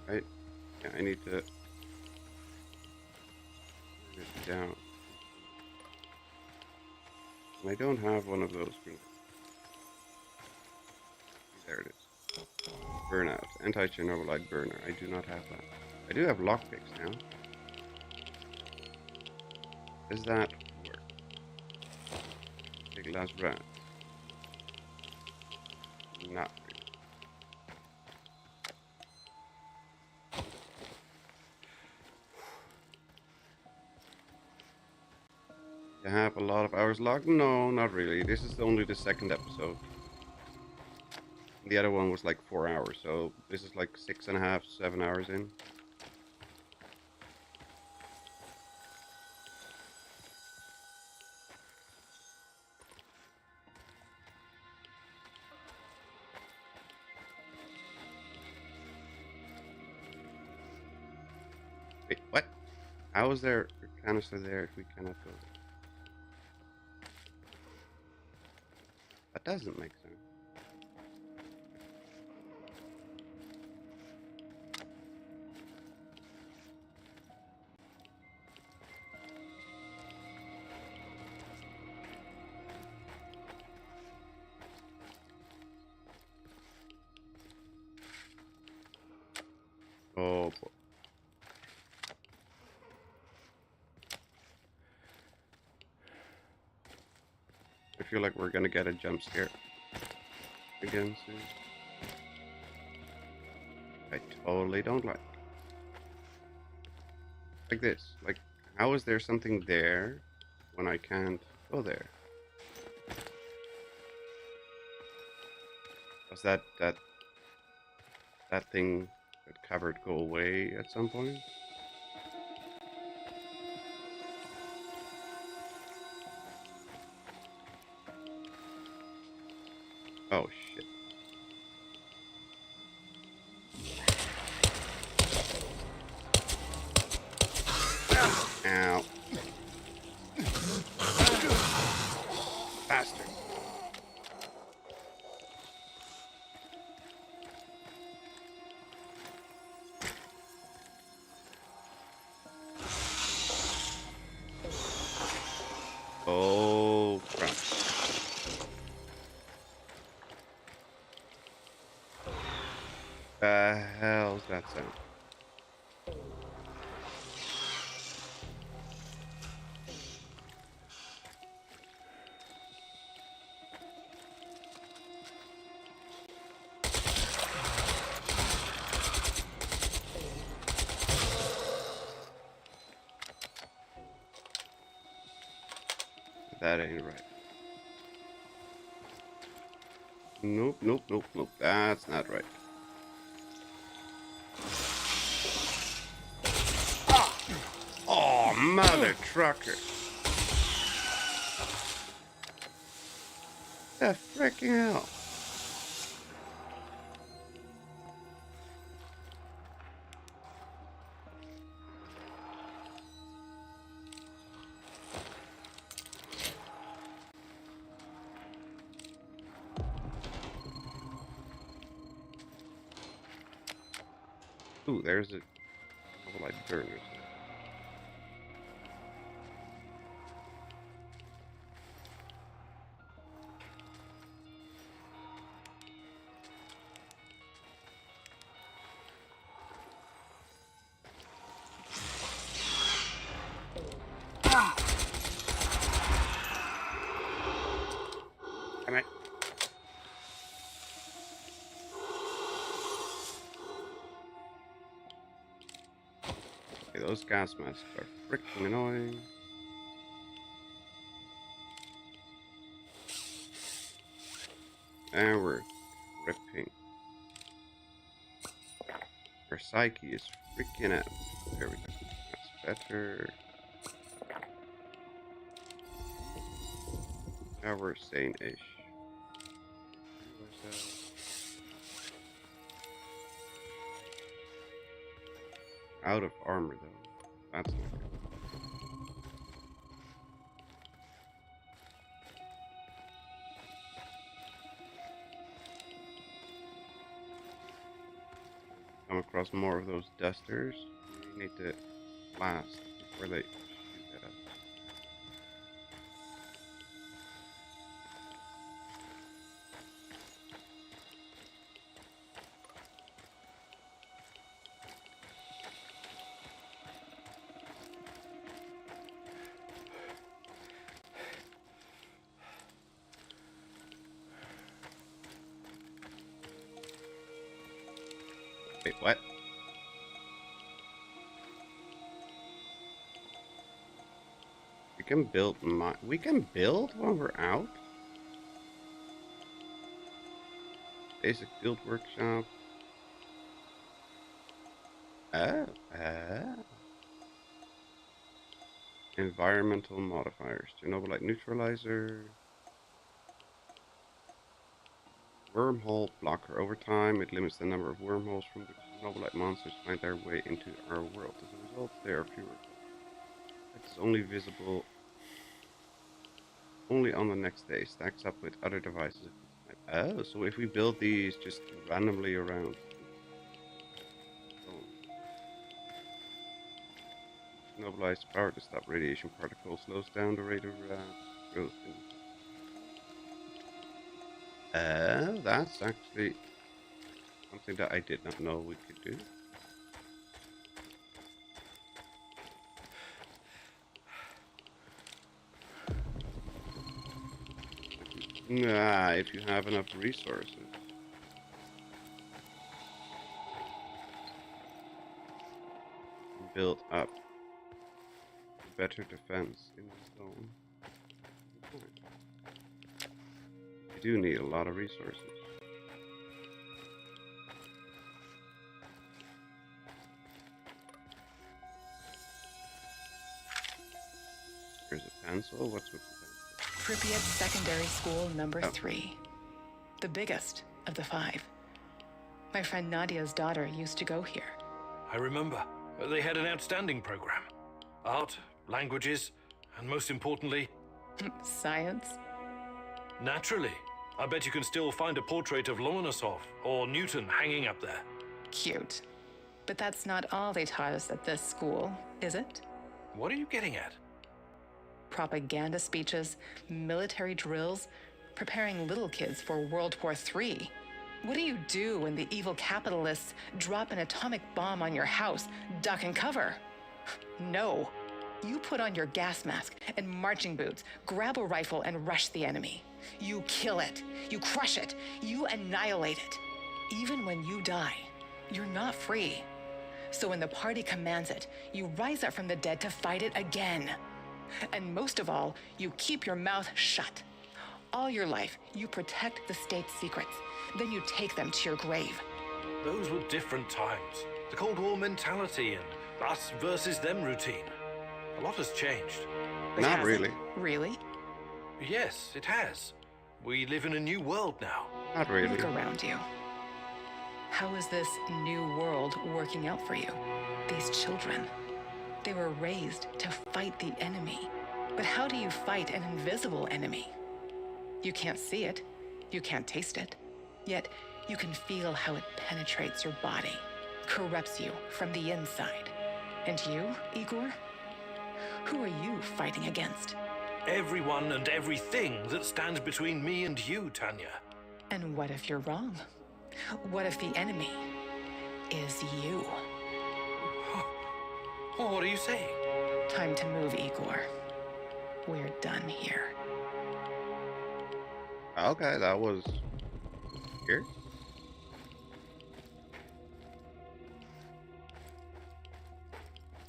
Right? Yeah, I need to turn it down. And I don't have one of those grenades. There it is. Burnout. Anti-Chernobylite burner. I do not have that. I do have lockpicks now. Does that work? Big last round. Not really. You have a lot of hours logged? No, not really. This is only the second episode. The other one was like 4 hours, so this is like 6.5, 7 hours in. Wait, what? How is there a canister there if we cannot go there? That doesn't make sense. Oh boy. I feel like we're gonna get a jump scare again soon. I totally don't like. Like this. Like, how is there something there when I can't go there? Does that thing, that cupboard, go away at some point? Oh shit. Ow. Faster. Oh crap. The hell's that sound? That ain't right. Nope, nope, nope, nope. That's not right. Oh, mother trucker. The frickin' hell. Ooh, there's a couple like burners. Come on. Okay, those gas masks are freaking annoying. And we're ripping. Our psyche is freaking out. There we go. That's better. Now we're sane-ish. Out of armor though. That's not good. Come across more of those dusters. We need to blast before they shoot at us. Wait, what? We can build we can build when we're out? Basic build workshop. Environmental modifiers. Chernobylite neutralizer. Wormhole blocker. Over time, it limits the number of wormholes from which Chernobylite monsters find their way into our world. As a result, there are fewer. It's only visible only on the next day. Stacks up with other devices. Oh, so if we build these just randomly around. Chernobylite's power to stop radiation particles slows down the rate of growth. That's actually something that I did not know we could do. Nah, if you have enough resources. Build up better defense in the zone. You do need a lot of resources. Here's a pencil. What's with the pencil? Pripyat Secondary School number 3. The biggest of the 5. My friend Nadia's daughter used to go here. I remember. They had an outstanding program. Art, languages, and most importantly... Science? Naturally. I bet you can still find a portrait of Lomonosov or Newton hanging up there. Cute. But that's not all they taught us at this school, is it? What are you getting at? Propaganda speeches, military drills, preparing little kids for World War III. What do you do when the evil capitalists drop an atomic bomb on your house? Duck and cover. No. You put on your gas mask and marching boots, grab a rifle and rush the enemy. You kill it. You crush it. You annihilate it. Even when you die, you're not free. So when the party commands it, you rise up from the dead to fight it again. And most of all, you keep your mouth shut. All your life, you protect the state's secrets. Then you take them to your grave. Those were different times. The Cold War mentality and us versus them routine. A lot has changed. Not really. Really? Yes, it has. We live in a new world now. Not really. Look around you. How is this new world working out for you? These children, they were raised to fight the enemy. But how do you fight an invisible enemy? You can't see it. You can't taste it. Yet, you can feel how it penetrates your body, corrupts you from the inside. And you, Igor? Who are you fighting against? Everyone and everything that stands between me and you, Tanya. And what if you're wrong? What if the enemy is you? What are you saying? Time to move, Igor. We're done here. Okay, that was here.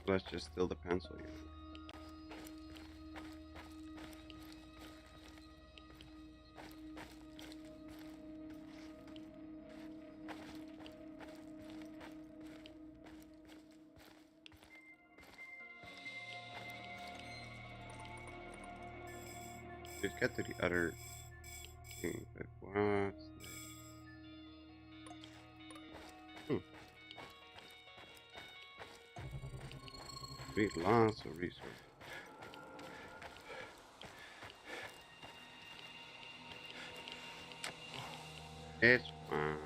Let's just steal the pencil here. Let's get to the other thing, but what's this? We need lots of resources. It's fine.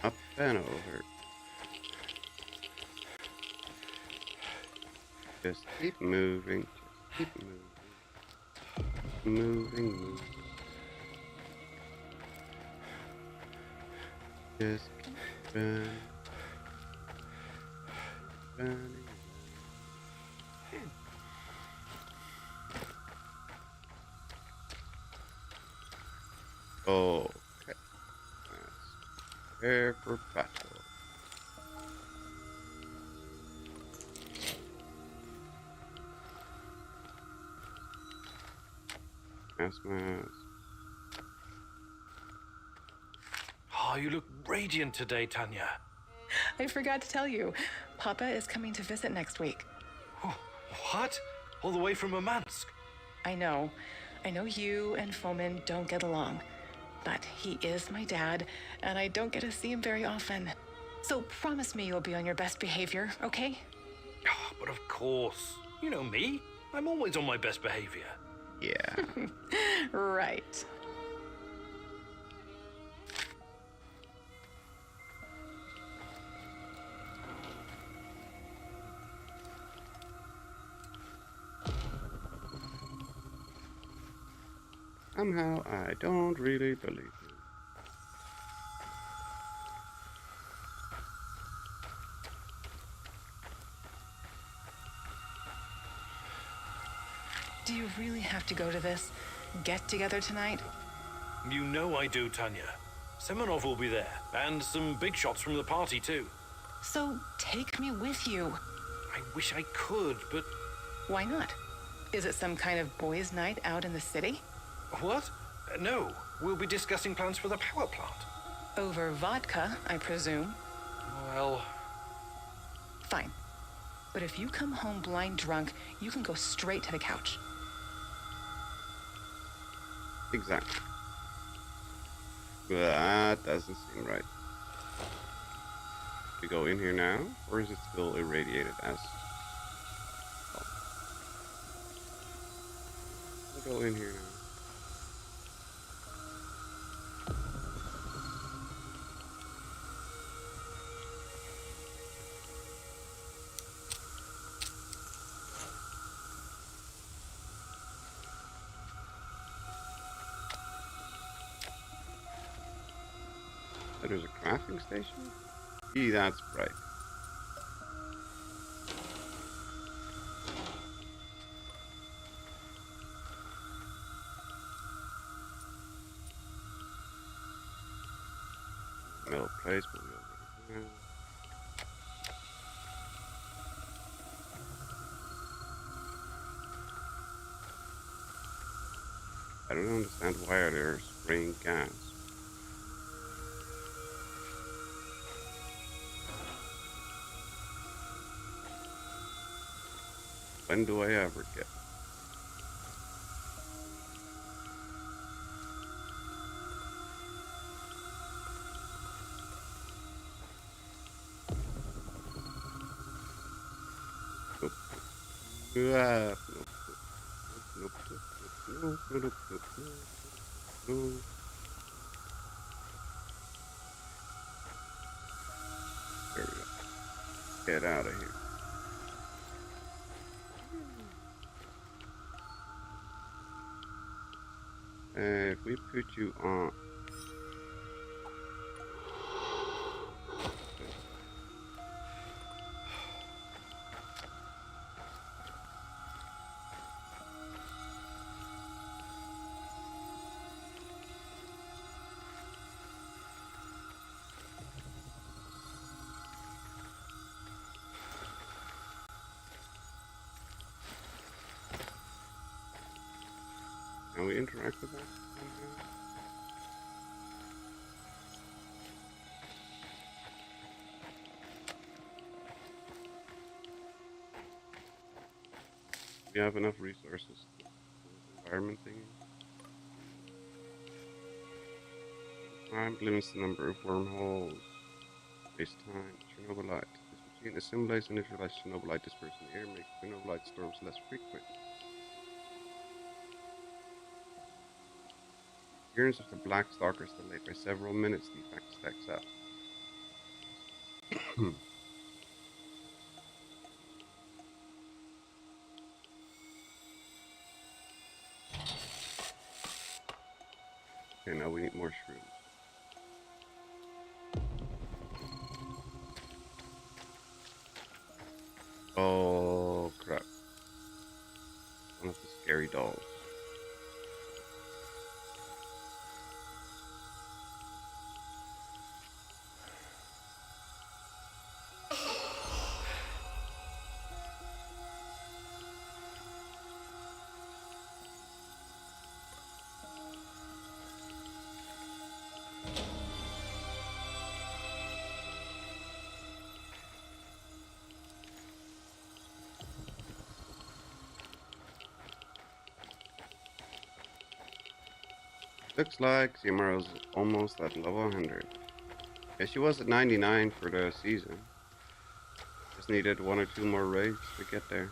Up and over. Just keep moving. Just keep moving. Moving. Just keep running. Running. Okay. Let's prepare for battle. Mask. Oh, you look radiant today, Tanya. I forgot to tell you, Papa is coming to visit next week. What? All the way from Murmansk? I know you and Fomin don't get along, but he is my dad, and I don't get to see him very often. So promise me you'll be on your best behavior, okay? Oh, but of course. You know me. I'm always on my best behavior. Yeah. Right. Somehow I don't really believe it. have to go to this get-together tonight? You know I do, Tanya. Semenov will be there, and some big shots from the party, too. So take me with you. I wish I could, but... Why not? Is it some kind of boys' night out in the city? What? No, we'll be discussing plans for the power plant. Over vodka, I presume. Well... Fine. But if you come home blind drunk, you can go straight to the couch. Exactly. That doesn't seem right. We go in here now, or is it still irradiated as... Oh. We'll go in here now. Oh, there's a crafting station? Gee, that's bright. Metal plates, but we already have. I don't understand why they're spraying gas. When do I ever get? Nope. Nope. Nope. Nope. Nope. Nope. There we go. Get out of here. If we put you on... Can we interact with that? We have enough resources to environment thingy. Time limits the number of wormholes. Waste time. Chernobylite. This machine assimilates and neutralizes Chernobylite dispersed in the air, makes Chernobylite storms less frequent. The appearance of the black stalker is delayed by several minutes. The effect stacks up. Okay, now we need more shrooms. Oh crap. One of the scary dolls. Looks like Xiomara's almost at level 100. Yeah, she was at 99 for the season. Just needed 1 or 2 more raids to get there.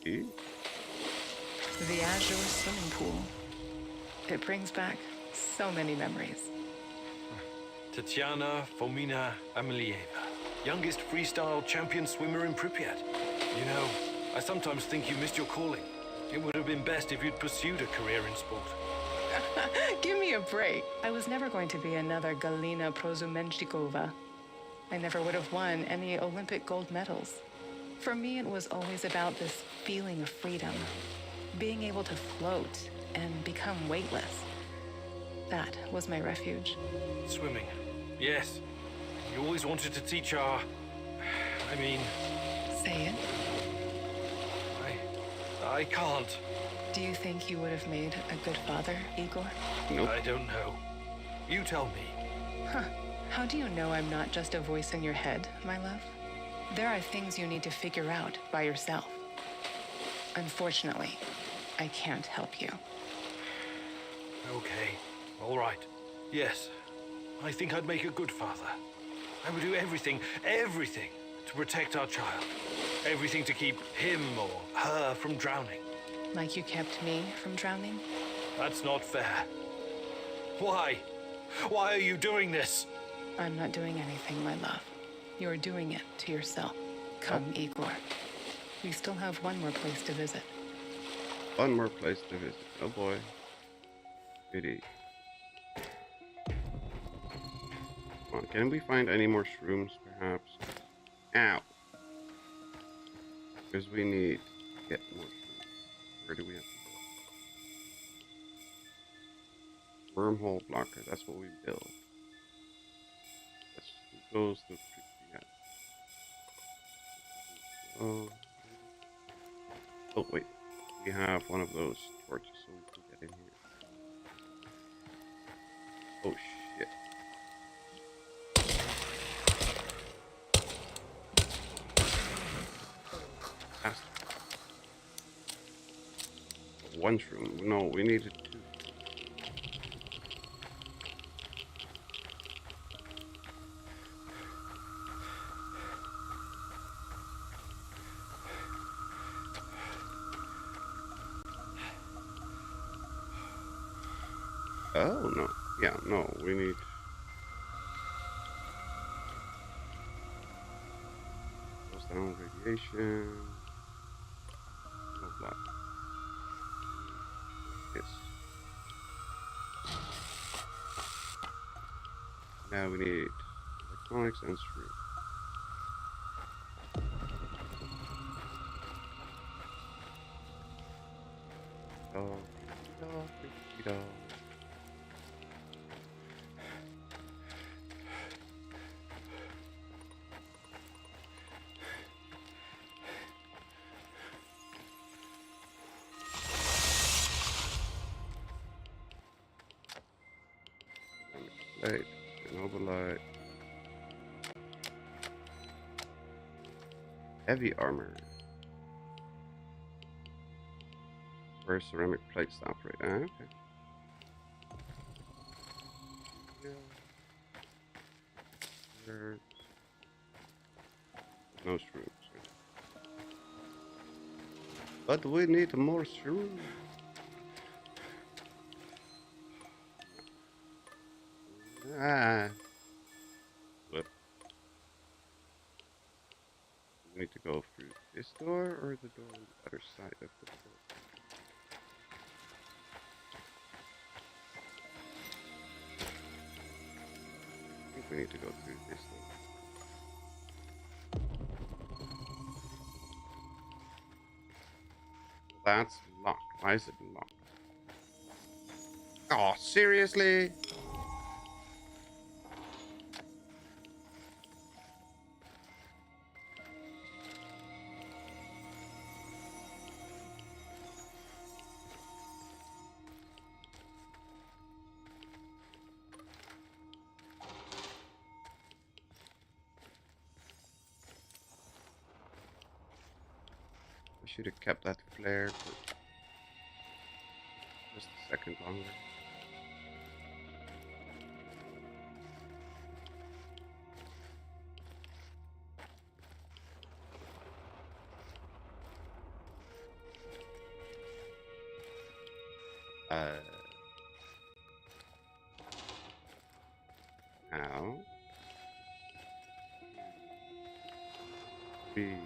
See? The Azure swimming pool. It brings back so many memories. Tatiana Fomina Amelieva, youngest freestyle champion swimmer in Pripyat. You know, I sometimes think you missed your calling. It would have been best if you'd pursued a career in sport. Give me a break. I was never going to be another Galina Prozumenchikova. I never would have won any Olympic gold medals. For me, it was always about this feeling of freedom, being able to float and become weightless. That was my refuge. Swimming. Yes. You always wanted to teach our... I mean... Say it. I can't. Do you think you would have made a good father, Igor? Nope. I don't know. You tell me. Huh. How do you know I'm not just a voice in your head, my love? There are things you need to figure out by yourself. Unfortunately, I can't help you. Okay. All right. Yes. I think I'd make a good father. I would do everything to protect our child. Everything to keep him or her from drowning. Like you kept me from drowning? That's not fair. Why? Why are you doing this? I'm not doing anything, my love. You're doing it to yourself. Come, Igor. We still have one more place to visit. One more place to visit. Oh boy. Pity. Come on, can we find any more shrooms, perhaps? Ow. Because we need to get more shrooms. Where do we have to go? Wormhole blocker, that's what we build. That's who goes to Pripyat. Oh wait. We have one of those torches so we can get in here. Oh shit. One shroom. No, we needed two. Oh, no. Yeah, no, we need... Goes down radiation. No blood. Yes. Now we need electronics and screw. Right, Chernobylite. Heavy armor. Where's ceramic plates to operate? Ah, okay. There's no shrooms. But we need more shrooms. Ah. Flip. We need to go through this door or the door on the other side of the door. I think we need to go through this door. That's locked. Why is it locked? Oh, seriously? I should have kept that flare for just a second longer. Now we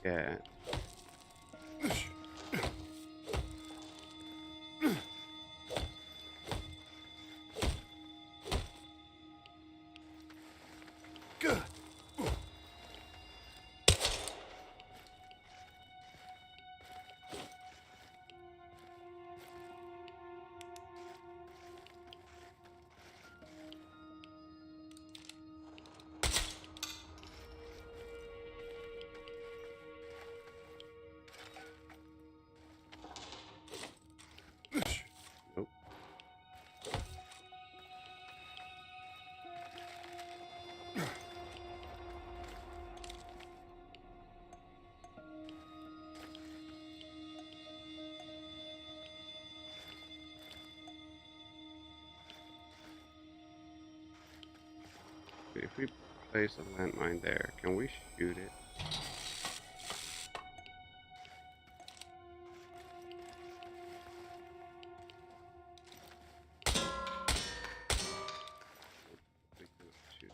get nope. If we place a landmine there, can we shoot it? We cannot shoot it.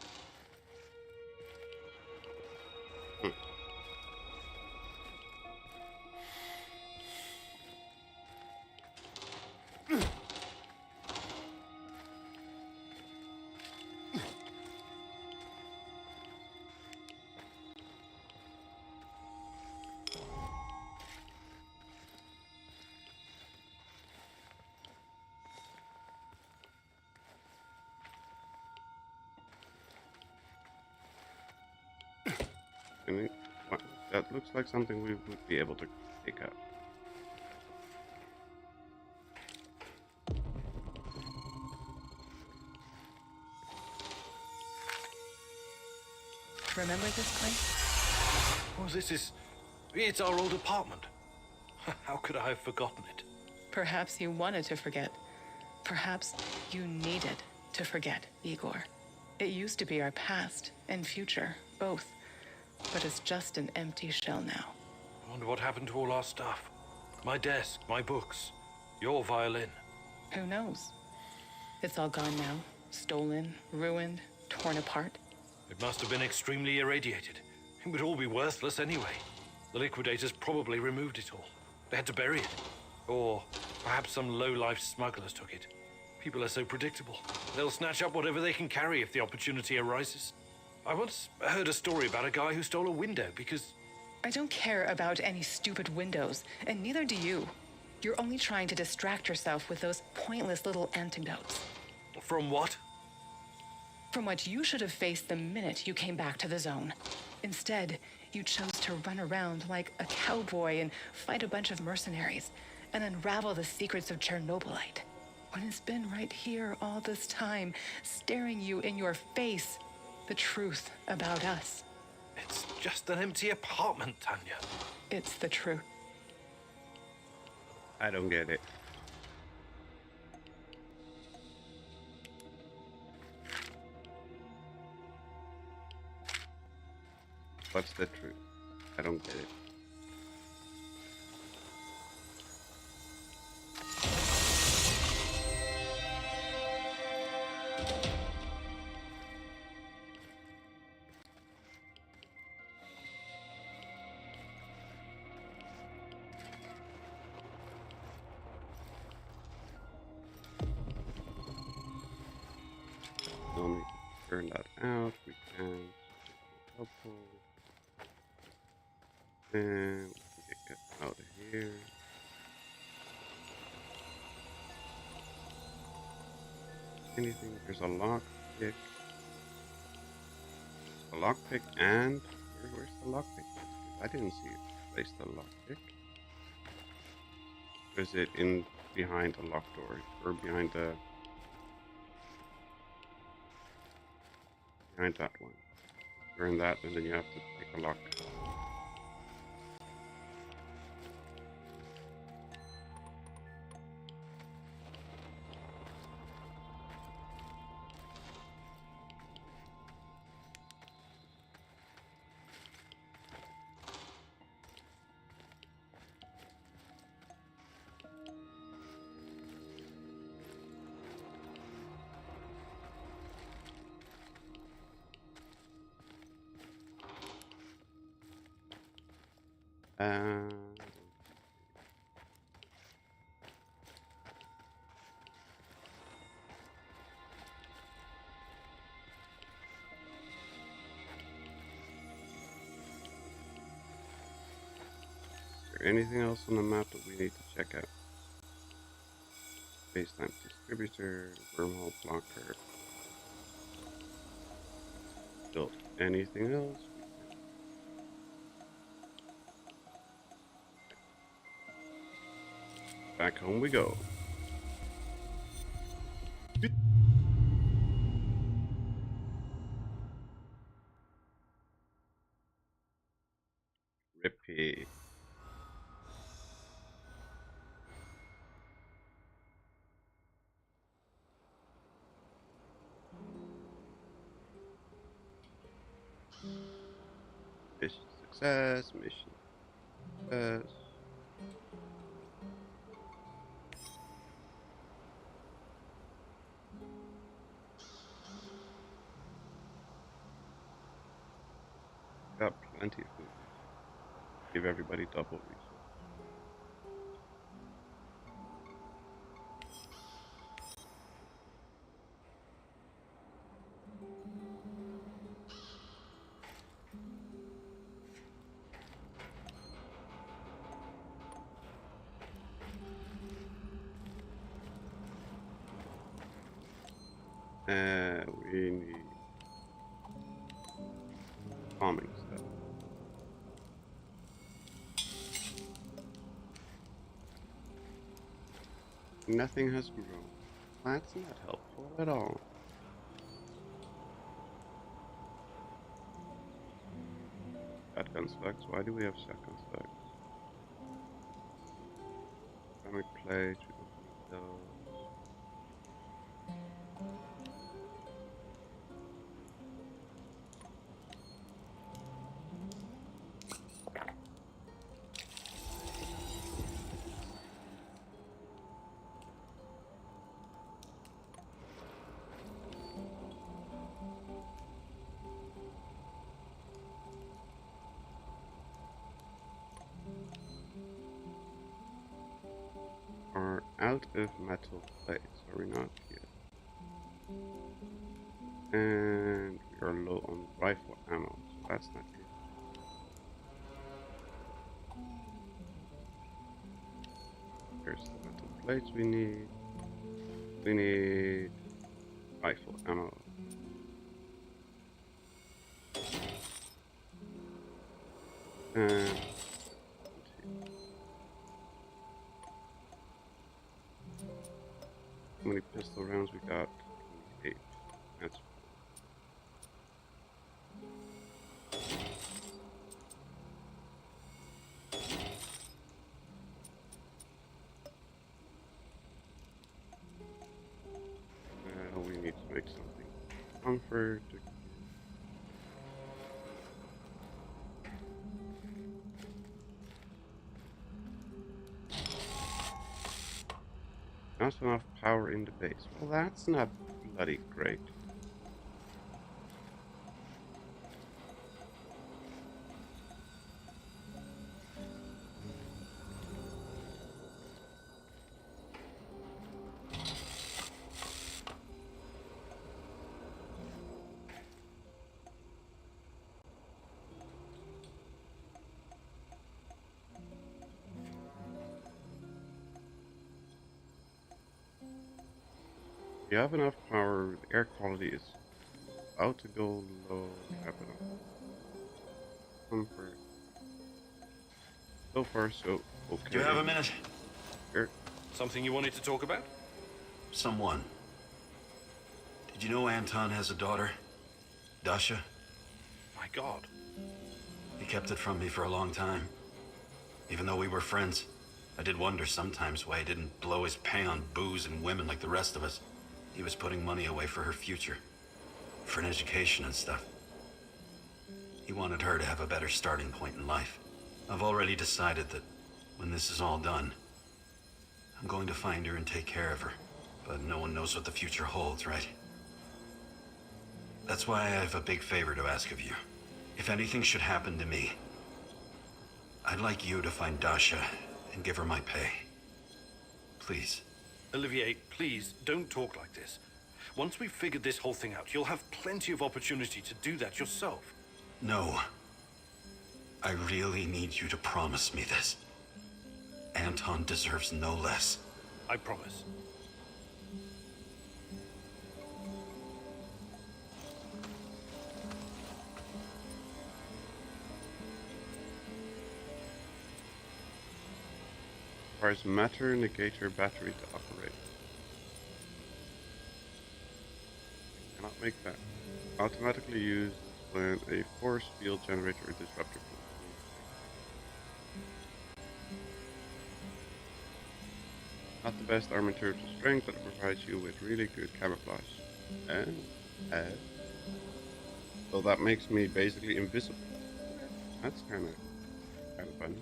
And it, what, that looks like something we would be able to pick up. Remember this place? Oh, it's our old apartment. How could I have forgotten it? Perhaps you wanted to forget. Perhaps you needed to forget, Igor. It used to be our past and future, both. But it's just an empty shell now. I wonder what happened to all our stuff. My desk, my books, your violin. Who knows? It's all gone now. Stolen, ruined, torn apart. It must have been extremely irradiated. It would all be worthless anyway. The liquidators probably removed it all. They had to bury it. Or perhaps some low-life smugglers took it. People are so predictable. They'll snatch up whatever they can carry if the opportunity arises. I once heard a story about a guy who stole a window because... I don't care about any stupid windows, and neither do you. You're only trying to distract yourself with those pointless little anecdotes. From what? From what you should have faced the minute you came back to the zone. Instead, you chose to run around like a cowboy and fight a bunch of mercenaries and unravel the secrets of Chernobylite. When it's been right here all this time, staring you in your face, the truth about us. It's just an empty apartment, Tanya. It's the truth. I don't get it. What's the truth? I don't get it. Let me turn that out. We can helpful. And we can get out of here. Anything? There's a lockpick. A lockpick and where's the lockpick? I didn't see it. Place the lockpick. Or is it in behind a locked door or behind the that one? Turn that, and then you have to pick a lock. Uh, is there anything else on the map that we need to check out? Space-time distributor, wormhole blocker. Build anything else? Back home we go. Rippy. Mission success, mission success. Got plenty of food. Give everybody double resources. We need farming stuff. Nothing has grown. That's not helpful at all. Shotgun slugs. Why do we have shotgun slugs? Ceramic plates. We don't need those. Are out of metal plates, are we not here? And we are low on rifle ammo, so that's not good. Here's the metal plates we need. We need rifle ammo. And how many pistol rounds we got? 28. That's we need to make something. Comfort. Not enough power in the base. Well, that's not bloody great. You have enough power, the air quality is about to go low, have enough comfort. So far, so okay. Do you have a minute? Sure. Something you wanted to talk about? Someone. Did you know Anton has a daughter? Dasha? My God. He kept it from me for a long time. Even though we were friends, I did wonder sometimes why he didn't blow his pay on booze and women like the rest of us. He was putting money away for her future. For an education and stuff. He wanted her to have a better starting point in life. I've already decided that when this is all done, I'm going to find her and take care of her. But no one knows what the future holds, right? That's why I have a big favor to ask of you. If anything should happen to me, I'd like you to find Dasha and give her my pay. Please. Olivier, please, don't talk like this. Once we've figured this whole thing out, you'll have plenty of opportunity to do that yourself. No. I really need you to promise me this. Anton deserves no less. I promise. Requires matter negator battery to operate. Cannot make that. Automatically use when a force field generator or disruptor. Not the best armor to strength, but it provides you with really good camouflage. So that makes me basically invisible. That's kind of fun.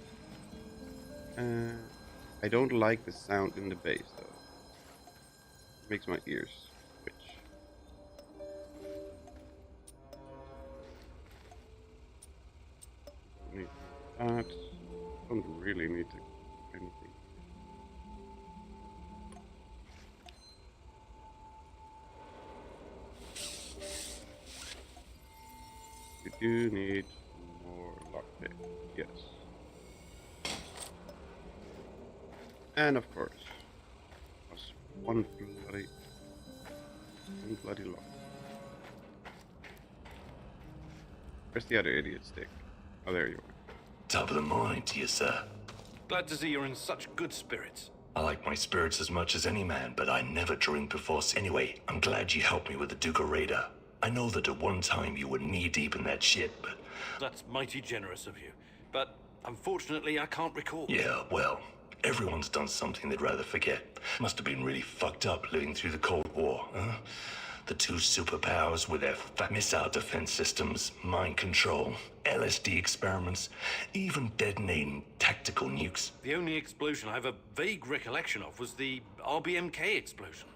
I don't like the sound in the bass though. It makes my ears twitch. Need that. Don't really need to anything. We do need more lockpick. Yes. And of course, one bloody lock. Where's the other idiot stick? Oh, there you are. Top of the morning to you, sir. Glad to see you're in such good spirits. I like my spirits as much as any man, but I never drink before. Anyway, I'm glad you helped me with the Duke of Radar. I know that at one time you were knee-deep in that shit, but... That's mighty generous of you. But unfortunately, I can't recall. Yeah, well, everyone's done something they'd rather forget. Must have been really fucked up living through the Cold War, huh? The two superpowers with their fat missile defense systems, mind control, LSD experiments, even detonating tactical nukes. The only explosion I have a vague recollection of was the RBMK explosion.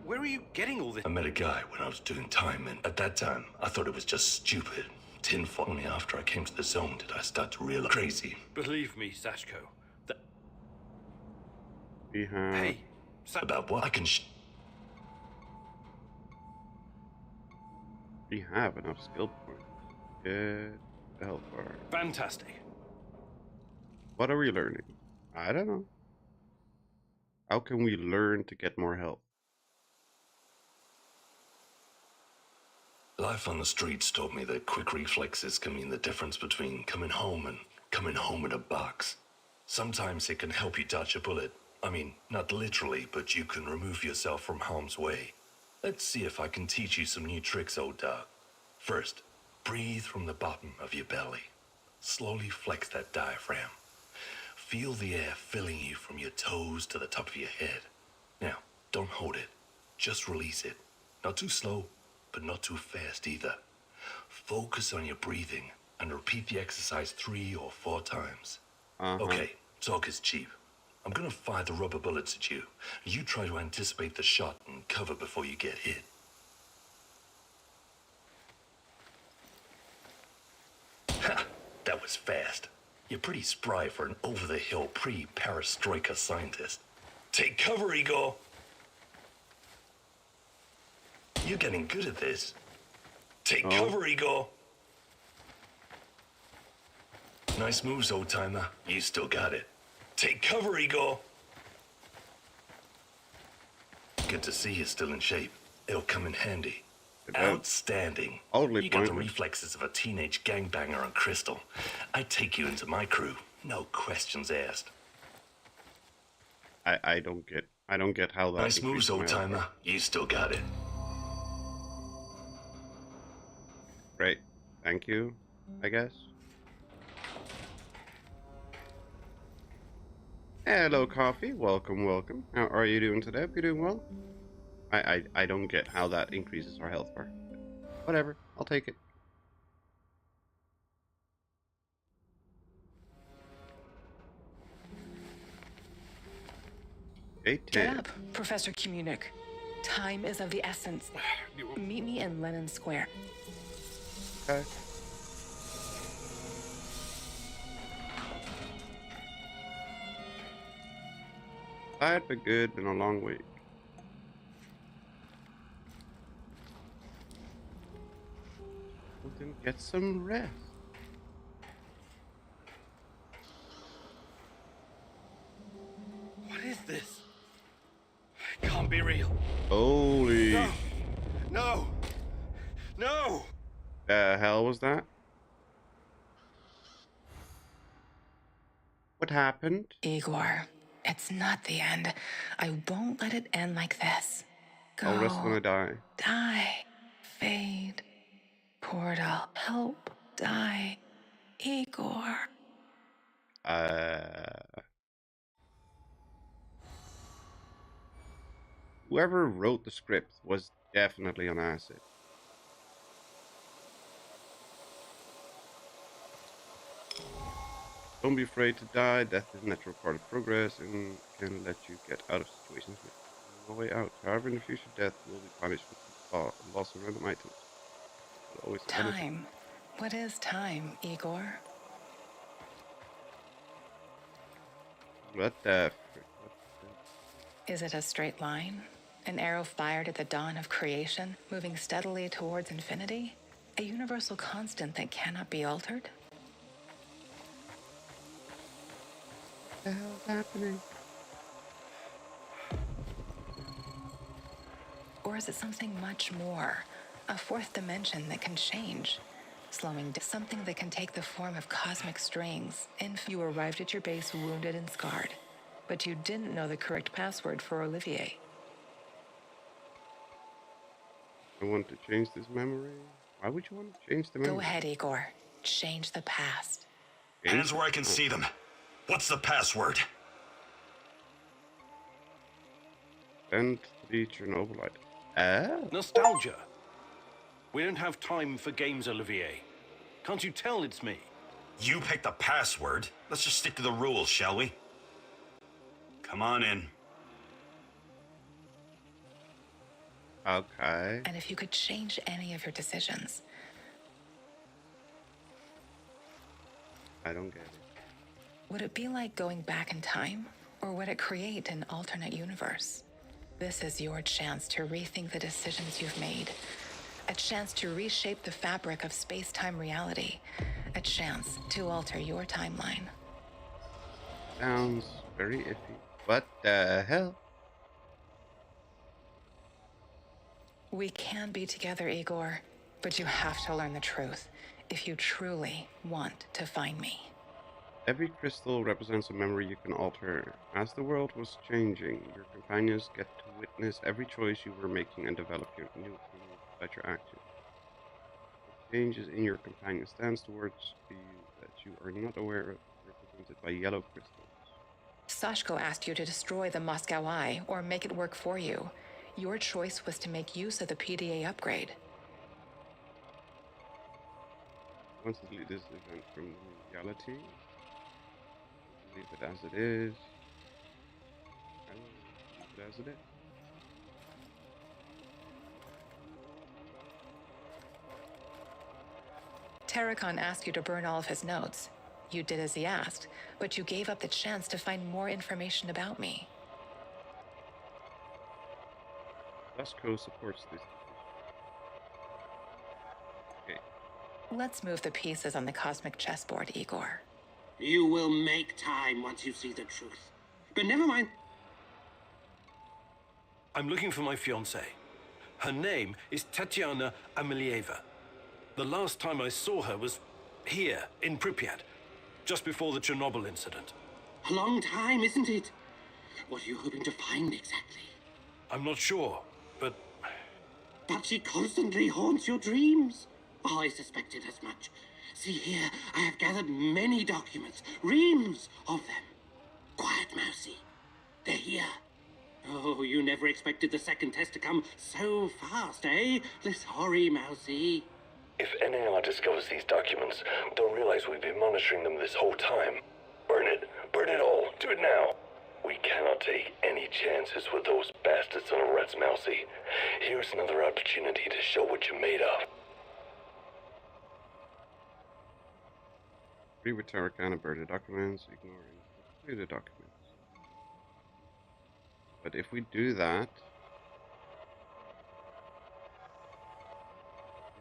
Where are you getting all this? I met a guy when I was doing time, and at that time, I thought it was just stupid. Tinfoil. Only after I came to the zone did I start to realize crazy. Believe me, Sashko, that... We have... Hey, about what? I can We have enough skill points. Get the health bar. Fantastic. What are we learning? I don't know. How can we learn to get more health? Life on the streets taught me that quick reflexes can mean the difference between coming home and coming home in a box. Sometimes it can help you dodge a bullet. I mean, not literally, but you can remove yourself from harm's way. Let's see if I can teach you some new tricks, old dog. First, breathe from the bottom of your belly. Slowly flex that diaphragm. Feel the air filling you from your toes to the top of your head. Now, don't hold it. Just release it. Not too slow, but not too fast either. Focus on your breathing and repeat the exercise 3 or 4 times. Okay, talk is cheap. I'm gonna fire the rubber bullets at you. You try to anticipate the shot and cover before you get hit. Ha! That was fast. You're pretty spry for an over-the-hill pre-perestroika scientist. Take cover, Igor! You're getting good at this. Take cover, Igor! Nice moves, old-timer. You still got it. Take cover, Igor! Good to see you're still in shape. It'll come in handy. Outstanding. You got the reflexes of a teenage gangbanger on Crystal. I'd take you into my crew. No questions asked. I don't get how that... Nice moves, old-timer. You still got it. Great. Thank you, I guess. Hello, Coffee. Welcome, welcome. How are you doing today? Hope you're doing well. I don't get how that increases our health bar. Whatever. I'll take it. Get up, Professor Communic. Time is of the essence. Meet me in Lenin Square. Okay. Tired but good, been a long week. Well, then get some rest. What is this? It can't be real. Holy. No! No! No! The hell was that? What happened? Igor, it's not the end. I won't let it end like this. Go. I'll rest when I die. Die. Fade. Portal. Help. Die. Igor. Whoever wrote the script was definitely on acid. Don't be afraid to die. Death is a natural part of progress and can let you get out of situations with no way out. However, in the future, death will be punished with loss of random items. Always time. What is time, Igor? What the frick? Is it a straight line? An arrow fired at the dawn of creation, moving steadily towards infinity? A universal constant that cannot be altered? What the hell's happening? Or is it something much more? A fourth dimension that can change, slowing down, something that can take the form of cosmic strings. You arrived at your base wounded and scarred, but you didn't know the correct password for Olivier. I want to change this memory. Why would you want to change the memory? Go ahead, Igor. Change the past. Hands where I can see them. What's the password? And the Chernobylite. Nostalgia. We don't have time for games, Olivier. Can't you tell it's me? You picked the password. Let's just stick to the rules, shall we? Come on in. Okay. And if you could change any of your decisions. I don't get it. Would it be like going back in time? Or would it create an alternate universe? This is your chance to rethink the decisions you've made. A chance to reshape the fabric of space-time reality. A chance to alter your timeline. Sounds very iffy. What the hell? We can be together, Igor, but you have to learn the truth if you truly want to find me. Every crystal represents a memory you can alter. As the world was changing, your companions get to witness every choice you were making and develop your new opinions about your actions. The changes in your companion's stance towards you that you are not aware of, represented by yellow crystals. Sashko asked you to destroy the Moscow Eye or make it work for you. Your choice was to make use of the PDA upgrade. Once delete this event from reality. Leave it as it is. I will leave it as it is. Terracon asked you to burn all of his notes. You did as he asked, but you gave up the chance to find more information about me. Vasco supports this. Okay. Let's move the pieces on the cosmic chessboard, Igor. You will make time once you see the truth. But never mind. I'm looking for my fiancée. Her name is Tatiana Amelieva. The last time I saw her was here, in Pripyat, just before the Chernobyl incident. A long time, isn't it? What are you hoping to find exactly? I'm not sure, but... But she constantly haunts your dreams. Oh, I suspected as much. See here, I have gathered many documents, reams of them. Quiet, Mousy. They're here. Oh, you never expected the second test to come so fast, eh? Sorry, Mousy. If NAR discovers these documents, they'll realize we've been monitoring them this whole time. Burn it. Burn it all. Do it now. We cannot take any chances with those bastards on the rats, Mousy. Here's another opportunity to show what you're made of. Agree with Terracon and burn the documents, ignoring the documents. But if we do that,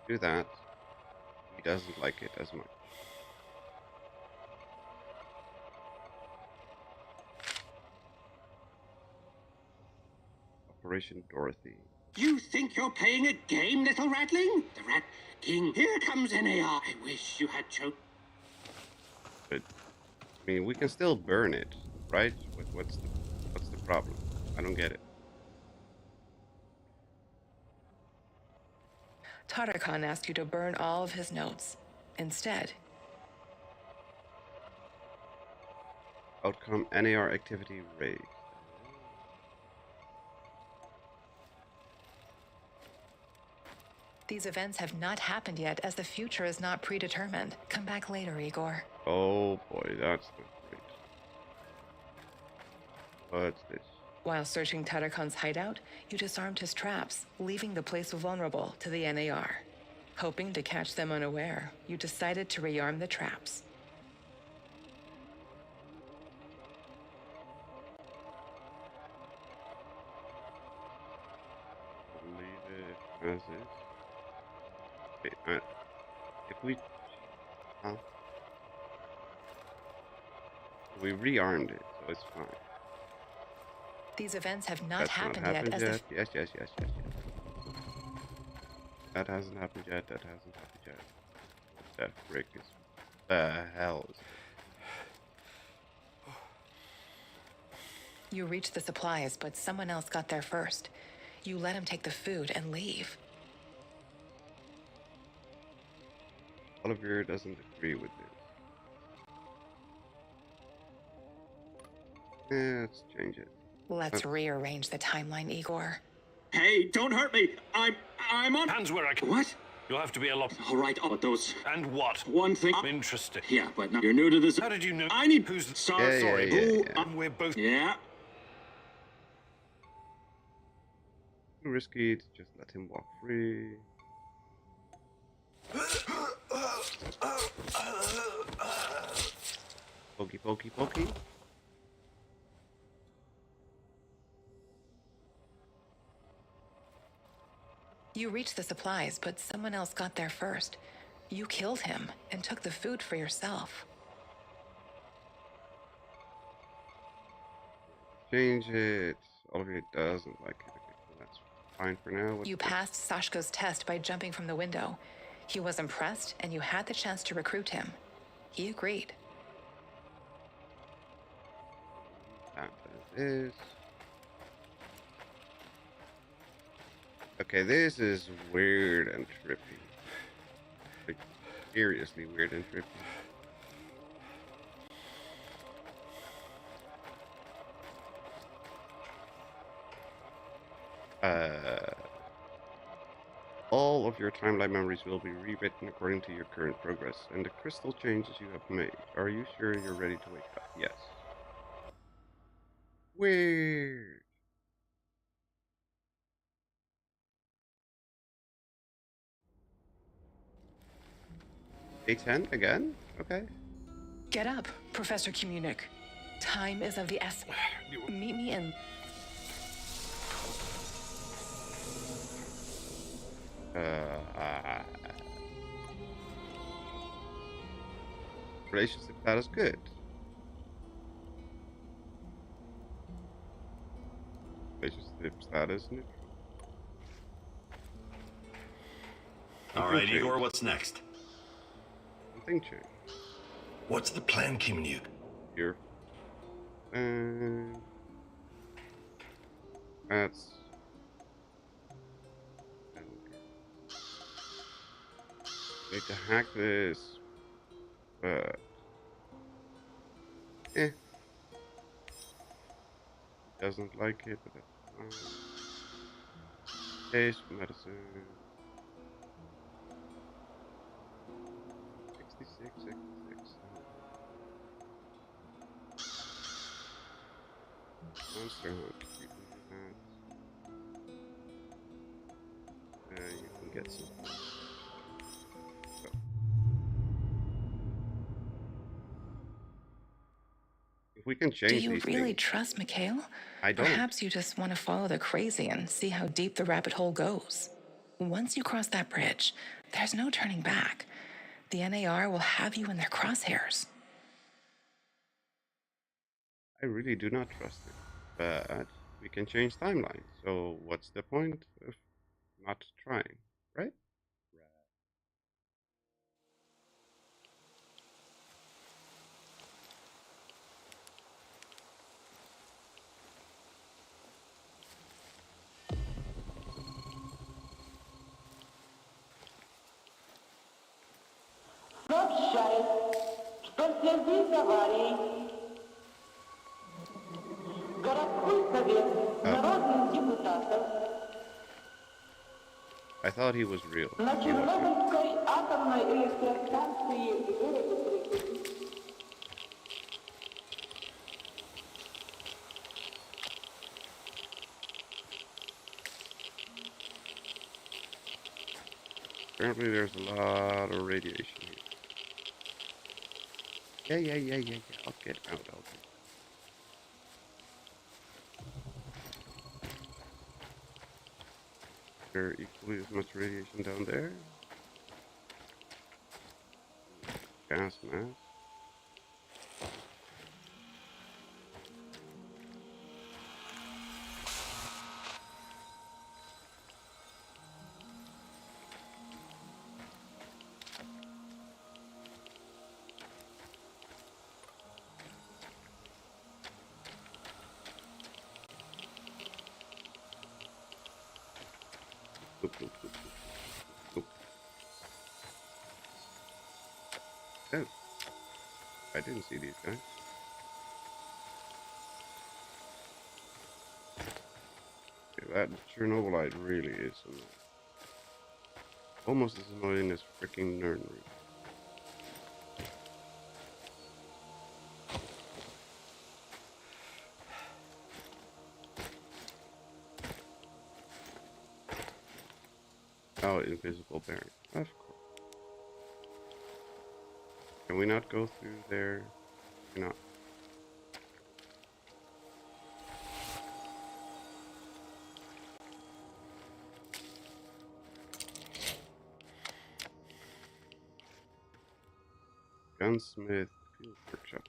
he doesn't like it as much. Operation Dorothy. You think you're playing a game, little ratling? The Rat King. Here comes NAR. I wish you had choked. But I mean, we can still burn it, right? What's the problem? I don't get it. Tartakan asked you to burn all of his notes. Instead, Outcome NAR activity raised. these events have not happened yet, as the future is not predetermined. Come back later, Igor. Oh boy, that's not great. What's this? While searching Tartakan's hideout, you disarmed his traps, leaving the place vulnerable to the NAR. Hoping to catch them unaware, you decided to rearm the traps. Leave it as is. Wait, if we... Huh? We rearmed it, so it's fine. These events have not That's happened not yet, happened as yet. Yes. That hasn't happened yet. That hasn't happened yet. What the frick is... The hell is it? You reached the supplies, but someone else got there first. You let him take the food and leave. Oliver doesn't agree with this. Let's change it. Let's rearrange the timeline, Igor. Hey, don't hurt me. I'm on. Hands where I can. What? You'll have to be a lot. All right, all those. And what? One thing. Interesting. Yeah, but now you're new to this. How did you know? I need. Who's Sorry. Yeah. We're both. Yeah. Too risky to just let him walk free. Pokey. You reached the supplies, but someone else got there first. You killed him and took the food for yourself. Change it. Oliver doesn't like it. Okay, so that's fine for now. You passed Sashka's test by jumping from the window. He was impressed, and you had the chance to recruit him. He agreed. That is. Okay, this is weird and trippy. Like, seriously weird and trippy. All of your timeline memories will be rewritten according to your current progress and the crystal changes you have made. Are you sure you're ready to wake up? Yes. Weird. Day 10 again? Okay. Get up, Professor Communic. Time is of the essence. Meet me in... Relationship status good. Relationship status neutral. All right, Igor, what's next? Nothing changed. What's the plan, Kimnyuk? Here. That's... Need to hack this, but... Doesn't like it, but that's fine. Taste medicine. 66. Monster Hunt. You can do that. You can get some. we can change Do you these really things. trust Mikhail? I don't. Perhaps you just want to follow the crazy and see how deep the rabbit hole goes. Once you cross that bridge, there's no turning back. The NAR will have you in their crosshairs. I really do not trust him. But we can change timelines. So what's the point of not trying, right? Сообщает, что в связи с аварией городской совет народных депутатов I thought he was real. на Чернобыльской атомной электростанции в городе Припяти. Apparently there's a lot of radiation here. Yeah. I'll get out. There equally as much radiation down there. Gas mask. Oop. Oh, I didn't see these guys. Okay, that Chernobylite really is annoying. Almost as annoying as freaking Nernroot. Oh, invisible barrier. Of course. Can we not go through there? Cannot. Gunsmith field workshop.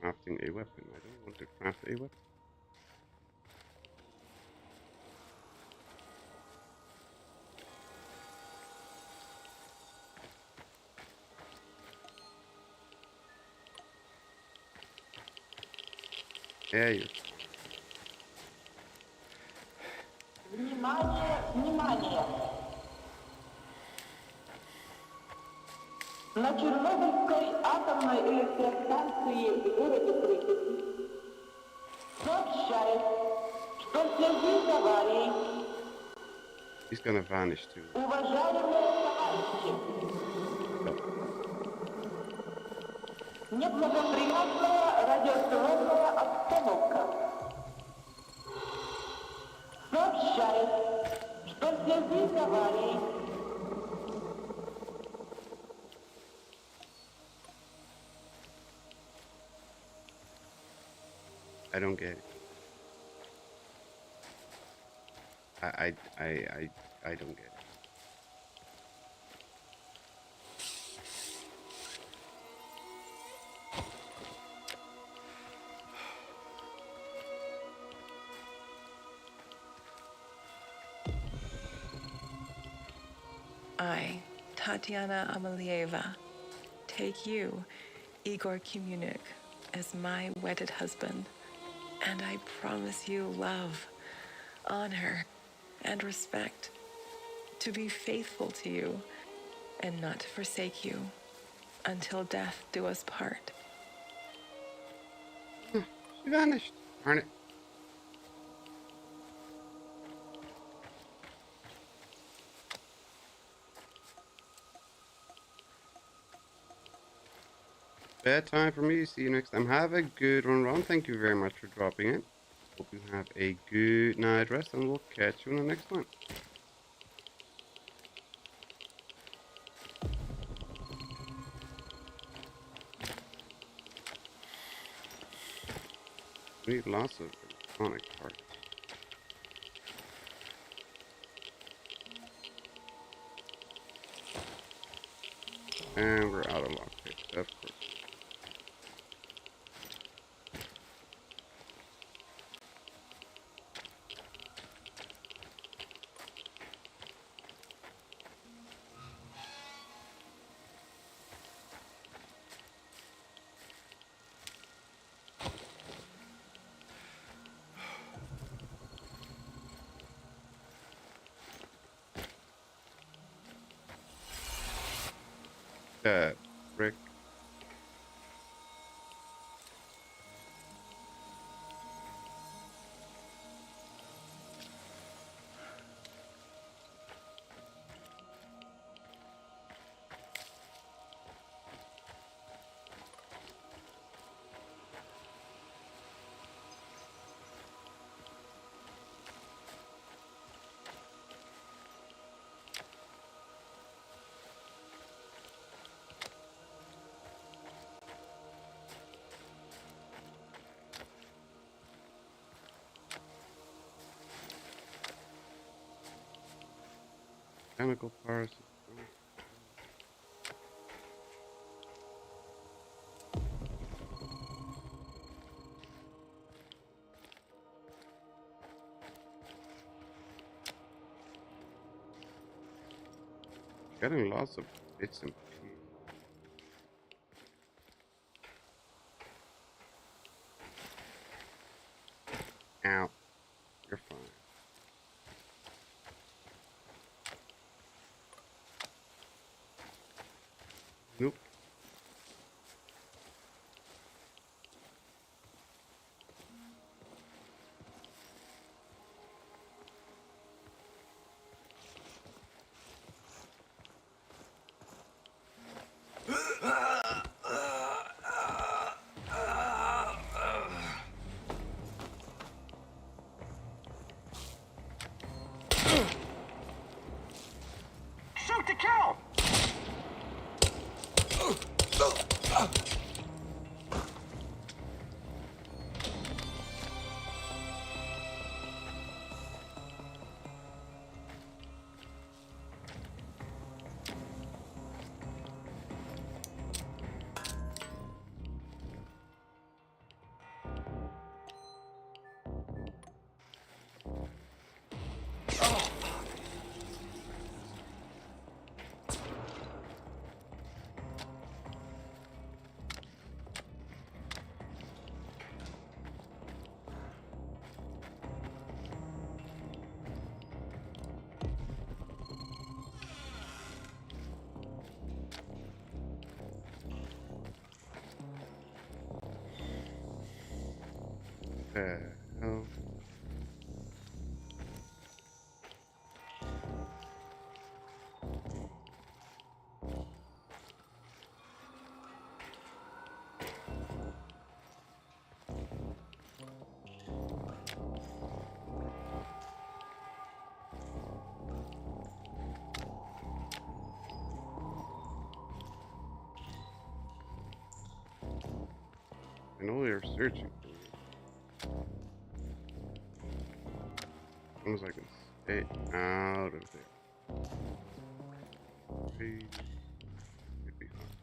Crafting a weapon. I don't want to craft a weapon. Yeah, you're... Внимание! На Чернобыльской атомной электростанции в городе Припяти сообщает, что в связи с аварией He's gonna vanish too. уважаемые товарищи, неблагоприятная радиационная обстановка. Сообщает, что в связи с аварией I don't get it. I don't get it. I, Tatiana Amelieva, take you, Igor Kumunik, as my wedded husband, and I promise you love, honor, and respect, to be faithful to you, and not to forsake you, until death do us part. She vanished. Darn it. Bad time for me. See you next time. Have a good one, Ron. Thank you very much for dropping in. Hope you have a good night rest, and we'll catch you in the next one. We need lots of electronic parts. And we're out of lockpicks, of course. Rick. Chemical parts. Getting lots of bits and pieces. Ow. You're fine. Nope. Shoot to kill! Hell. I know they're searching for me. As long as I can stay out of there. Please. It'd be fine.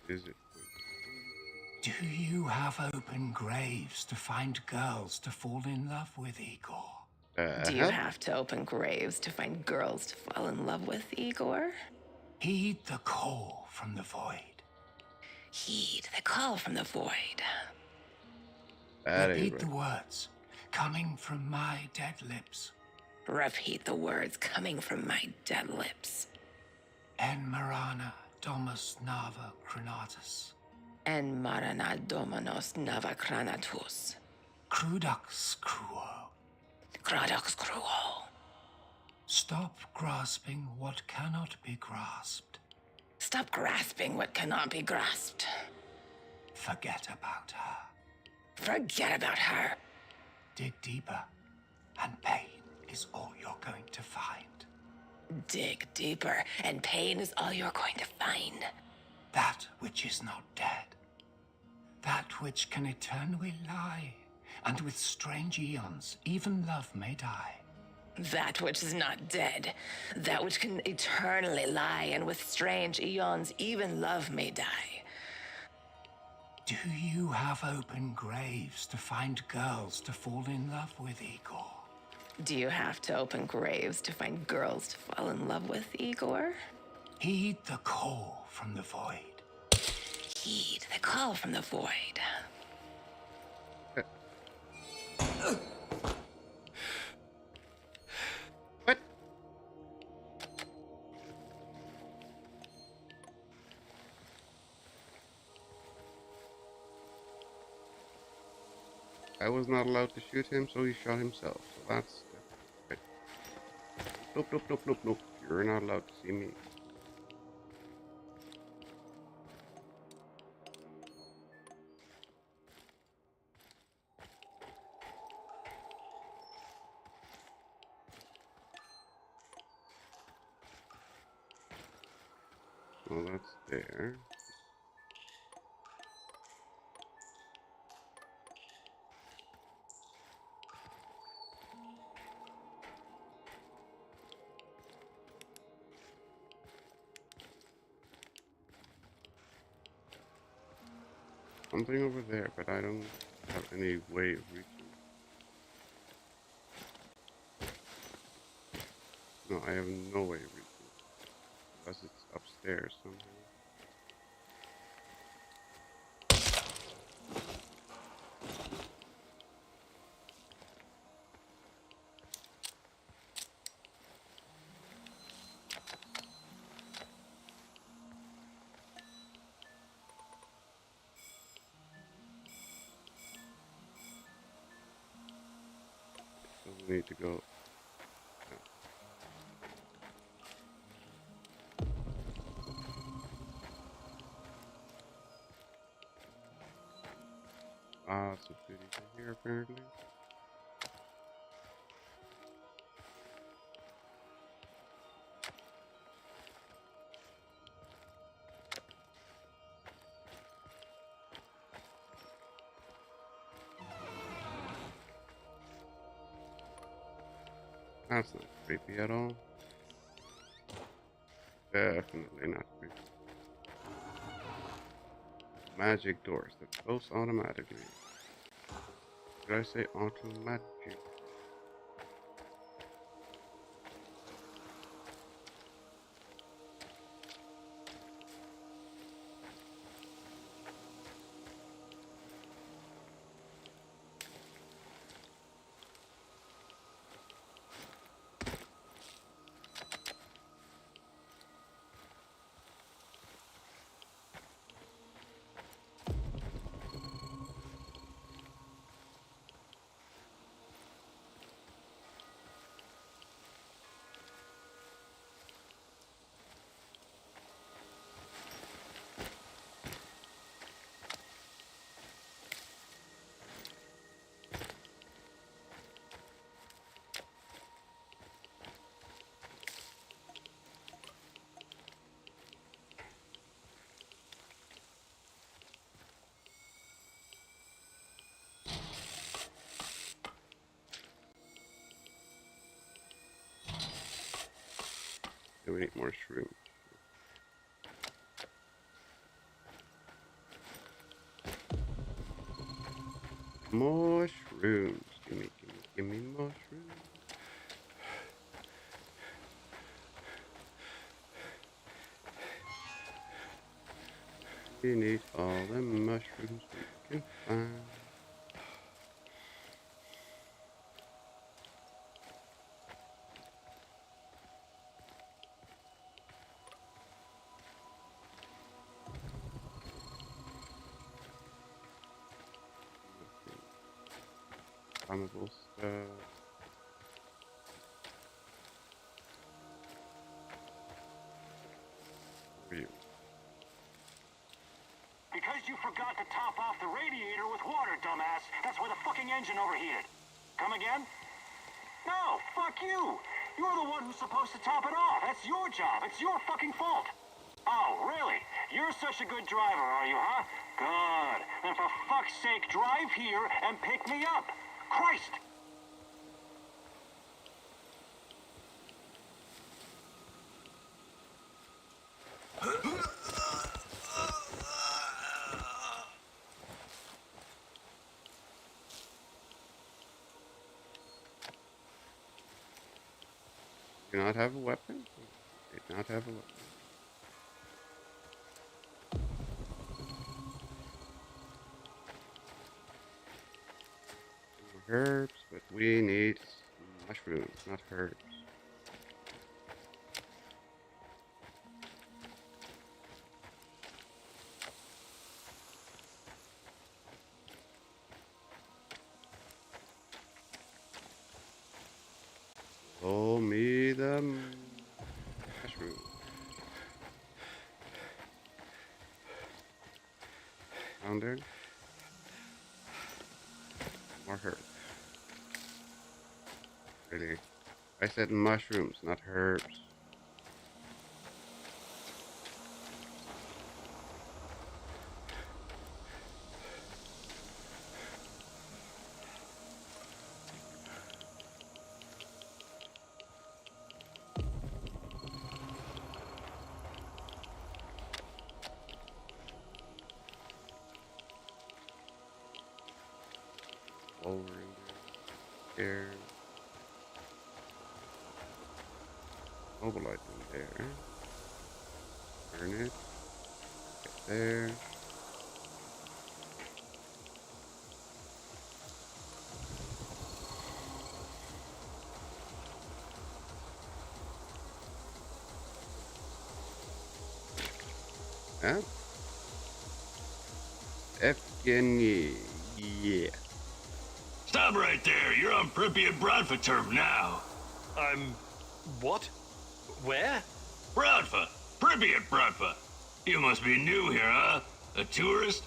is it? Do you have open graves to find girls to fall in love with, Igor? Do you have to open graves to find girls to fall in love with, Igor? Heed the call from the void. Heed the call from the void. Repeat the words coming from my dead lips. Repeat the words coming from my dead lips. En Marana Domus Nava Chronatus. En Marana Dominos Nava Chronatus. Crudux Cruo. Crudux Cruo. Stop grasping what cannot be grasped. Stop grasping what cannot be grasped. Forget about her. Forget about her. Dig deeper, and pain is all you're going to find. Dig deeper, and pain is all you're going to find. That which is not dead. That which can eternally lie, and with strange eons, even love may die. That which is not dead. That which can eternally lie, and with strange eons, even love may die. Do you have open graves to find girls to fall in love with, Igor? Do you have to open graves to find girls to fall in love with, Igor? Heed the call from the void. Heed the call from the void. What? I was not allowed to shoot him, so he shot himself. So that's right. Nope, nope, nope, nope, nope. You're not allowed to see me. Well, that's there. Something over there, but I don't have any way of reaching. No, I have no way of reaching. Unless it's upstairs somehow. So we need to go. Lots of goodies in here apparently. That's not creepy at all. Definitely not creepy. Magic doors that close automatically. Did I say automatic? We need more shrooms. Mushrooms. Give me mushrooms. We need all the mushrooms we can find. Flammable stuff. You. Because you forgot to top off the radiator with water, dumbass. That's why the fucking engine overheated. Come again? No, fuck you. You're the one who's supposed to top it off. That's your job. It's your fucking fault. Oh, really? You're such a good driver, are you, huh? Good. Then for fuck's sake, drive here and pick me up. Christ! Do not have a weapon? Did not have a weapon. Herbs, but we need mushrooms, not herbs. Roll me the mushroom. Down there. More herbs. Really? I said mushrooms, not herbs. Over in there. Chernobylite in there. Burn it. Get there. Yeah. Evgeny. Yeah. Stop right there. You're on Pripyat Bradfa turf now. What? Where? Bradfa. Pripyat Bradfa. You must be new here, huh? A tourist?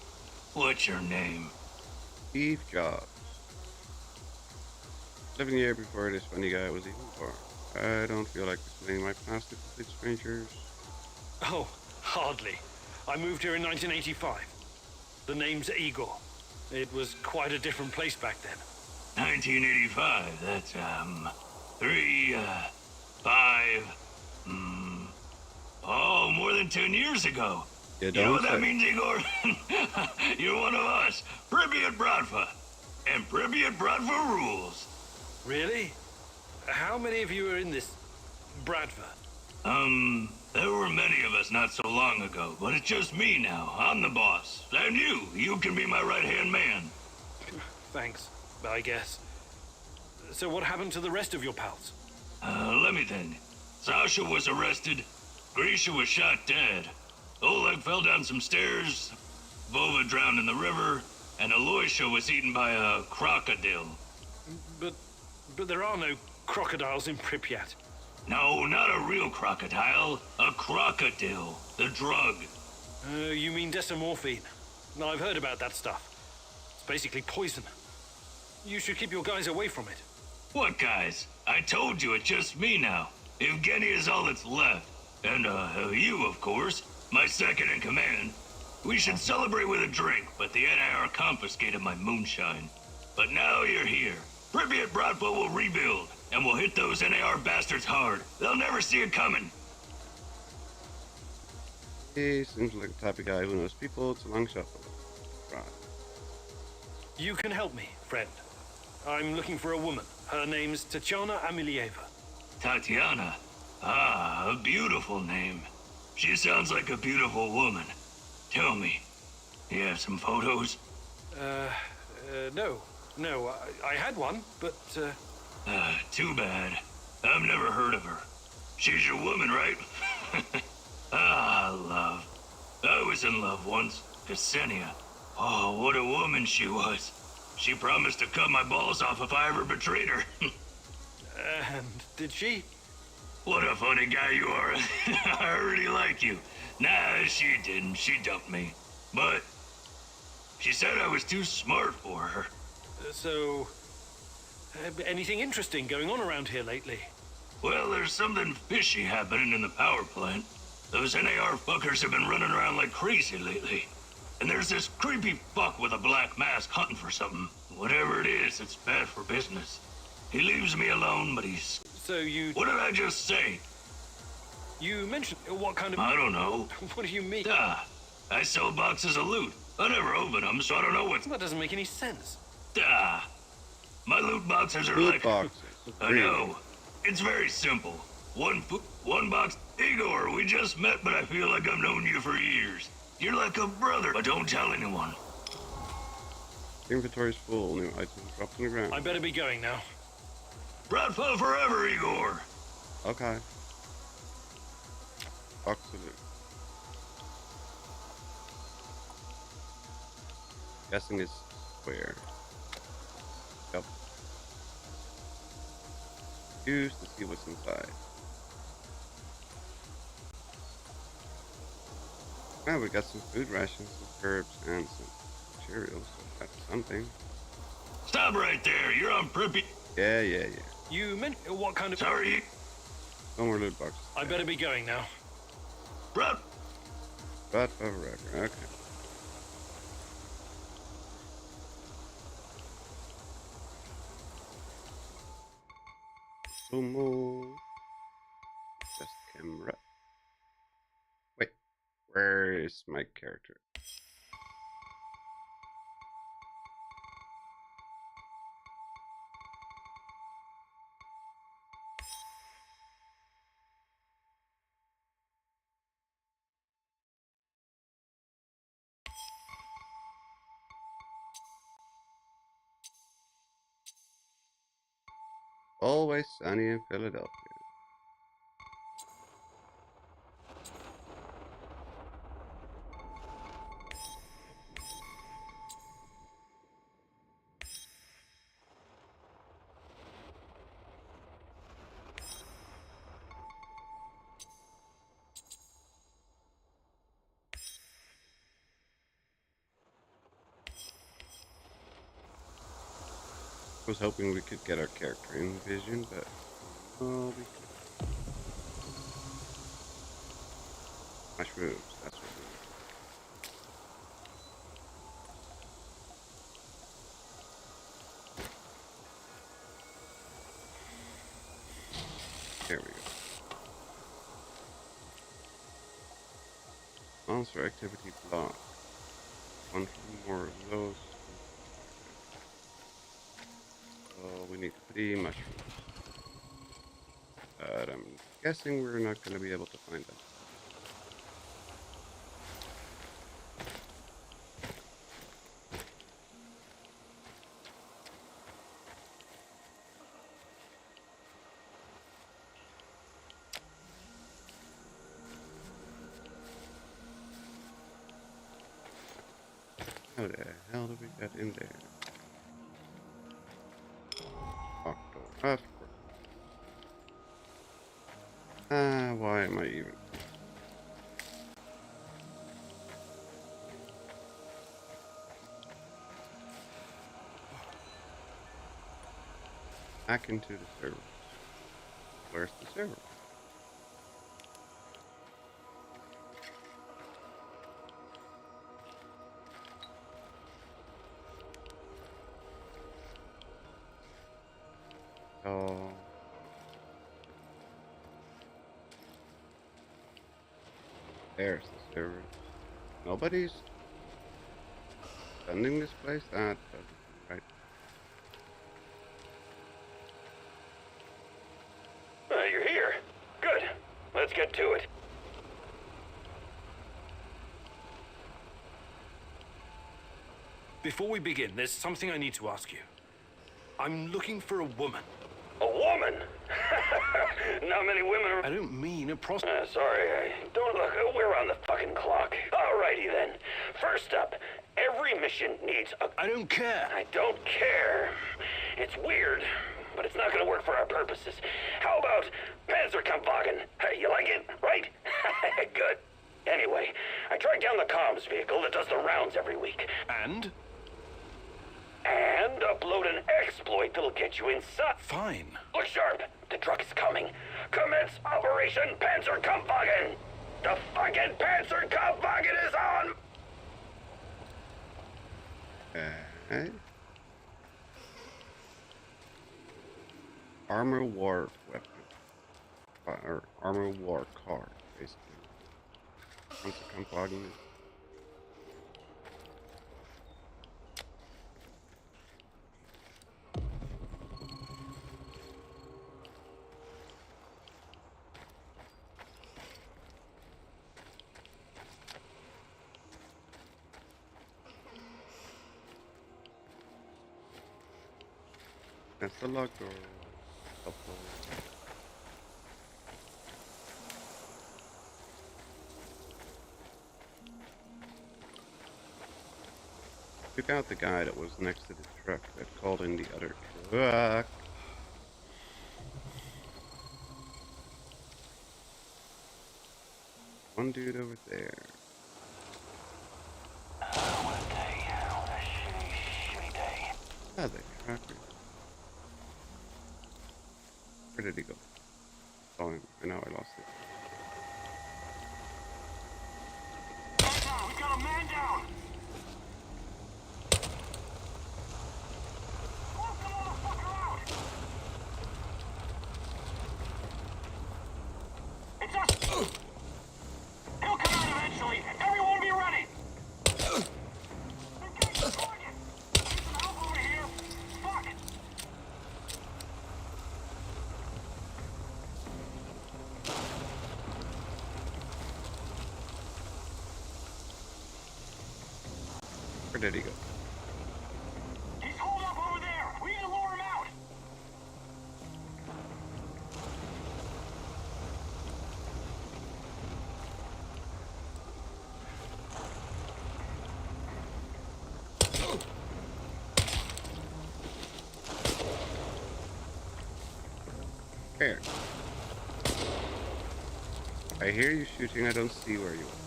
What's your name? Steve Jobs. Living here before this funny guy was even born. I don't feel like displaying my past to complete strangers. Oh, hardly. I moved here in 1985. The name's Igor. It was quite a different place back then. 1985. That's, more than 10 years ago. You know what say. that means, Igor? You're one of us. Pripyat Bradfa. And Pripyat Bradfa rules. Really? How many of you are in this Bradfa? There were many of us not so long ago, but it's just me now. I'm the boss. And you can be my right-hand man. Thanks, I guess. So what happened to the rest of your pals? Let me think. Sasha was arrested. Grisha was shot dead. Oleg fell down some stairs. Vova drowned in the river. And Aloysia was eaten by a crocodile. But there are no crocodiles in Pripyat. No, not a real crocodile. A crocodile. The drug. You mean desamorphine? No, I've heard about that stuff. It's basically poison. You should keep your guys away from it. What guys? I told you it's just me now. Evgeny is all that's left. And, you, of course. My second in command. We should celebrate with a drink, but the NIR confiscated my moonshine. But now you're here. Pripyat Bradfa will rebuild, and we'll hit those NAR bastards hard. They'll never see it coming. He seems like the type of guy who knows people. It's a long shot. Right. You can help me, friend. I'm looking for a woman. Her name's Tatiana Amilieva. Tatiana? Ah, a beautiful name. She sounds like a beautiful woman. Tell me, you have some photos? No. No, I had one, but, Too bad. I've never heard of her. She's your woman, right? Ah, love. I was in love once. Ksenia. Oh, what a woman she was. She promised to cut my balls off if I ever betrayed her. and did she? What a funny guy you are. I already like you. Nah, she didn't. She dumped me. But she said I was too smart for her. So, anything interesting going on around here lately? Well, there's something fishy happening in the power plant. Those NAR fuckers have been running around like crazy lately. And there's this creepy fuck with a black mask hunting for something. Whatever it is, it's bad for business. He leaves me alone, but he's... So you... What did I just say? You mentioned what kind of... I don't know. What do you mean? I sell boxes of loot. I never open them, so I don't know what... That doesn't make any sense. My loot boxes are Loot like... boxes. I know. It's very simple. One box... Igor, we just met, but I feel like I've known you for years. You're like a brother, but don't tell anyone. Inventory's full. New items dropped on the ground. I better be going now. Bradford forever, Igor. Okay. Absolute. Guessing is square. Yep. Use to see what's inside. Now we got some food rations, some herbs, and some materials. So that's something. Stop right there. You're on Pripy. Yeah. You meant what kind of... Sorry. No more loot boxes. I better be going now. Brad. But forever. Okay. Sumo. Just camera. Wait. Where is my character? Always sunny in Philadelphia. I was hoping we could get our character in vision, but oh, we could. Mushrooms, that's what we need. There we go. Monster activity block. One more of those. Oh, we need 3 mushrooms. But I'm guessing we're not going to be able to find them. How the hell do we get in there? Octo, of course. Why am I even? Back into the server. Where's the server? Oh. There's the server. Nobody's defending this place? That doesn't Before we begin, there's something I need to ask you. I'm looking for a woman. A woman? Not many women are... I don't mean a prostitute. Sorry, don't look. We're on the fucking clock. Alrighty then. First up, every mission needs a... I don't care. I don't care. It's weird, but it's not gonna work for our purposes. How about Panzerkampfwagen? Hey, you like it, right? Good. Anyway, I tracked down the comms vehicle that does the rounds every week. And upload an exploit that'll get you inside. Fine. Look sharp. The truck is coming. Commence Operation Panzerkampfwagen. The fucking Panzerkampfwagen is on. Okay. Armor war weapon. Or armor war car, basically. Panzerkampfwagen. That's the lock door. Took out the guy that was next to the truck that called in the other truck. One dude over there. What a day. What a shitty day. Ah, the tracker. Where did he go? Oh, I know I lost it. We got a man down! Close the motherfucker out! It's us! He'll come out eventually! Everyone be ready! Engage the target! Need some help over here! Fuck! Where did he go? He's holed up over there! We need to lure him out! Where? I hear you shooting, I don't see where you are.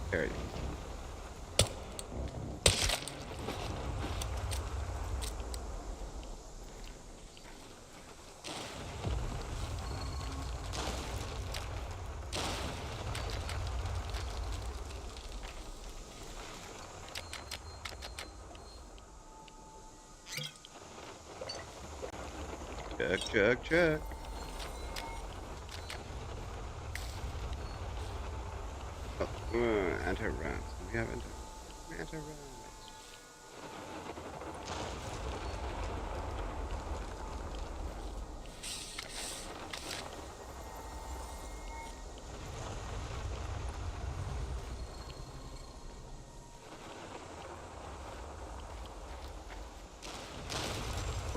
There you go. Check. Oh, anti-rats. We have anti-rats.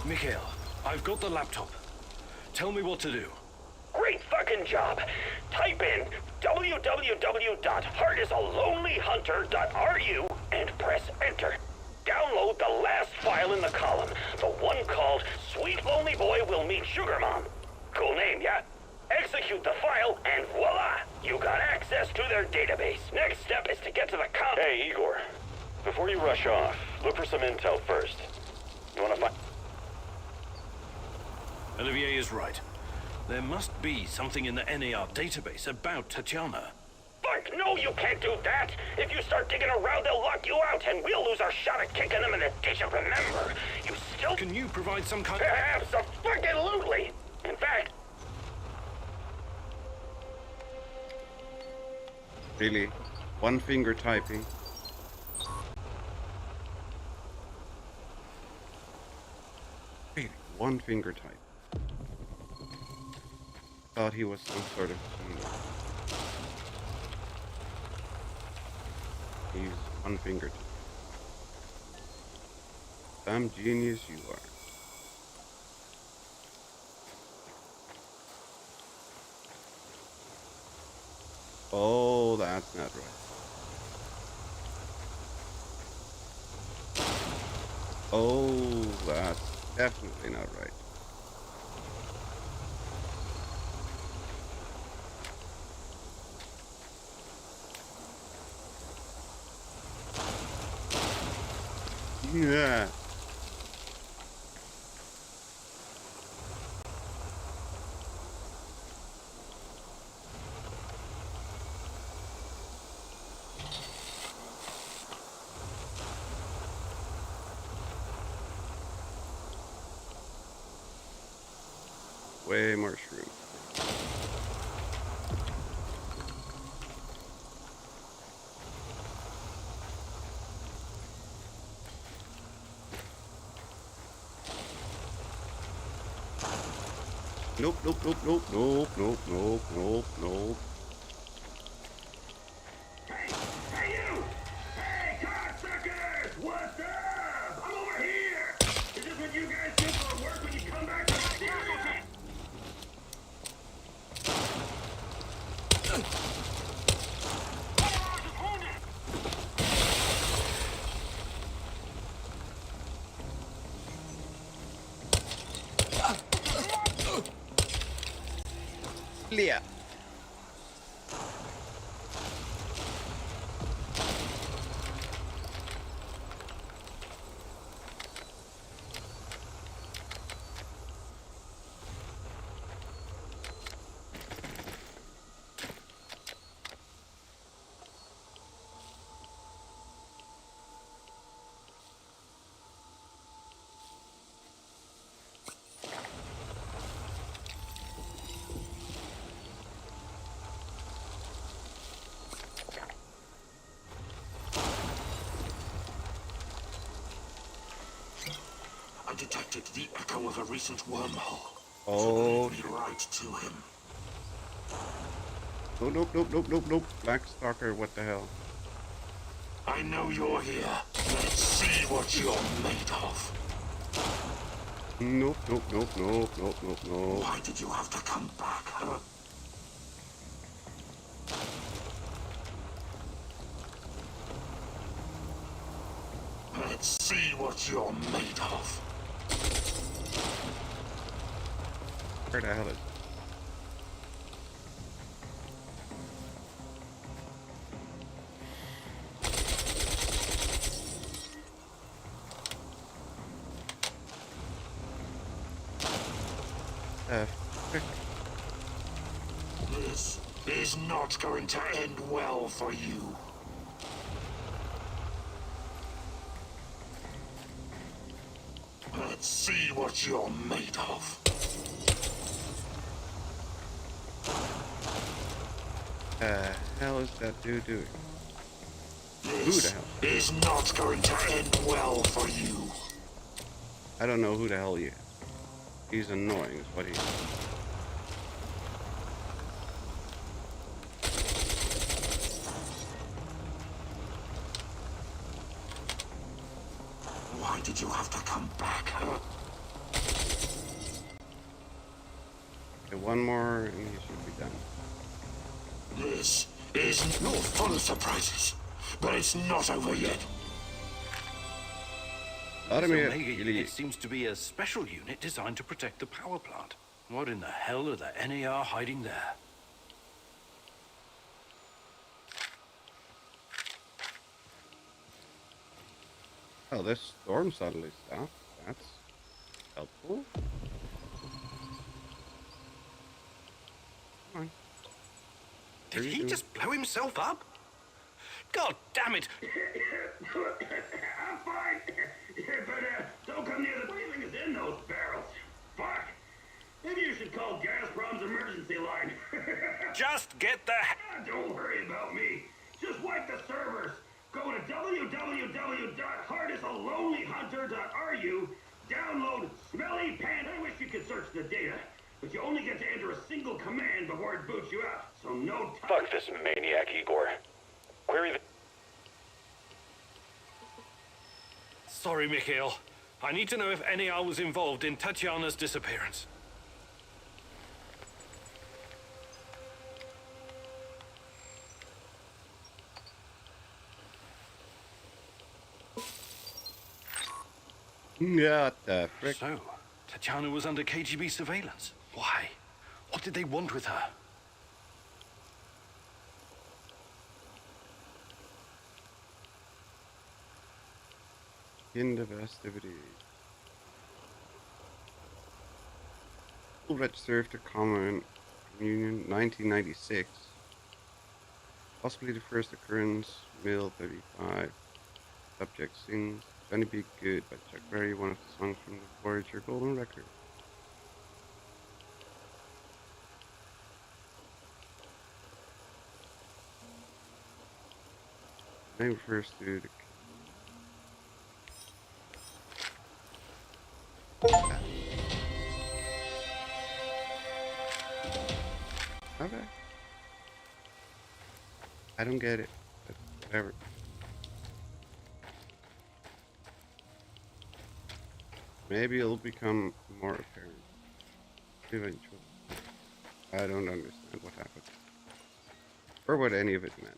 Mikhail, I've got the laptop. Tell me what to do. Great fucking job. Type in www.heartisalonelyhunter.ru and press enter. Download the last file in the column, the one called Sweet Lonely Boy Will Meet Sugar Mom. Cool name, yeah? Execute the file and voila! You got access to their database. Next step is to get to the Hey, Igor. Before you rush off, look for some intel first. You wanna find... Olivier is right. There must be something in the NAR database about Tatiana. Fuck no, you can't do that! If you start digging around, they'll lock you out, and we'll lose our shot at kicking them in the ditch. And remember, you still... Can you provide some kind Absolutely! In fact... Really? One finger typing. Really? One finger type. Thought he was some sort of genius. He used one finger type. Some genius you are. Oh, that's not right. Oh, that's definitely not right. Yeah. Way more shroom. Nope, nope, nope, nope, nope, nope, nope, nope, nope. Hey, you! Hey, cocksuckers! What's up? I'm over here! Is this what you guys do for work when you come back from Syria? Clear. I detected the echo of a recent wormhole. Oh, Lead me right to him. no, nope, nope, nope, nope, nope. Black Stalker, what the hell? I know you're here. Let's see what you're made of. Nope, nope, nope, nope, nope, nope, nope. Why did you have to come back, huh? Let's see what you're made of. Where the hell is it? Frick. This is not going to end well for you. Let's see what you're made of. Hell is that dude doing? Who the This hell? is not going to end well for you. I don't know who the hell he is. He's annoying, is what he is. Why did you have to come back, huh? Okay, one more and he should be done. This is not full of surprises, but it's not over yet. This Omega unit seems to be a special unit designed to protect the power plant. What in the hell are the NAR hiding there? Oh, this storm suddenly stopped. That's helpful. Come on. Did he just blow himself up? God damn it! I'm fine. But don't come near the breathing is in those barrels. Fuck. Maybe you should call Gazprom's emergency line. Just get the Don't worry about me. Just wipe the servers. Go to www.heartisalonelyhunter.ru. Download Smelly Pan. I wish you could search the data, but you only get to enter a single command before it boots you out. So no time. Fuck this maniac, Igor. Query the... Sorry, Mikhail. I need to know if NAR was involved in Tatiana's disappearance. Yeah, what the frick? So, Tatiana was under KGB surveillance. Why? What did they want with her? In the festivities. Registered after Common Union 1996. Possibly the first occurrence, Mill 35. Subject sings Johnny Be Good by Chuck Berry, one of the songs from the Voyager Golden Record. The name refers to the okay. I don't get it, but whatever. Maybe it'll become more apparent eventually. I don't understand what happened. Or what any of it meant.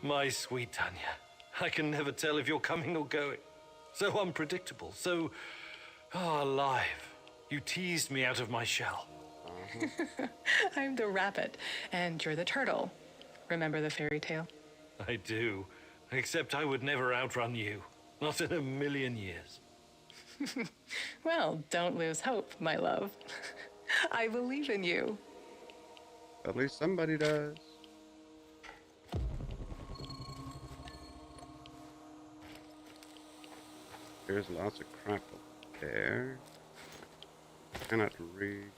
My sweet Tanya, I can never tell if you're coming or going. So unpredictable, so alive. You teased me out of my shell. I'm the rabbit, and you're the turtle. Remember the fairy tale? I do, except I would never outrun you. Not in a million years. Well, don't lose hope, my love. I believe in you. At least somebody does. There's lots of crap up there. Cannot read.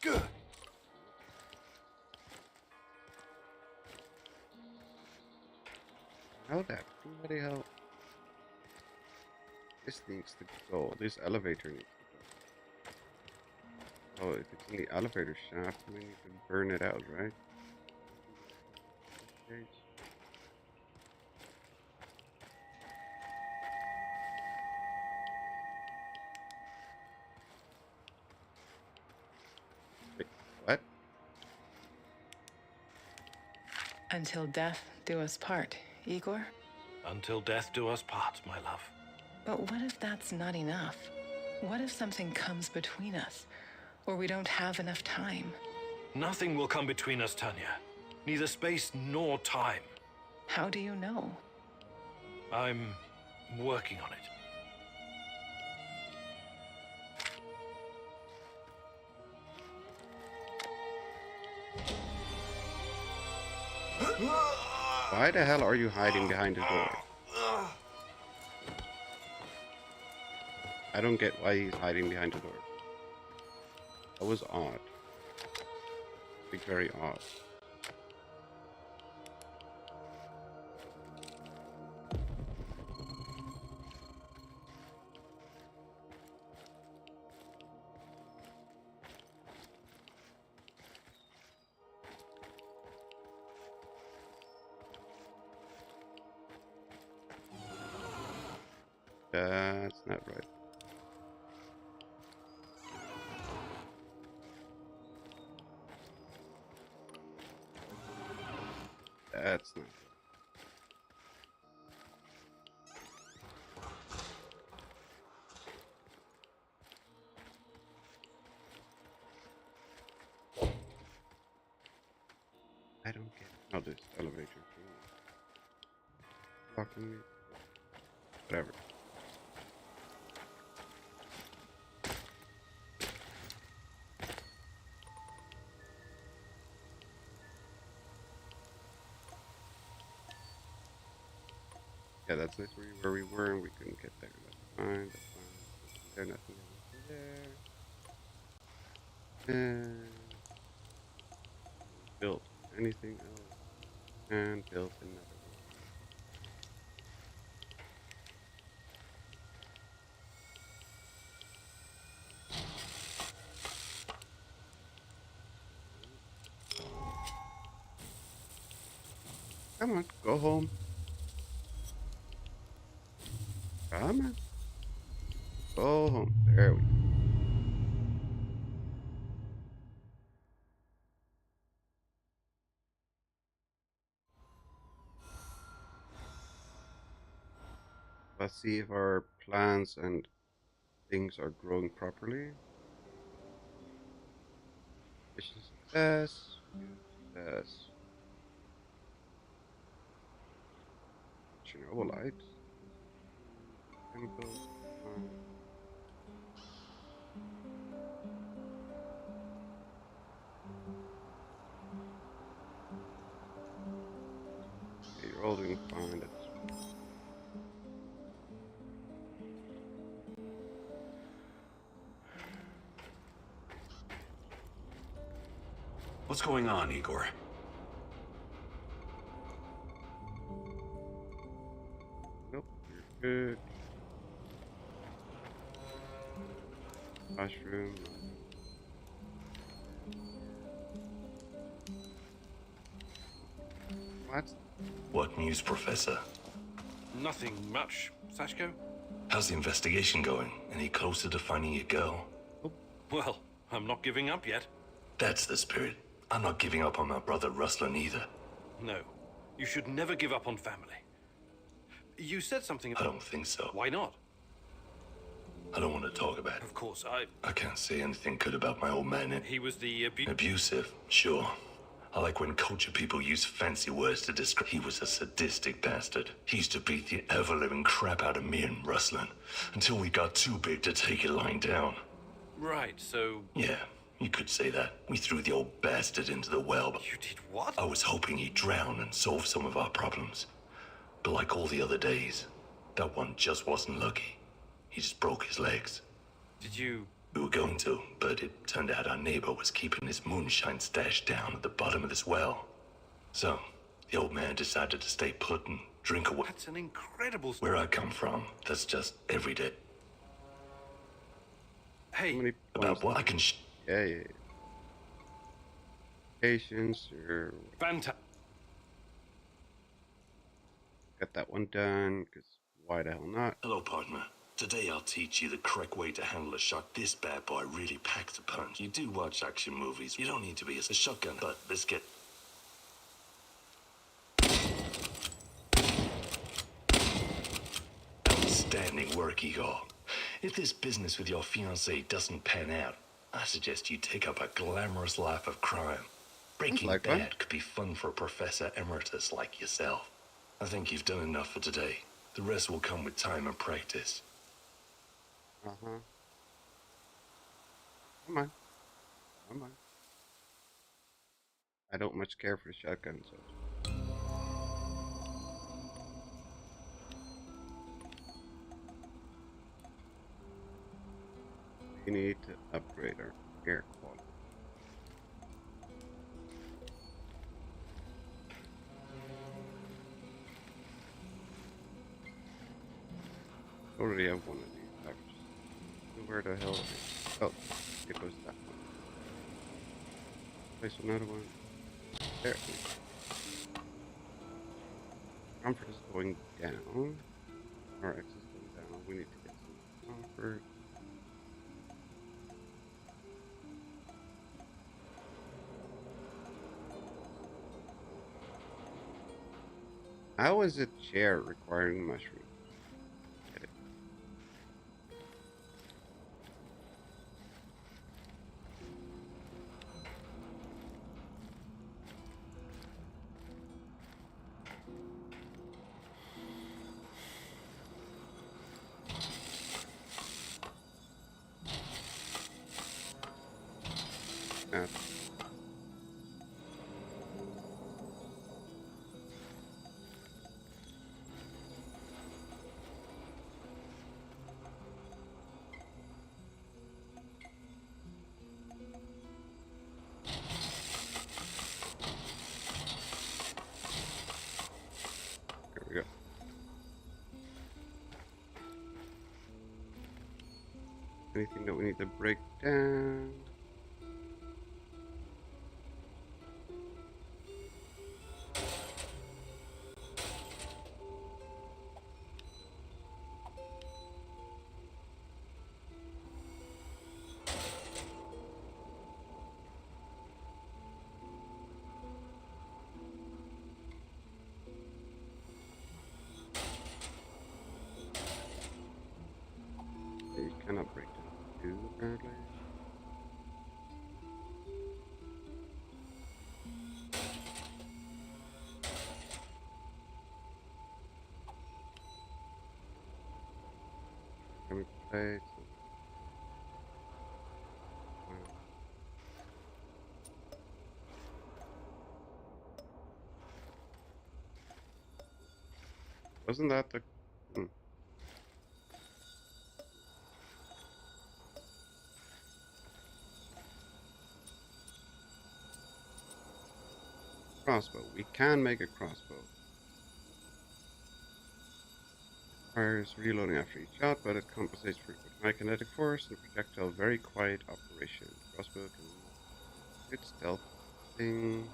Good. How that? Somebody help. This needs to go. This elevator needs to go. Oh, if it's in the elevator shaft, we need to burn it out, right? Wait, what? Until death do us part, Igor? Until death do us part, my love. But what if that's not enough? What if something comes between us? Or we don't have enough time? Nothing will come between us, Tanya. Neither space nor time. How do you know? I'm working on it. Why the hell are you hiding behind the door? I don't get why he's hiding behind the door. That was odd. Like, very odd. That's not right. That's not right. I don't get how this elevator is blocking me. Whatever. Yeah, that's nice where we were and we couldn't get there. That's fine, that's fine. There's nothing there. And built anything else and built another one. Come on, go home. Come on. Go home. There we go. Let's see if our plants and things are growing properly. Mission success. Success. Chernobylite. Chemicals. Okay, you're all doing fine. That's What's going on, Igor? nope, you're good. Mushroom. What? What news, Professor? Nothing much, Sashko. How's the investigation going? Any closer to finding your girl? Well, I'm not giving up yet. That's the spirit. I'm not giving up on my brother Ruslan either. No, you should never give up on family. You said something I don't think so. Why not? I don't want to talk about it. Of course, I can't say anything good about my old man. He was the abusive, sure. I like when culture people use fancy words to describe. He was a sadistic bastard. He used to beat the ever-living crap out of me and Ruslan until we got too big to take it lying down. Right, so... Yeah, you could say that. We threw the old bastard into the well, but... You did what? I was hoping he'd drown and solve some of our problems. But like all the other days, that one just wasn't lucky. He just broke his legs. Did you... We were going to, but it turned out our neighbor was keeping his moonshine stashed down at the bottom of this well. So, the old man decided to stay put and drink away. That's an incredible story. Where I come from, that's just every day. Hey, about what I can yeah. Patience or... Fantastic. Got that one done, because why the hell not? Hello, partner. Today I'll teach you the correct way to handle a shot. This bad boy really packs a punch. You do watch action movies. You don't need to be a shotgun, but let's get... Outstanding work, Igor. If this business with your fiancée doesn't pan out, I suggest you take up a glamorous life of crime. Breaking Bad could be fun for a Professor Emeritus like yourself. I think you've done enough for today. The rest will come with time and practice. Uh-huh. Come on. Come on. I don't much care for shotguns, so... We need to upgrade our air quality. Already have one of these. Where the hell is it? Oh, it goes that one. Place another one. There. Comfort is going down. Our X is going down. We need to get some comfort. How is a chair requiring mushrooms? Get it. Anything that we need to break down? You cannot break down two, apparently. Can we play? Wasn't that the... Crossbow. We can make a crossbow. Requires reloading after each shot, but it compensates for high kinetic force and projectile very quiet operation. Crossbow can good stealth thing.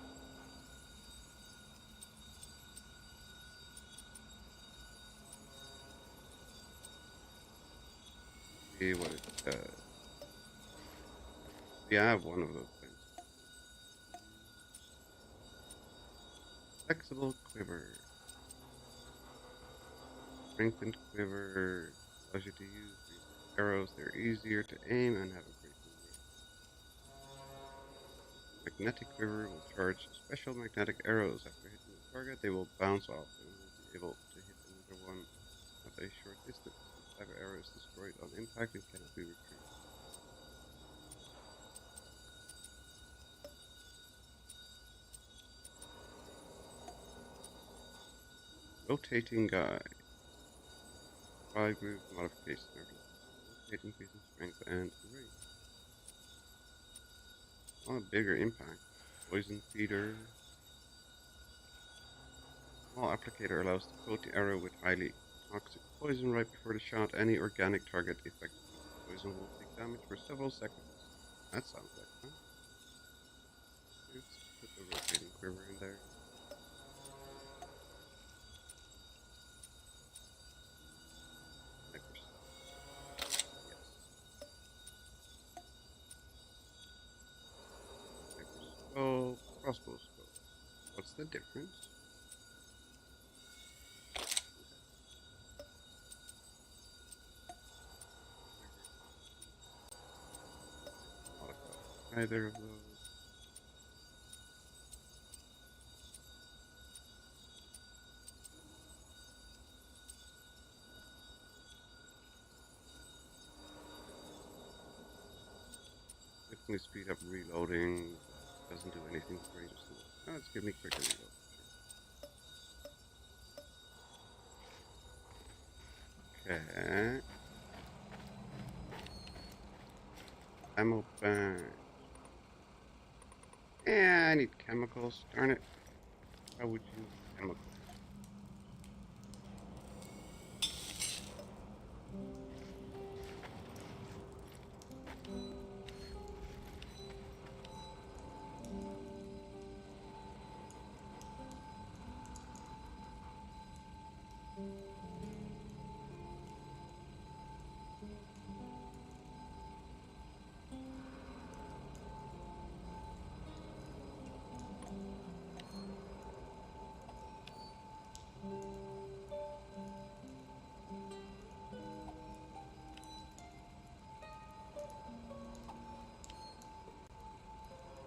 See what it does. We have one of those things. Flexible quiver. Strengthened quiver allows you to use these arrows. They're easier to aim and have a great movement. Magnetic quiver will charge special magnetic arrows. After hitting the target, they will bounce off and will be able to hit another one at a short distance. This type of arrow is destroyed on impact and cannot be retrieved. Rotating guide. 5 group modification. Rotate increasing strength and range. On a bigger impact. Poison feeder. Small applicator allows to coat the arrow with highly toxic poison right before the shot. Any organic target affected by poison will take damage for several seconds. That sounds like fun. Let's put the rotating quiver in there. Oh, crossbow scope. What's the difference? Either of those. Definitely speed up reloading. Doesn't do anything great. Oh, let's give me quicker reload. Okay. Ammo bag. Yeah, I need chemicals. Darn it. How would you use chemicals?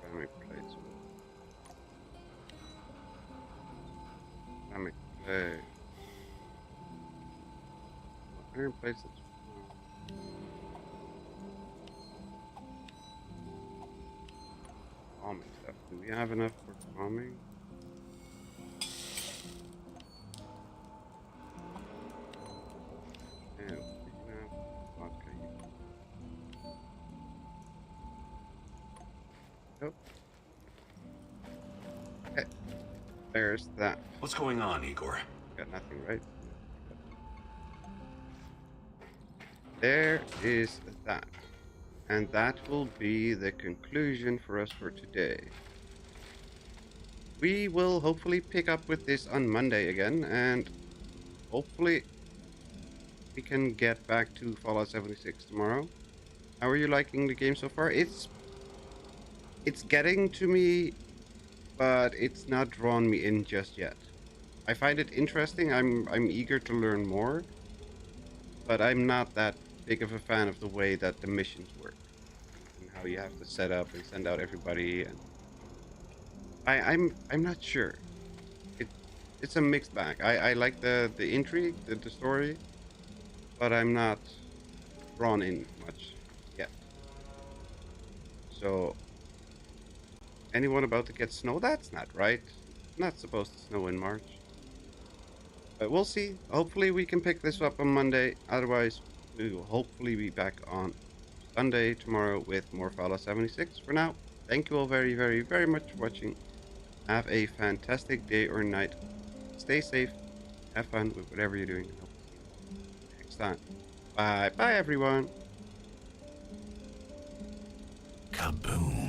Ceramic plates. Ceramic plate. Iron plates. That's calming stuff. Do we have enough for calming? Yeah, we can have vodka. Nope. Okay. There's that. What's going on, Igor? Got nothing, right? there is that. And that will be the conclusion for us for today. We will hopefully pick up with this on Monday again, and hopefully we can get back to Fallout 76 tomorrow. How are you liking the game so far? It's getting to me, but it's not drawn me in just yet. I find it interesting. I'm eager to learn more, but I'm not that big of a fan of the way that the missions work and how you have to set up and send out everybody. And I'm not sure. It's a mixed bag. I like the intrigue, the story, but I'm not drawn in much yet. So, anyone about to get snow? That's not right. It's not supposed to snow in March. But we'll see. Hopefully we can pick this up on Monday. Otherwise, we will hopefully be back on Sunday tomorrow with more Fallout 76. For now, thank you all very, very, very much for watching. Have a fantastic day or night. Stay safe. Have fun with whatever you're doing. And hope to see you next time. Bye. Bye, everyone. Kaboom.